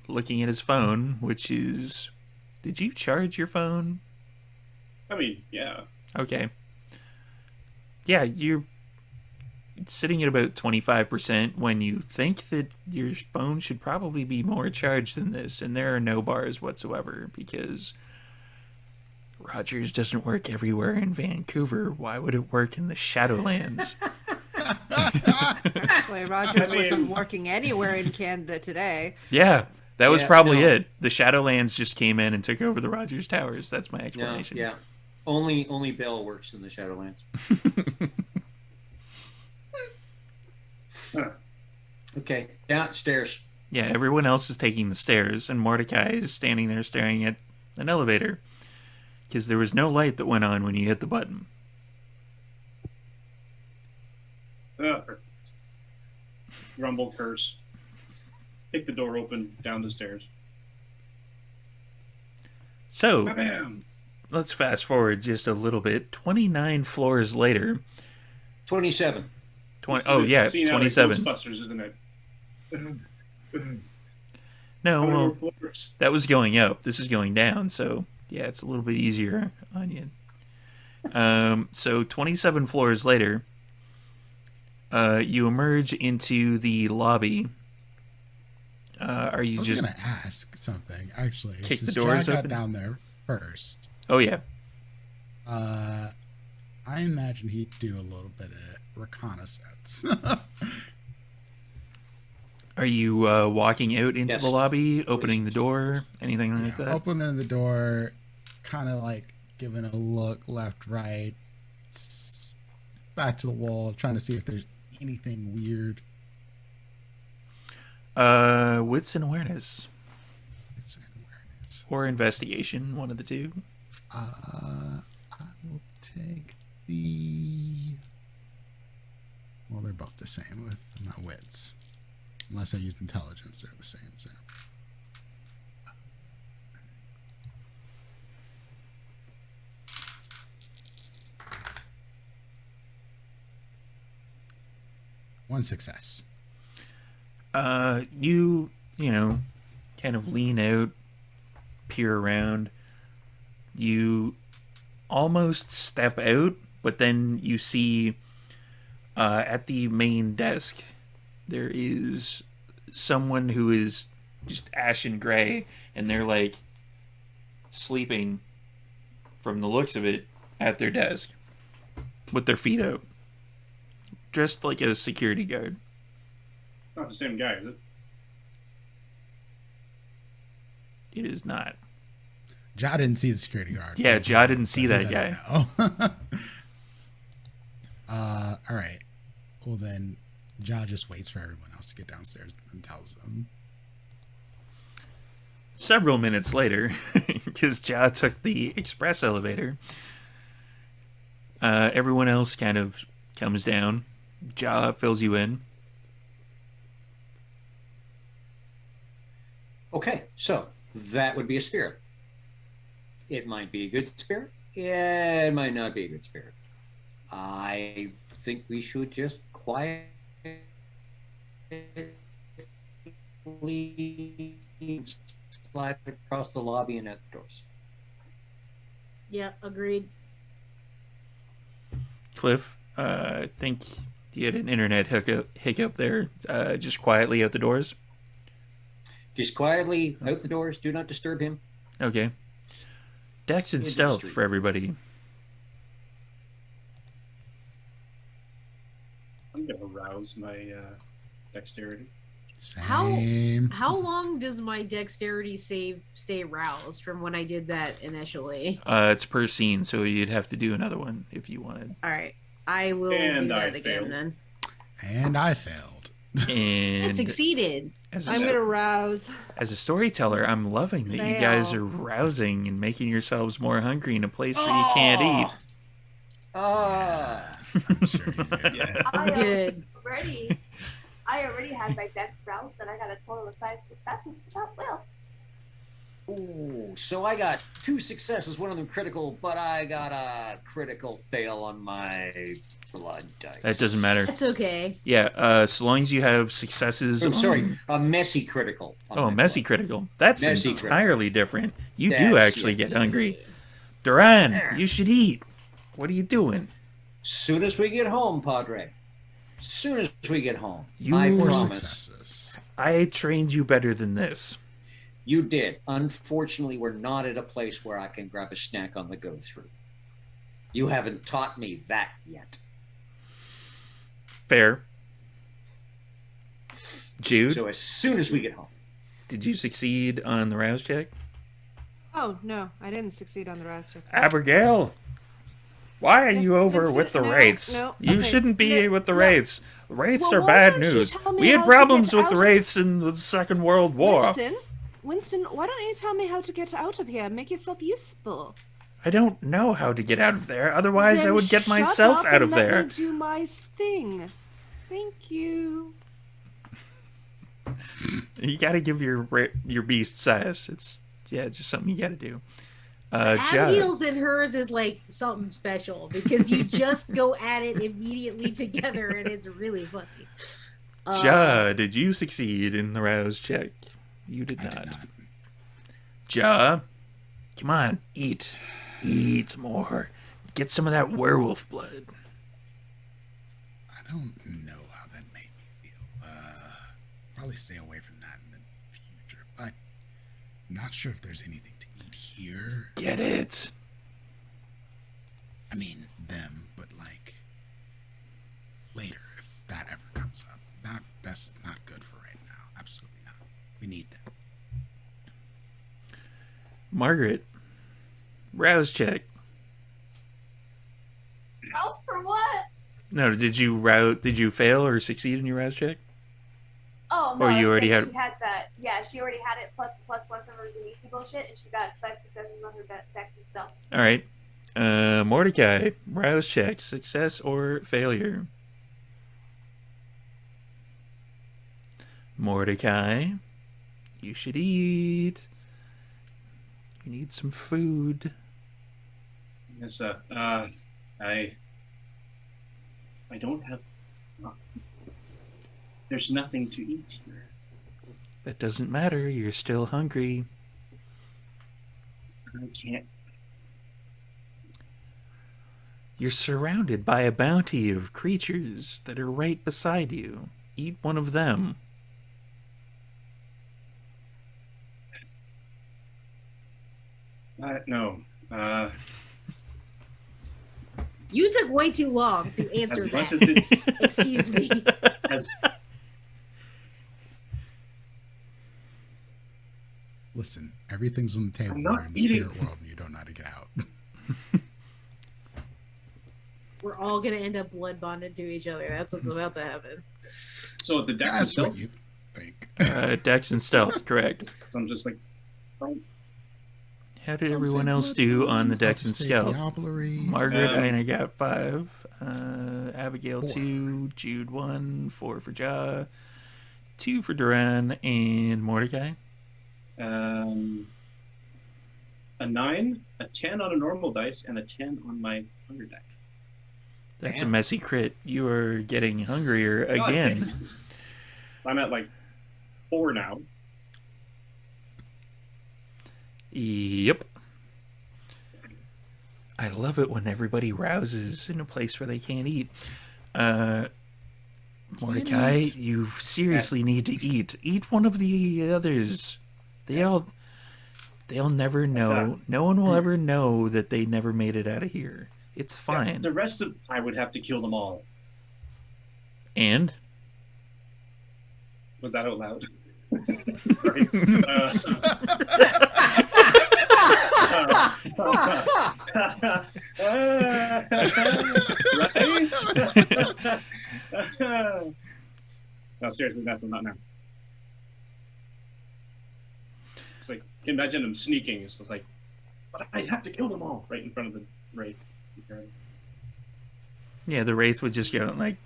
looking at his phone, which is... Did you charge your phone? I mean, yeah. Okay. Yeah, you're sitting at about 25% when you think that your phone should probably be more charged than this, and there are no bars whatsoever, because Rogers doesn't work everywhere in Vancouver. Why would it work in the Shadowlands? Actually, Rogers I mean- wasn't working anywhere in Canada today. Yeah, that was Yeah, probably no. it. The Shadowlands just came in and took over the Rogers Towers. That's my no, explanation. yeah. Only Bell works in the Shadowlands. Okay. Downstairs. Yeah, everyone else is taking the stairs, and Mordecai is standing there staring at an elevator because there was no light that went on when you hit the button. Rumble, curse. Kick the door open, down the stairs. So, Bam! let's fast forward just a little bit. 29 floors later. 27. 20, oh, yeah, See, now, 27. Like Ghostbusters, isn't it? No, How many more well, floors? that was going up. This is going down, so yeah, it's a little bit easier on you. So 27 floors later, you emerge into the lobby. Are I you was just... going to ask something, actually. Kick the Since doors Jai got open? down there first, Oh, yeah. I imagine he'd do a little bit of reconnaissance. Are you walking out into Yes, the lobby, opening the door, anything like Yeah, that? opening the door, kind of like giving a look left, right, back to the wall, trying to see if there's anything weird. Wits and awareness. It's in awareness. Or investigation, one of the two. I will take the. Well, they're both the same with my wits. Unless I use intelligence, they're the same. So. One success. You know, kind of lean out, peer around. You almost step out, but then you see at the main desk there is someone who is just ashen gray, and they're like sleeping, from the looks of it, at their desk with their feet up, dressed like a security guard. Not the same guy, is it? It is not. Ja didn't see the security guard. Yeah, Ja didn't see But he that doesn't guy. know. All right. Well, then Ja just waits for everyone else to get downstairs and tells them. Several minutes later, because Ja took the express elevator, everyone else kind of comes down. Ja fills you in. Okay, so that would be a spirit. It might be a good spirit. Yeah, it might not be a good spirit. I think we should just quietly slide across the lobby and out the doors. Yeah, agreed. Cliff, I think you had an internet hiccup there. Just quietly out the doors. Just quietly out the doors. Do not disturb him. Okay. Dex and Into the stealth street. for everybody. I'm gonna rouse my dexterity. Same. How long does my dexterity save stay roused from when I did that initially? It's per scene, so you'd have to do another one if you wanted. All right, I will And do I that again failed. then. And I failed. I And succeeded. as I'm a, gonna rouse. as a storyteller, I'm loving that you guys Fail. are rousing and making yourselves more hungry in a place where you can't eat. I'm sure you did. Yeah. I'm good. I already had my dex roused, and I got a total of 5 successes without will. Ooh, so I got 2 successes, one of them critical, but I got a critical fail on my blood dice. That doesn't matter. That's okay. Yeah, so long as you have successes. I'm sorry, on- a messy critical. on Oh, my messy blood. critical. That's Messy entirely different. You do That's actually it. get hungry. Duran, There. you should eat. What are you doing? Soon as we get home, Padre. Soon as we get home. You I were 4 promise. successes. I trained you better than this. You did. Unfortunately, we're not at a place where I can grab a snack on the go through. You haven't taught me that yet. Fair. Jude, So as soon as we get home. did you succeed on the rouse check? Oh no, I didn't succeed on the rouse check. Abigail, why are Yes, you over Winston, with the no, wraiths? no, You okay, shouldn't be no, with the no. wraiths. Wraiths Well, are why bad don't you news. tell me We had how to problems get with out the of- wraiths in the Second World War. Winston, why don't you tell me how to get out of here? Make yourself useful. I don't know how to get out of there. Otherwise, I Then would get shut myself up out and of let there. Me do my thing. Thank you. You gotta give your beast size. It's just something you gotta do. Judd, Abigail's and hers is like something special because you just go at it immediately together and it's really funny. Ja, did you succeed in the rouse check? You did I not. did not. Ja, come on, eat. Eat more. Get some of that werewolf blood. I don't know how that made me feel. Probably stay away from that in the future, but I'm not sure if there's anything to eat here. Get it. I mean, them, but like later, if that ever comes up. That's not good for right now. Absolutely not. We need them. Margaret, rouse check. Rouse for what? No, did you fail or succeed in your rouse check? Oh, no. Or you I already said had- She had that. Yeah, she already had it plus the plus 1 from her Zanisi bullshit, and she got 5 successes on her dex itself. All right. Mordecai, rouse check, success or failure. Mordecai, you should eat. You need some food. Yes, I don't have. There's nothing to eat here. That doesn't matter. You're still hungry. I can't. You're surrounded by a bounty of creatures that are right beside you. Eat one of them. No. You took way too long to answer As much that. as it's Excuse me. as Listen, everything's on the table I'm not here in the eating. spirit world, and you don't know how to get out. We're all gonna end up blood bonded to each other. That's what's about to happen. so at the deck That's itself, what you think. Dex and stealth, correct. I'm just like, How did Some everyone say else blood do moon, on the Dex and others say stealth? diablerie. Margaret, Um, I got 5. Abigail, 4. 2. Jude, 1. 4 for Ja. 2 for Duran. And Mordecai. a 9, a 10 on a normal dice, and a 10 on my hunger die. That's Damn. a messy crit. You are getting hungrier God again. damn it. I'm at like 4 now. Yep. I love it when everybody rouses in a place where they can't eat. Mordecai, eat. you seriously need to eat. Eat one of the others. They'll never know. No one will ever know that they never made it out of here. It's fine. The rest of I would have to kill them all. And Was that out loud? Sorry. Right? No, seriously, that's not now. It's like, imagine them sneaking. It's just like, but I have to kill them all right in front of the Wraith. yeah, the Wraith would just go like,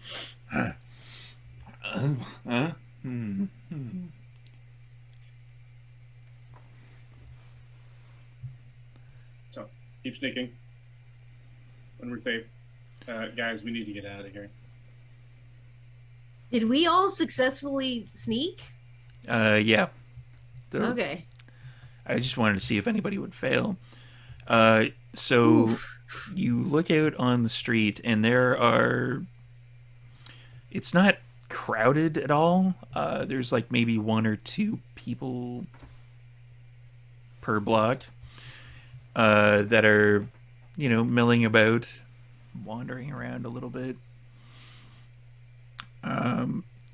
So, keep sneaking. When we're safe. Guys, we need to get out of here. Did we all successfully sneak? Yeah. So Okay. I just wanted to see if anybody would fail. So Oof. you look out on the street, and there are. It's not crowded at all. There's like maybe 1 or 2 people per block that are, milling about, wandering around a little bit.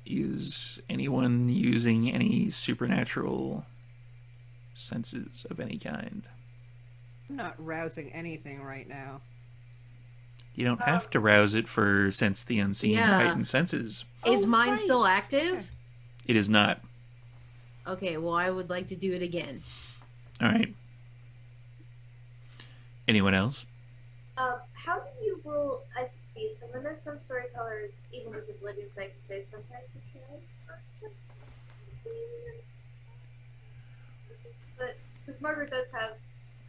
Is anyone using any supernatural senses of any kind? I'm not rousing anything right now. You don't have to rouse it for sense the unseen Yeah. heightened senses. Is Oh, mine right. still active? Okay. It is not. Okay, well, I would like to do it again. All right. Anyone else? How do you roll SPs? Because I know some storytellers, even with the Oblivious Sight, say sometimes they can. But because Margaret does have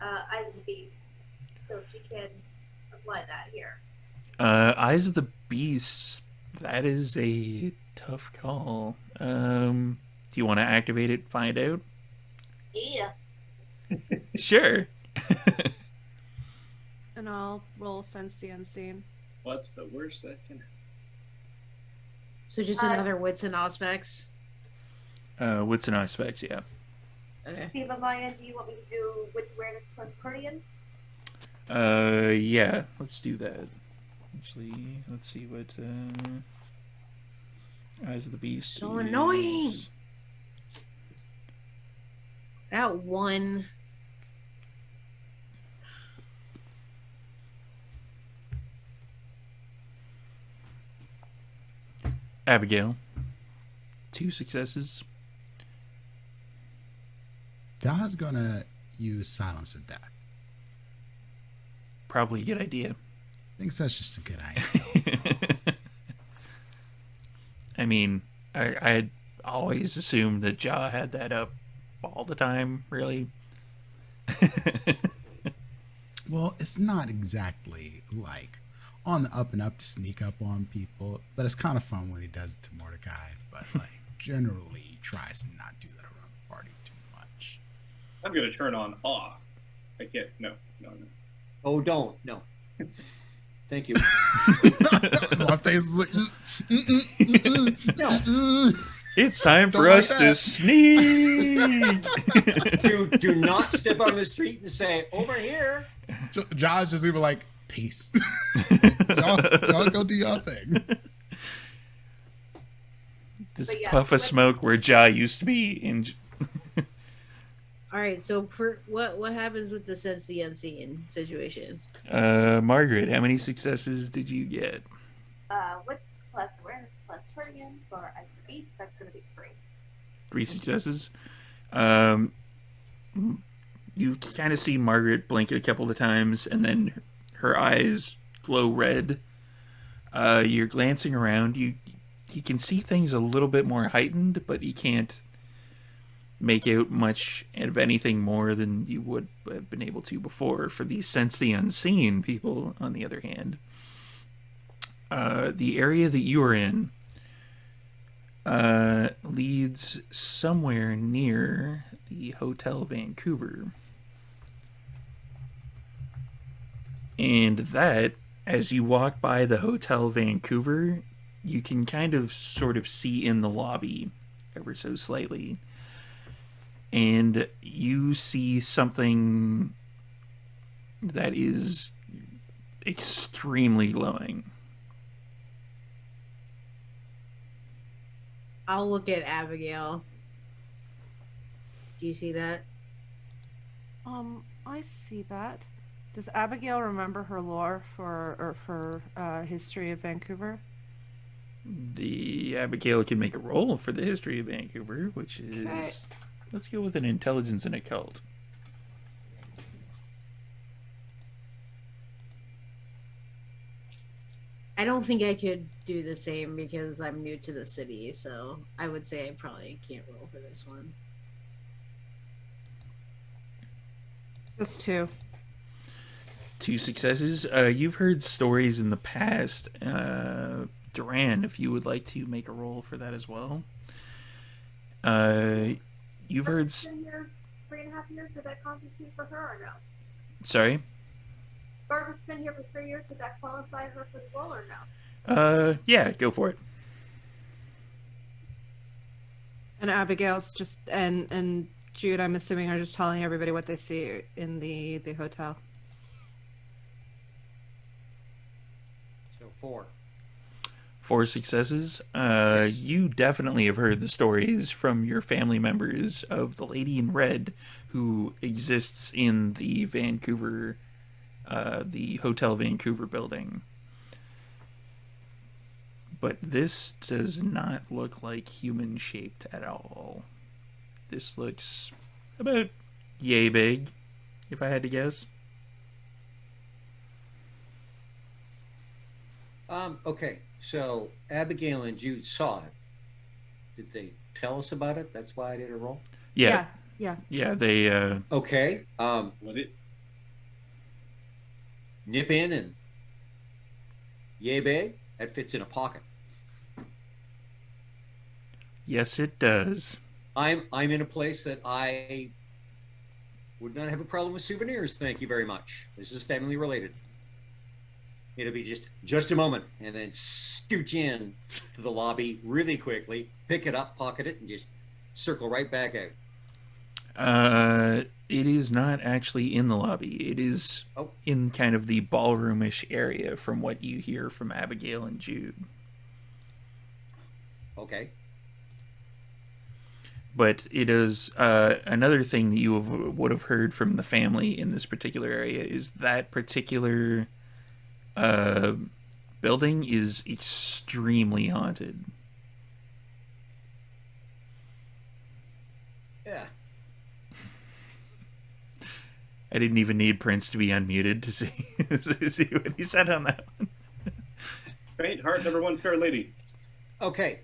Eyes of the Beast, so she can apply that here. Eyes of the Beast. That is a tough call. Do you want to activate it? Find out. Yeah. Sure. And I'll roll Sense the Unseen. What's the worst that can So just another wits and aspects. Wits and aspects, yeah. Okay. Steve, on my end, do you want me to do Wits Awareness plus Accordion? Yeah. Let's do that. Actually, let's see what Eyes of the Beast. So is. annoying. That one. Abigail. 2 successes. Ja's gonna use Silence of Death. Probably a good idea. Thinks that's just a good idea. I mean, I had always assumed that Ja had that up all the time, really. Well, it's not exactly like on the up and up to sneak up on people, but it's kind of fun when he does it to Mordecai. But like generally, he tries to not do that around the party too much. I'm gonna turn on awe. I can't. No. Oh, don't. No. Thank you. My face is like, No. It's time for Don't like us to that. sneak. Do not step on the street and say, over here. John's just even like, peace. y'all go do your thing. This But yeah, puff of let's- smoke where Ja used to be in. All right. So for what happens with the sense the unseen situation? Margaret, how many successes did you get? What's plus awareness plus tardian for as the beast? That's going to be 3. 3 successes. You kind of see Margaret blink a couple of times, and then her eyes glow red. You're glancing around. You can see things a little bit more heightened, but you can't make out much of anything more than you would have been able to before. For the sense the unseen people, on the other hand, the area that you are in leads somewhere near the Hotel Vancouver. And that, as you walk by the Hotel Vancouver, you can kind of sort of see in the lobby ever so slightly. And you see something that is extremely glowing. I'll look at Abigail. Do you see that? I see that. Does Abigail remember her lore for history of Vancouver? The Abigail can make a roll for the history of Vancouver, which is... Okay. Let's go with an intelligence and occult. I don't think I could do the same because I'm new to the city, so I would say I probably can't roll for this one. Just 2. 2 successes. You've heard stories in the past. Duran, if you would like to make a roll for that as well. You've heard... Been here 3.5 years. Would that constitute for her or no? Sorry? Barbara's been here for 3 years. Would that qualify her for the role or no? Yeah, go for it. And Abigail's just and Jude, I'm assuming, are just telling everybody what they see in the hotel. So 4. 4 successes. You definitely have heard the stories from your family members of the Lady in Red who exists in the Vancouver, the Hotel Vancouver building. But this does not look like human-shaped at all. This looks about yay big, if I had to guess. Okay, so Abigail and Jude saw it. Did they tell us about it? That's why I did a roll. Yeah, Yeah. they Okay. Would it? Nip in and yay big. That fits in a pocket. yes, it does. I'm in a place that I would not have a problem with souvenirs. Thank you very much. This is family related. It'll be just a moment, and then scooch in to the lobby really quickly, pick it up, pocket it, and just circle right back out. It is not actually in the lobby. It is in kind of the ballroomish area from what you hear from Abigail and Jude. Okay. But it is another thing that you would have heard from the family in this particular area is that particular building is extremely haunted. Yeah. I didn't even need Prince to be unmuted to see, to see what he said on that one. Faint heart, number 1, fair lady. Okay.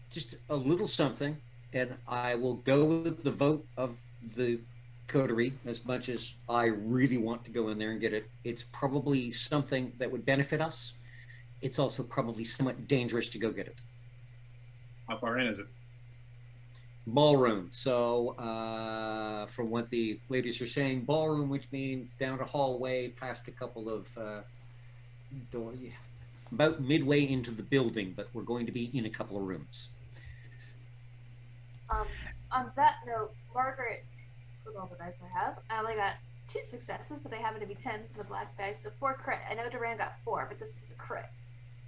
Just a little something, and I will go with the vote of the coterie as much as I really want to go in there and get it. It's probably something that would benefit us. It's also probably somewhat dangerous to go get it. How far in is it? Ballroom. So from what the ladies are saying, ballroom, which means down a hallway, past a couple of doors. about midway into the building, but we're going to be in a couple of rooms. On that note, Margaret, with all the dice I have, I only got 2 successes, but they happen to be 10s in the black dice, so 4 crit. I know Duran got 4, but this is a crit.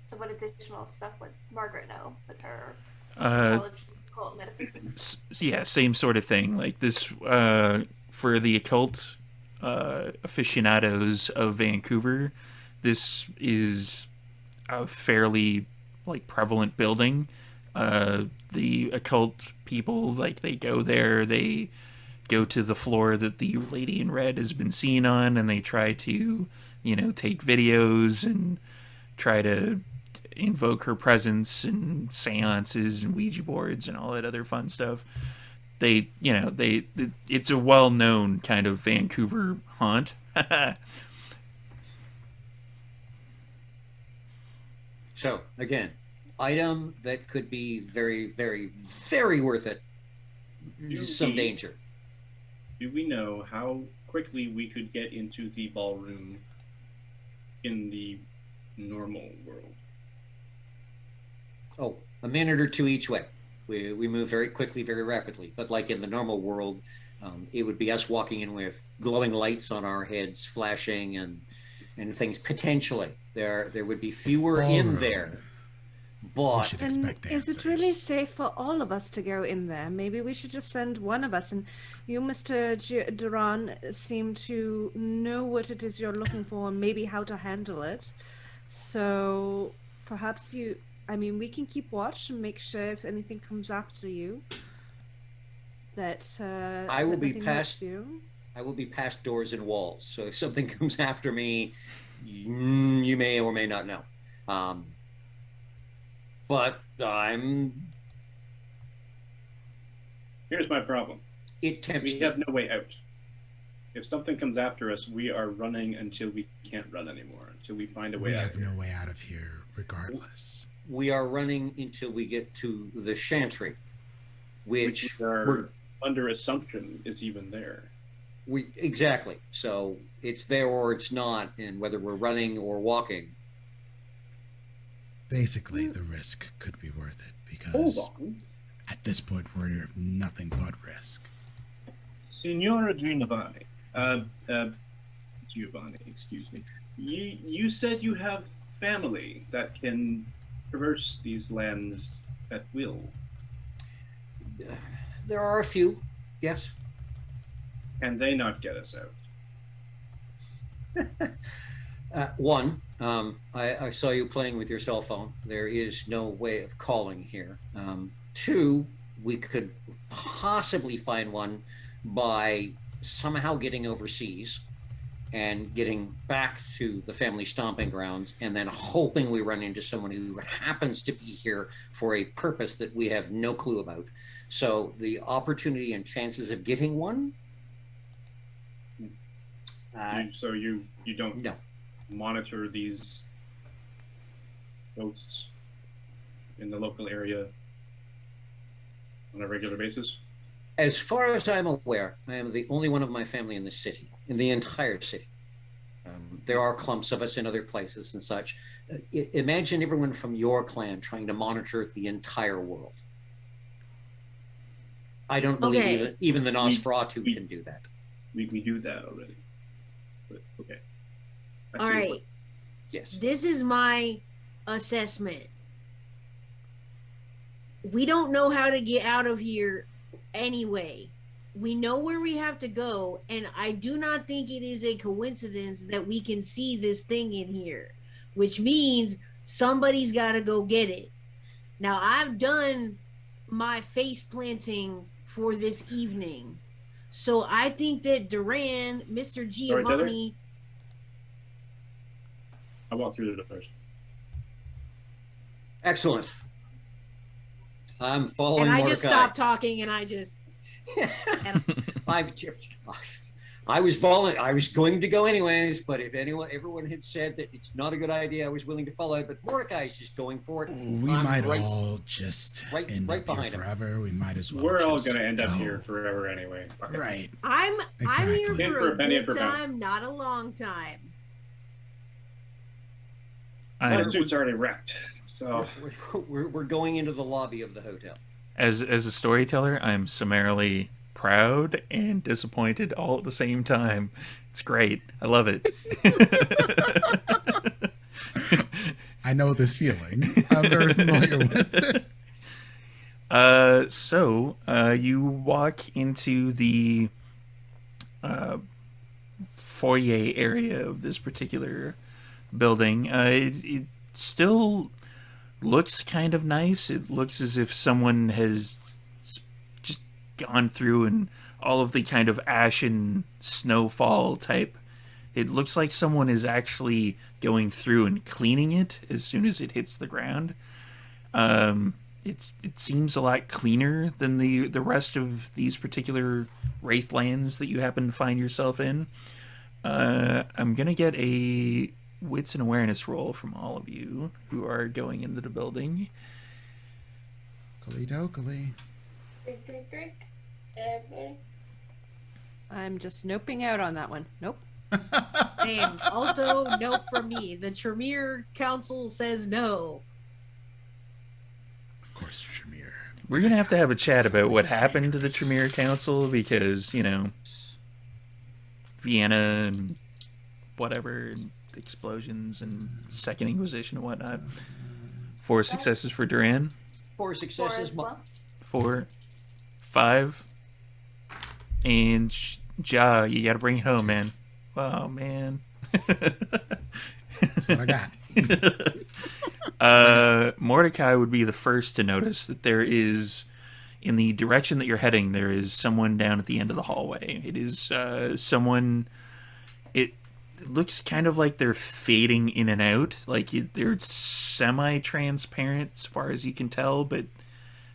So what additional stuff would Margaret know with her knowledge of occult metaphysics? Yeah, same sort of thing. Like this, for the occult aficionados of Vancouver, this is a fairly prevalent building. The occult people, they go there, they go to the floor that the lady in red has been seen on, and they try to, take videos and try to invoke her presence and seances and Ouija boards and all that other fun stuff. It's a well-known kind of Vancouver haunt. So, again, item that could be very, very, very worth it. Some danger. Do we know how quickly we could get into the ballroom in the normal world? Oh, a minute or 2 each way. We move very quickly, very rapidly. But like in the normal world, it would be us walking in with glowing lights on our heads, flashing and things. Potentially, there would be fewer in there. But And is it really safe for all of us to go in there? Maybe we should just send one of us. And you, Mr. Duran, seem to know what it is you're looking for and maybe how to handle it. So perhaps we can keep watch and make sure if anything comes after you that I will be nothing past hurts you. I will be past doors and walls. So if something comes after me, you may or may not know. But Here's my problem. It tempts We me. have no way out. If something comes after us, we are running until we can't run anymore, until we find a way We out. have no way out of here, regardless. We are running until we get to the chantry, which are under assumption is even there. Exactly. So it's there or it's not, and whether we're running or walking. Basically, the risk could be worth it Hold because on. at this point we're nothing but risk. Signora Giovanni, excuse me. You said you have family that can traverse these lands at will. There are a few, yes. Can they not get us out? One, I saw you playing with your cell phone. There is no way of calling here. Two, we could possibly find one by somehow getting overseas and getting back to the family stomping grounds, and then hoping we run into someone who happens to be here for a purpose that we have no clue about. So the opportunity and chances of getting one. So you don't No. monitor these ghosts in the local area on a regular basis? As far as I'm aware, I am the only one of my family in the city, in the entire city. There are clumps of us in other places and such. Imagine everyone from your clan trying to monitor the entire world. I don't believe even the Nosferatu can do that. We do that already. But, okay. All right. Yes. This is my assessment. We don't know how to get out of here anyway. We know where we have to go, and I do not think it is a coincidence that we can see this thing in here, which means somebody's got to go get it. Now, I've done my face planting for this evening, so I think that Duran, Mr. Giovanni... I walk through the doors. Excellent. I'm following And I Mordecai. just stopped talking, and I just... I was going to go anyways, but if everyone had said that it's not a good idea, I was willing to follow it. But Mordecai's just going for it. We might all just end right up here behind him. forever. We might as well. We're all just going to end up go. here forever anyway. Fuck it. Right. I'm here Exactly. for For a a penny good per pound. time, not a long time. My suit's already wrecked. So we're going into the lobby of the hotel. As a storyteller, I'm summarily proud and disappointed all at the same time. It's great. I love it. I know this feeling. I'm very familiar with it. So you walk into the foyer area of this particular building. It still looks kind of nice. It looks as if someone has just gone through and all of the kind of ashen snowfall type. It looks like someone is actually going through and cleaning it as soon as it hits the ground. It seems a lot cleaner than the rest of these particular Wraithlands that you happen to find yourself in. I'm going to get a wits and awareness roll from all of you who are going into the building. Dokily. Drink. I'm just noping out on that one. Nope. Same. Also, nope for me. The Tremere Council says no. Of course, Tremere. We're going to have a chat about what happened to the Tremere Council because, Vienna and whatever, and explosions and Second Inquisition and whatnot. 4 successes for Duran. 4 successes. 4, 5. And Ja, you got to bring it home, man. Oh, man. That's what I got. Mordecai would be the first to notice that there is, in the direction that you're heading, there is someone down at the end of the hallway. It is someone. It looks kind of like they're fading in and out. Like they're semi-transparent as far as you can tell, but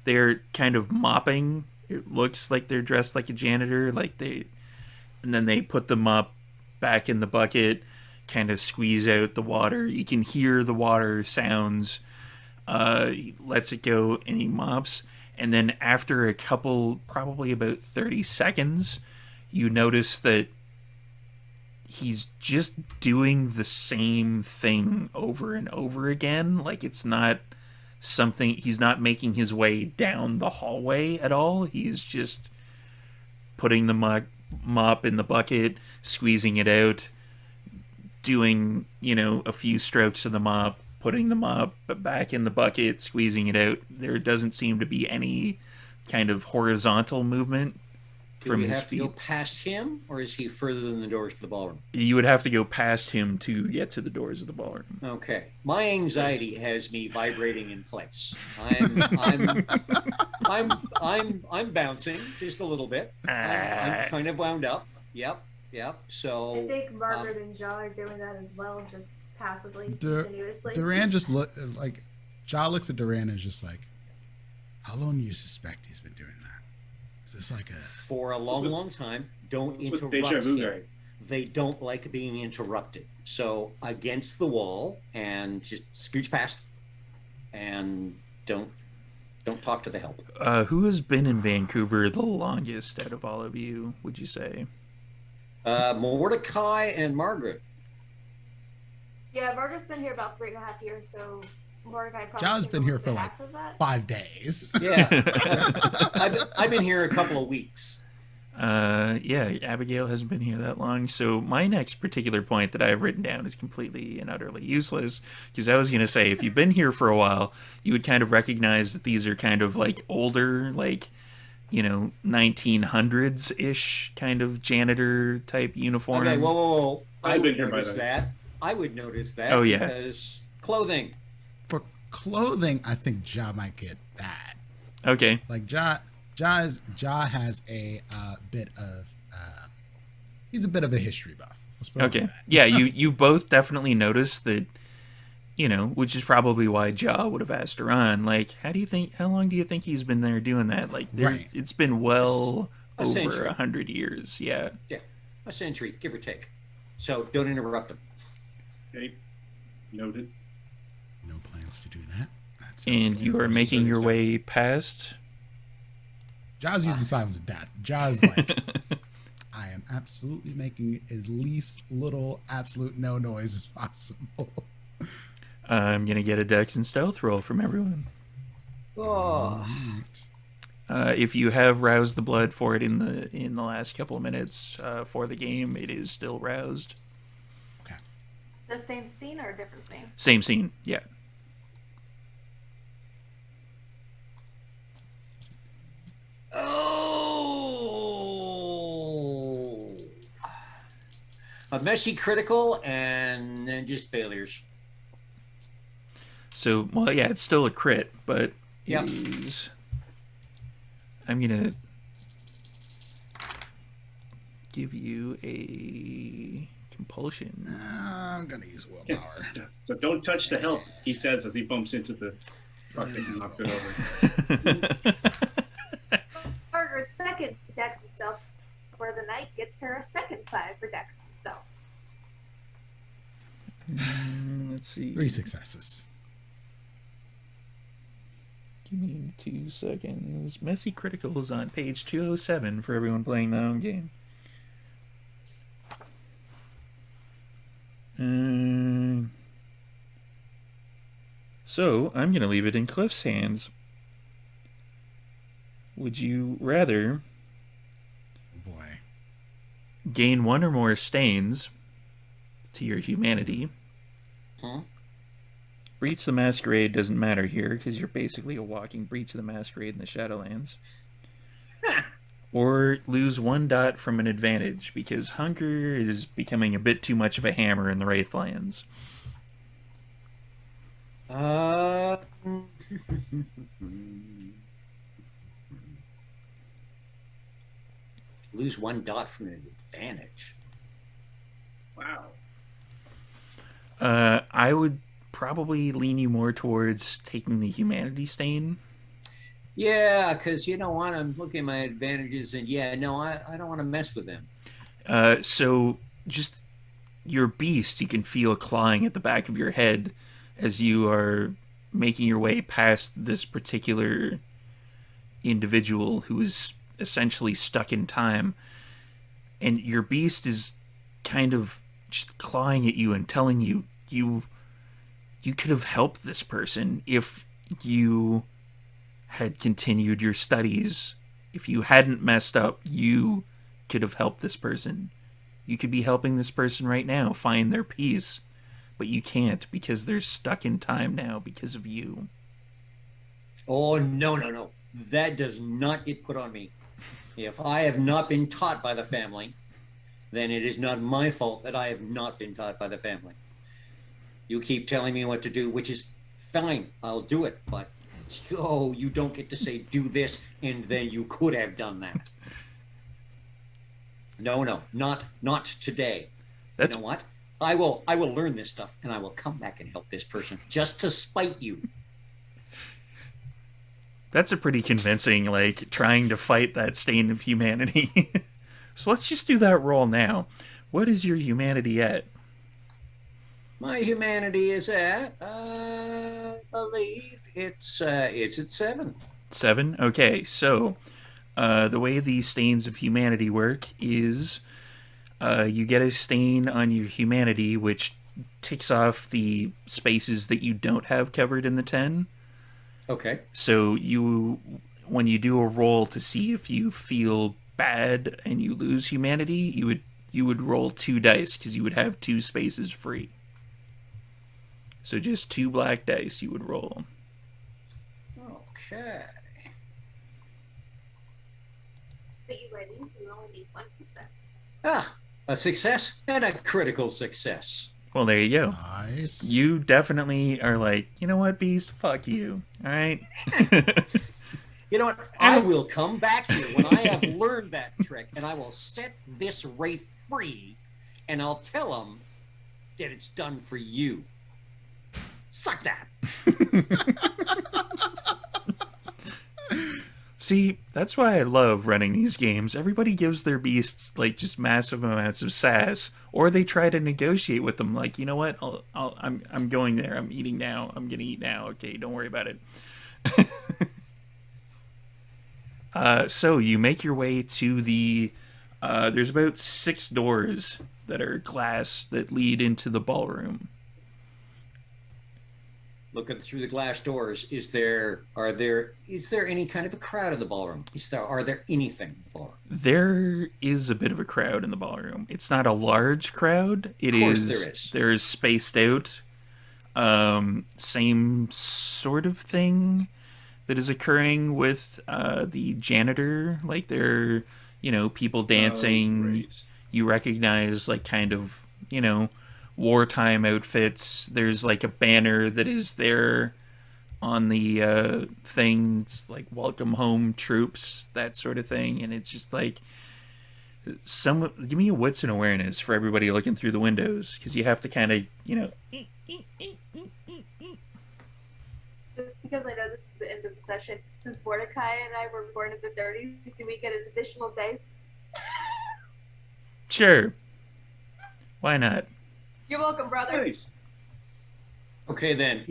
they're kind of mopping. It looks like they're dressed like a janitor, and then they put the mop back in the bucket, kind of squeeze out the water. You can hear the water sounds. He lets it go and he mops. And then after a couple, probably about 30 seconds, you notice that he's just doing the same thing over and over again. Like it's not something, he's not making his way down the hallway at all. He's just putting the mop in the bucket, squeezing it out, doing, a few strokes of the mop, putting the mop back in the bucket, squeezing it out. There doesn't seem to be any kind of horizontal movement from his feet. Do we have to go past him, or is he further than the doors to the ballroom? You would have to go past him to get to the doors of the ballroom. Okay. My anxiety has me vibrating in place. I'm bouncing just a little bit. I'm kind of wound up. Yep. So I think Margaret and Ja are doing that as well, just passively, continuously. Duran just Ja looks at Duran and is just like, how long do you suspect he's been doing that? Is this like for a long time? Don't interrupt him. They don't like being interrupted. So against the wall and just scooch past, and don't talk to the help. Who has been in Vancouver the longest out of all of you, would you say? Mordecai and Margaret. Yeah, Margaret's been here about 3.5 years, so Mordecai probably. Ja's been here for like after that. 5 days. Yeah, I've been here a couple of weeks. Yeah, Abigail hasn't been here that long. So my next particular point that I have written down is completely and utterly useless, because I was going to say, if you've been here for a while, you would kind of recognize that these are kind of like older, like, 1900s-ish kind of janitor type uniform. Okay, whoa. I've been here by then. I would notice that. Oh, yeah. Because clothing. For clothing, I think Ja might get that. Okay. Like Ja has a bit of he's a bit of a history buff. Let's put it like Okay. that. Yeah, you both definitely noticed that, which is probably why Ja would have asked her on, like, how long do you think he's been there doing that? Like, Right. It's been well A over century. 100 years. Yeah. Yeah, a century, give or take. So don't interrupt him. Okay. Noted. No plans to do that. That sounds And like you are making your way past. Ja's using silence of death. Ja's like, I am absolutely making as least little absolute no noise as possible. I'm gonna get a Dex and Stealth roll from everyone. Oh, If you have roused the blood for it in the last couple of minutes for the game, it is still roused. Okay. The same scene or a different scene? Same scene, yeah. oh, a messy critical and then just failures. So, well, yeah, it's still a crit, but it Yep. is. I'm gonna give you a compulsion. I'm gonna use willpower. So don't touch the help, he says as he bumps into the truck that you knocked it over. Margaret's second Dex and Stealth for the night gets her a second 5 for Dex and Stealth. Let's see. 3 successes. Give me 2 seconds. Messy Criticals on page 207 for everyone playing their own game. So, I'm going to leave it in Cliff's hands. Would you rather Oh boy. gain 1 or more stains to your humanity? Huh? Breach the Masquerade doesn't matter here because you're basically a walking Breach of the Masquerade in the Shadowlands. Or lose 1 dot from an advantage because hunger is becoming a bit too much of a hammer in the Wraithlands. Lose 1 dot from an advantage. Wow. I would probably lean you more towards taking the humanity stain. Yeah, because you know what? I'm looking at my advantages, and yeah, no, I don't want to mess with them. So just your beast, you can feel clawing at the back of your head as you are making your way past this particular individual who is essentially stuck in time. And your beast is kind of just clawing at you and telling you you could have helped this person if you had continued your studies. If you hadn't messed up, you could have helped this person. You could be helping this person right now find their peace, but you can't because they're stuck in time now because of you. Oh, no. That does not get put on me. If I have not been taught by the family, then it is not my fault that I have not been taught by the family. You keep telling me what to do, which is fine. I'll do it. But, you don't get to say, do this, and then you could have done that. No, not today. That's You know what? I will learn this stuff, and I will come back and help this person just to spite you. That's a pretty convincing, like, trying to fight that stain of humanity. So let's just do that roll now. What is your humanity at? My humanity is at, I believe it's at 7. 7? Okay, so the way these stains of humanity work is you get a stain on your humanity, which ticks off the spaces that you don't have covered in the 10. Okay. So when you do a roll to see if you feel bad and you lose humanity, you would roll 2 dice because you would have 2 spaces free. So just 2 black dice you would roll. Okay. But you ready? So you only need 1 success. A success and a critical success. Well, there you go. Nice. You definitely are like, you know what, Beast? Fuck you. All right? You know what? I will come back here when I have learned that trick, and I will set this wraith free, and I'll tell him that it's done for you. Suck that. See, that's why I love running these games. Everybody gives their beasts like just massive amounts of sass, or they try to negotiate with them. Like, you know what? I'm going there. I'm eating now. I'm gonna eat now. Okay, don't worry about it. So you make your way to the. There's about 6 doors that are glass that lead into the ballroom. looking through the glass doors, is there any kind of a crowd in the ballroom? Are there anything in the ballroom? There is a bit of a crowd in the ballroom. It's not a large crowd. It Of course is. there is. There's spaced out. Same sort of thing that is occurring with the janitor. Like there, people dancing. Oh, great. You recognize like kind of, wartime outfits. There's like a banner that is there on the things like welcome home troops, that sort of thing. And it's just like give me a wits and awareness for everybody looking through the windows, because you have to kind of, Just because I know this is the end of the session, since Mordecai and I were born in the 30s, do we get an additional dice? Sure. Why not? You're welcome, brother. Nice. Okay, then,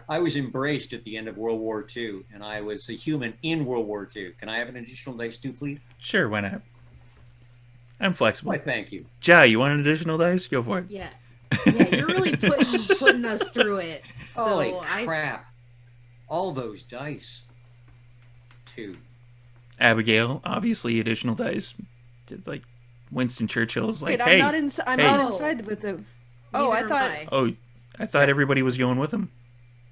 I was embraced at the end of World War II, and I was a human in World War II. Can I have an additional dice too, please? Sure, why not? I'm flexible. Why, thank you. Jai, you want an additional dice? Go for it. Yeah. Yeah, you're really putting us through it. So Holy crap. All those dice. 2. Abigail, obviously additional dice. Like Winston Churchill's like, Wait, hey. I'm hey. not inside with the. Oh, I Neither thought. am I. Oh, I thought everybody was going with him.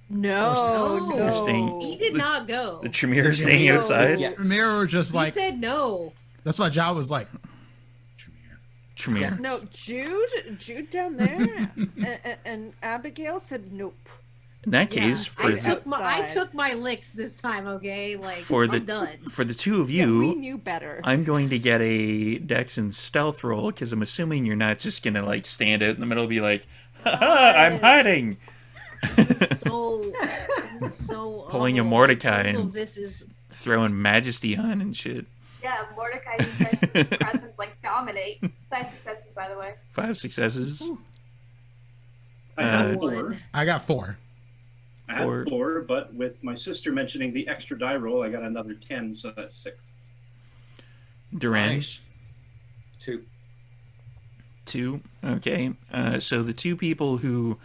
No, Oh, You're staying- He did not go. The Tremere staying No. outside. Yeah. Tremere were just He like, said no. that's why John was like, Tremere. Tremere. No, Jude down there, and Abigail said nope. In that Yeah, case, I took my licks this time, okay? Like, For the- I'm done. for the two of Yeah, we you, knew better. I'm going to get a Dex and Stealth roll, because I'm assuming you're not just going to like stand out in the middle and be like, haha, I'm hiding. So Pulling a awful. Mordecai Like, all and- of this is Throwing Majesty on and shit. Yeah, Mordecai tries his presence like dominate. 5 successes, by the way. 5 successes. I have One. 4. I got 4. I had Four. 4, but with my sister mentioning the extra die roll, I got another 10, so that's 6. Duran. Nice. 2. 2. Okay. So the two people who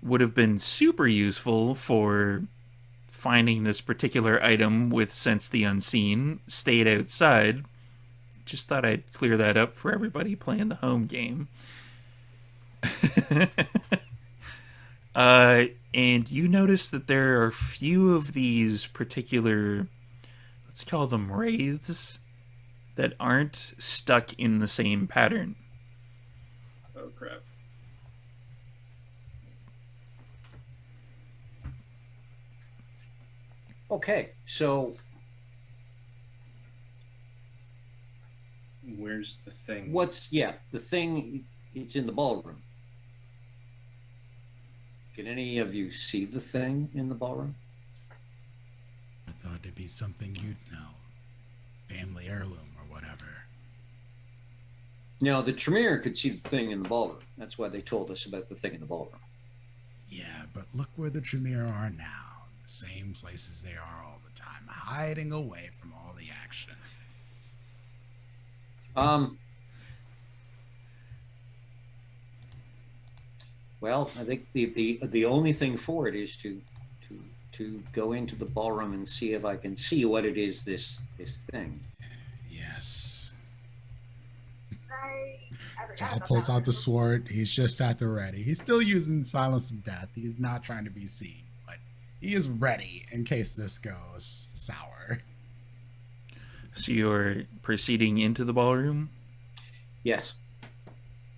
would have been super useful for finding this particular item with Sense the Unseen stayed outside. Just thought I'd clear that up for everybody playing the home game. And you notice that there are a few of these particular, let's call them wraiths, that aren't stuck in the same pattern. Oh, crap. Okay, so Where's the thing? the thing, it's in the ballroom. Can any of you see the thing in the ballroom? I thought it'd be something you'd know. Family heirloom or whatever. No, the Tremere could see the thing in the ballroom. That's why they told us about the thing in the ballroom. Yeah, but look where the Tremere are now. The same places they are all the time, hiding away from all the action. Well, I think the only thing for it is to go into the ballroom and see if I can see what it is, this thing. Yes. I forgot Jal about pulls that out one. the sword. He's just at the ready. He's still using Silence of Death. He's not trying to be seen, but he is ready in case this goes sour. So you're proceeding into the ballroom? Yes.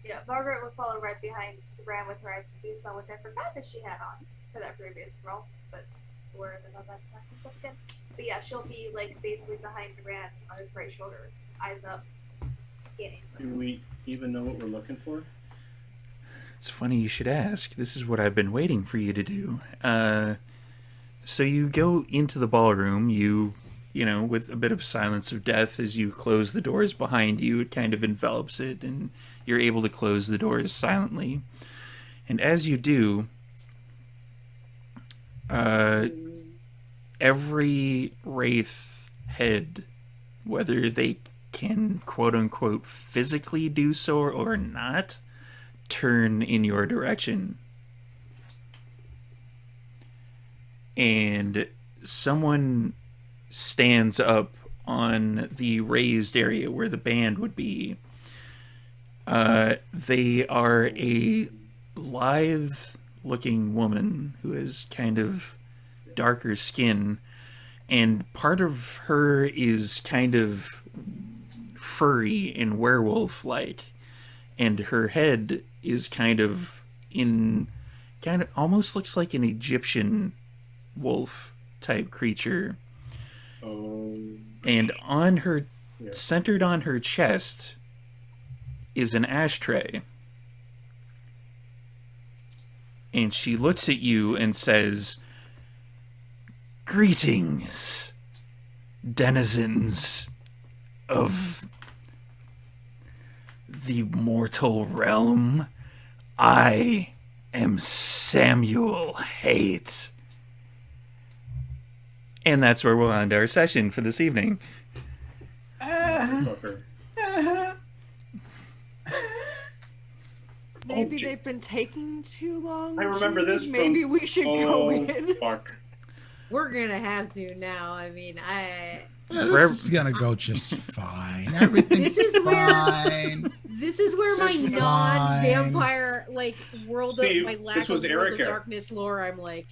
Yeah, Margaret would follow right behind Duran with her eyes confused on which I forgot that she had on for that previous roll, but where the that comes up again. But yeah, she'll be like basically behind Duran on his right shoulder, eyes up, scanning. Do we even know what we're looking for? It's funny you should ask. This is what I've been waiting for you to do. So you go into the ballroom, you know, with a bit of Silence of Death as you close the doors behind you, it kind of envelops it, and you're able to close the doors silently. And as you do, every wraith head, whether they can quote-unquote physically do so or not, turn in your direction. and someone stands up on the raised area where the band would be. They are a lithe-looking woman who has kind of darker skin, and part of her is kind of furry and werewolf-like, and her head is kind of almost looks like an Egyptian wolf type creature. And on her, centered on her chest, is an ashtray. And she looks at you and says, "Greetings, denizens of the mortal realm. I am Samuel Haight." And that's where we'll end our session for this evening. Maybe they've been taking too long. I remember this. Maybe we should go in. Fuck. We're gonna have to now. I mean, This is gonna go just fine. Everything's fine. This is where my It's non-vampire like world of Steve, my lack this of was world of Erica. darkness lore. I'm like,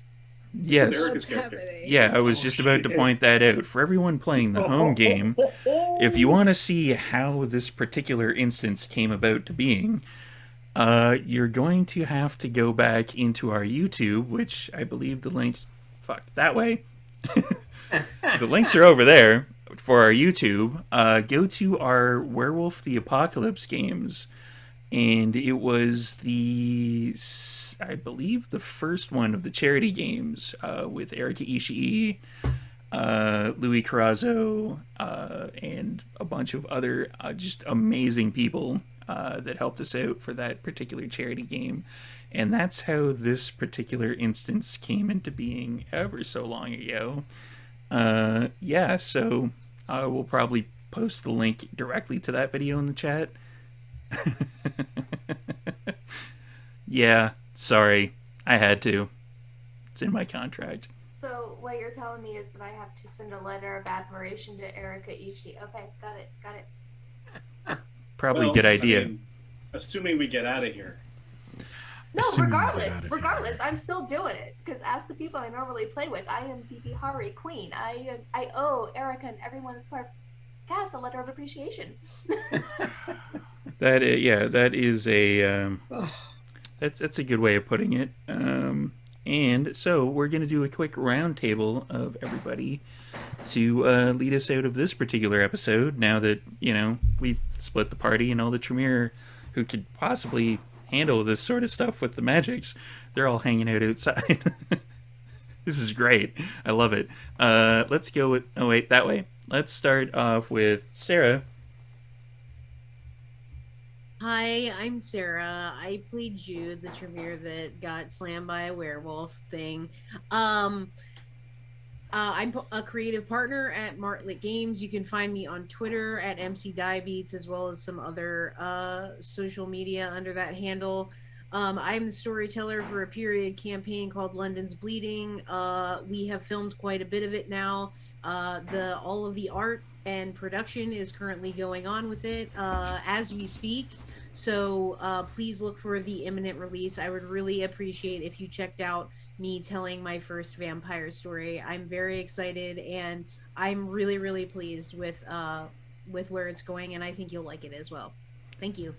Yes. Erica's what's character. happening? Yeah, I was just about to point that out. For everyone playing the home game, if you want to see how this particular instance came about to being, you're going to have to go back into our YouTube, which I believe the links... Fuck, that way. The links are over there for our YouTube. Go to our Werewolf the Apocalypse games, and it was I believe the first one of the charity games with Erika Ishii, Louis Carrazzo, and a bunch of other just amazing people that helped us out for that particular charity game. And that's how this particular instance came into being ever so long ago. Yeah, so we'll probably post the link directly to that video in the chat. Yeah, sorry. I had to. It's in my contract. So what you're telling me is that I have to send a letter of admiration to Erika Ishii. Okay, got it. Probably Well, a good idea. I mean, assuming we get out of here. No, Assuming we get out of here. regardless, I'm still doing it because as the people I normally play with, I am the Bihari queen. I owe Erica and everyone as part of the cast a letter of appreciation. That is a that's a good way of putting it. And so we're going to do a quick roundtable of everybody to lead us out of this particular episode. Now that we split the party and all the Tremere who could possibly handle this sort of stuff with the magics, they're all hanging out outside. This is great. I love it. Let's go with that way. Let's start off with Sara. Hi, I'm Sara. I played Jude, the Tremere that got slammed by a werewolf thing. I'm a creative partner at Martlet Games. You can find me on Twitter at MC Diabetes, as well as some other social media under that handle. I'm the storyteller for a period campaign called London's Bleeding. We have filmed quite a bit of it now. All of the art and production is currently going on with it as we speak. So please look for the imminent release. I would really appreciate if you checked out me telling my first vampire story. I'm very excited, and I'm really, really pleased with where it's going, and I think you'll like it as well. Thank you.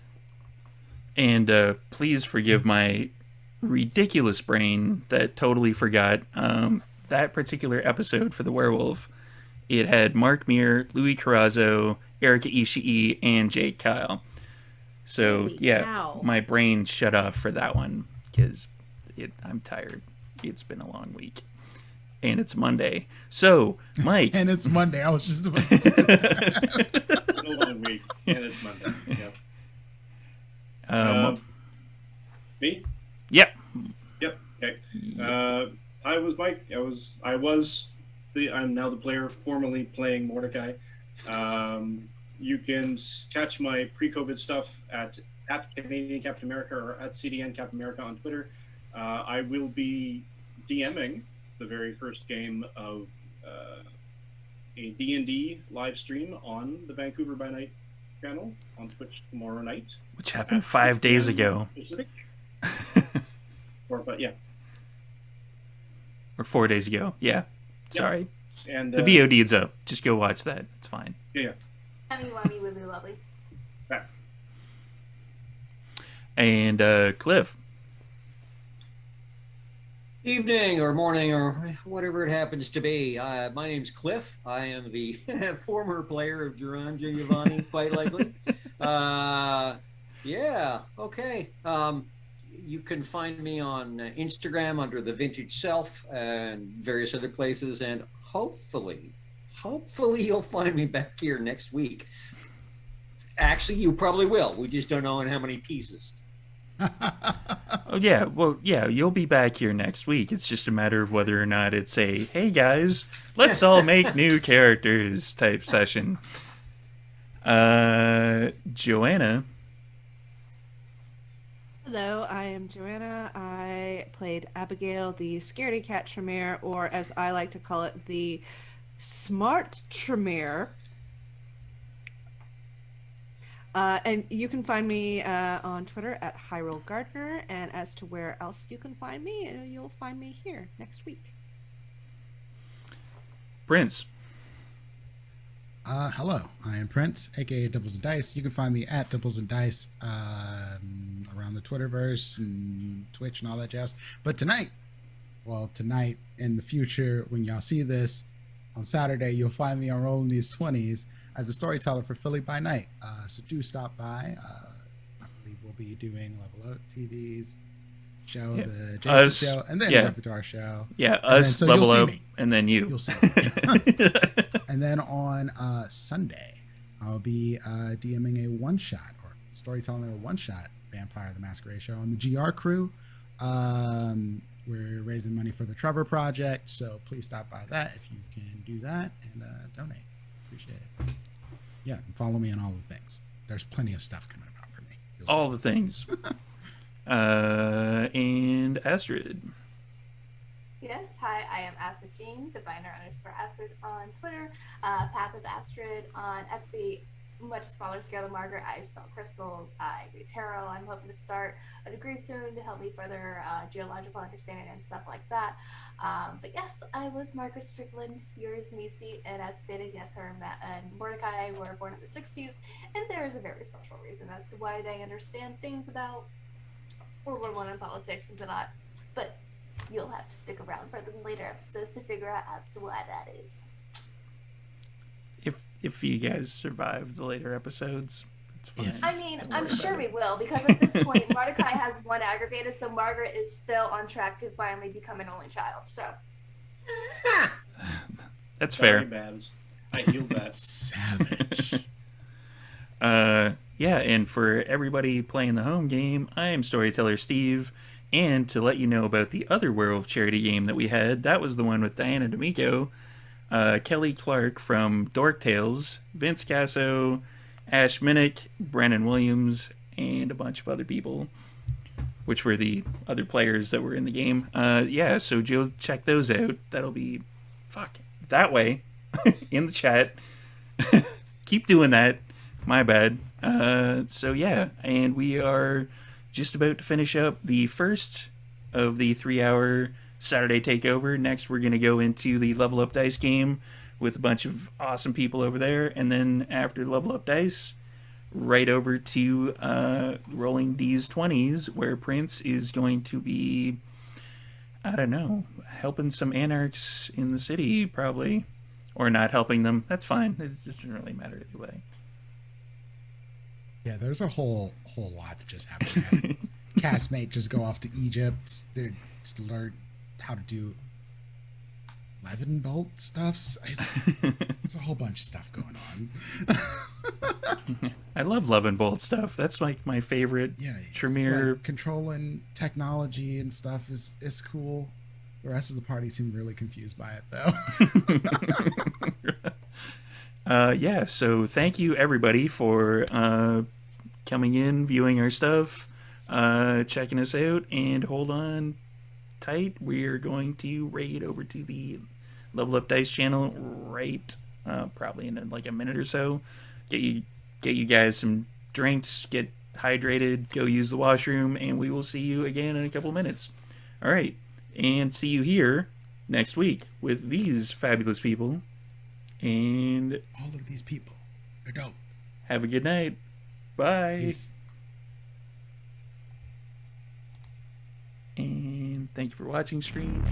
And please forgive my ridiculous brain that totally forgot that particular episode for the Werewolf. It had Mark Meir, Louis Carrazzo, Erika Ishii, and Jake Kyle. So, Holy yeah, cow. my brain shut off for that one because I'm tired. It's been a long week. And it's Monday. So, Mike. And it's Monday. I was just about to say that. It's a long week, and it's Monday. Yep. Me? Yep. Yep. Okay. I was Mike. I'm now the player formerly playing Mordecai. You can catch my pre-COVID stuff at Canadian Captain America or at CDN Captain America on Twitter. I will be DMing the very first game of a D&D live stream on the Vancouver by Night channel on Twitch tomorrow night. Which happened 5 days ago. Pacific. But yeah. Or 4 days ago. Yeah. Sorry. And the VOD's up. Just go watch that. It's fine. Yeah. Wummy, wibby, lovely. Yeah. And Cliff. Evening or morning or whatever it happens to be. My name's Cliff. I am the former player of Duran Giovanni, quite likely. Yeah, okay. You can find me on Instagram under the Vintage Self and various other places, and hopefully you'll find me back here next week. Actually, you probably will. We just don't know in how many pieces. Oh, yeah. Well, yeah, you'll be back here next week. It's just a matter of whether or not it's a, hey, guys, let's all make new characters type session. Joanna. Hello, I am Joanna. I played Abigail, the scaredy cat Tremere, or as I like to call it, the smart Tremere. And you can find me on Twitter at Hyrule Gardner. And as to where else you can find me, you'll find me here next week. Prince. Hello, I am Prince, aka Doubles and Dice. You can find me at Doubles and Dice around the Twitterverse and Twitch and all that jazz. But tonight in the future, when y'all see this on Saturday, you'll find me on Rolling These 20s as a storyteller for Philly by Night. So do stop by. I believe we'll be doing Level Up TV's show, the Jason show, and then the Repertoire show. Yeah, us, so Level Up, and then you. You'll see And then on Sunday, I'll be DMing a one-shot or storytelling a one-shot Vampire the Masquerade show on the GR crew. We're raising money for the Trevor Project, so please stop by that if you can do that and donate. Appreciate it. Yeah, and follow me on all the things. There's plenty of stuff coming up for me. All the things. And Astrid. Yes, hi, I am Astrid Jean, diviner_Astrid on Twitter, Path of Astrid on Etsy, much smaller scale than Margaret. I sell crystals, I read tarot. I'm hoping to start a degree soon to help me further geological understanding and stuff like that. But yes, I was Margaret Strickland, yours Misi, and as stated, yes, her and Mordecai were born in the 60s, and there is a very special reason as to why they understand things about World War I and politics and whatnot. But you'll have to stick around for the later episodes to figure out as to why that is. If you guys survive the later episodes, it's fine. I mean, I'm sure we will, because at this point, Mordecai has one aggravated, so Margaret is still on track to finally become an only child. So that's fair. Sorry, Babs. I feel that. Savage. Yeah, and for everybody playing the home game, I am Storyteller Steve. And to let you know about the other Werewolf charity game that we had, that was the one with Diana D'Amico, Kelly Clark from Dork Tales, Vince Casso, Ash Minnick, Brennan Williams, and a bunch of other people, which were the other players that were in the game. Yeah, so Joe, check those out. That'll be, that way, in the chat. Keep doing that. My bad. So yeah, and we are just about to finish up the first of the 3-hour Saturday takeover. Next, we're going to go into the Level Up Dice game with a bunch of awesome people over there. And then after Level Up Dice, right over to Rolling These 20s, where Prince is going to be, I don't know, helping some anarchs in the city, probably. Or not helping them. That's fine. It doesn't really matter either way. Yeah, there's a whole lot that just happened. Castmate just go off to Egypt to learn how to do 11 bolt stuffs. It's a whole bunch of stuff going on. I love 11 bolt stuff. That's like my favorite. Yeah, Tremere. Like controlling technology and stuff is cool. The rest of the party seemed really confused by it, though. Yeah, so thank you, everybody, for coming in, viewing our stuff, checking us out, and hold on tight. We are going to raid over to the Level Up Dice channel right probably in like a minute or so. Get you guys some drinks, get hydrated, go use the washroom, and we will see you again in a couple minutes. All right, and see you here next week with these fabulous people. And All of these people, they're dope. have a good night. Bye. Peace. And thank you for watching, stream.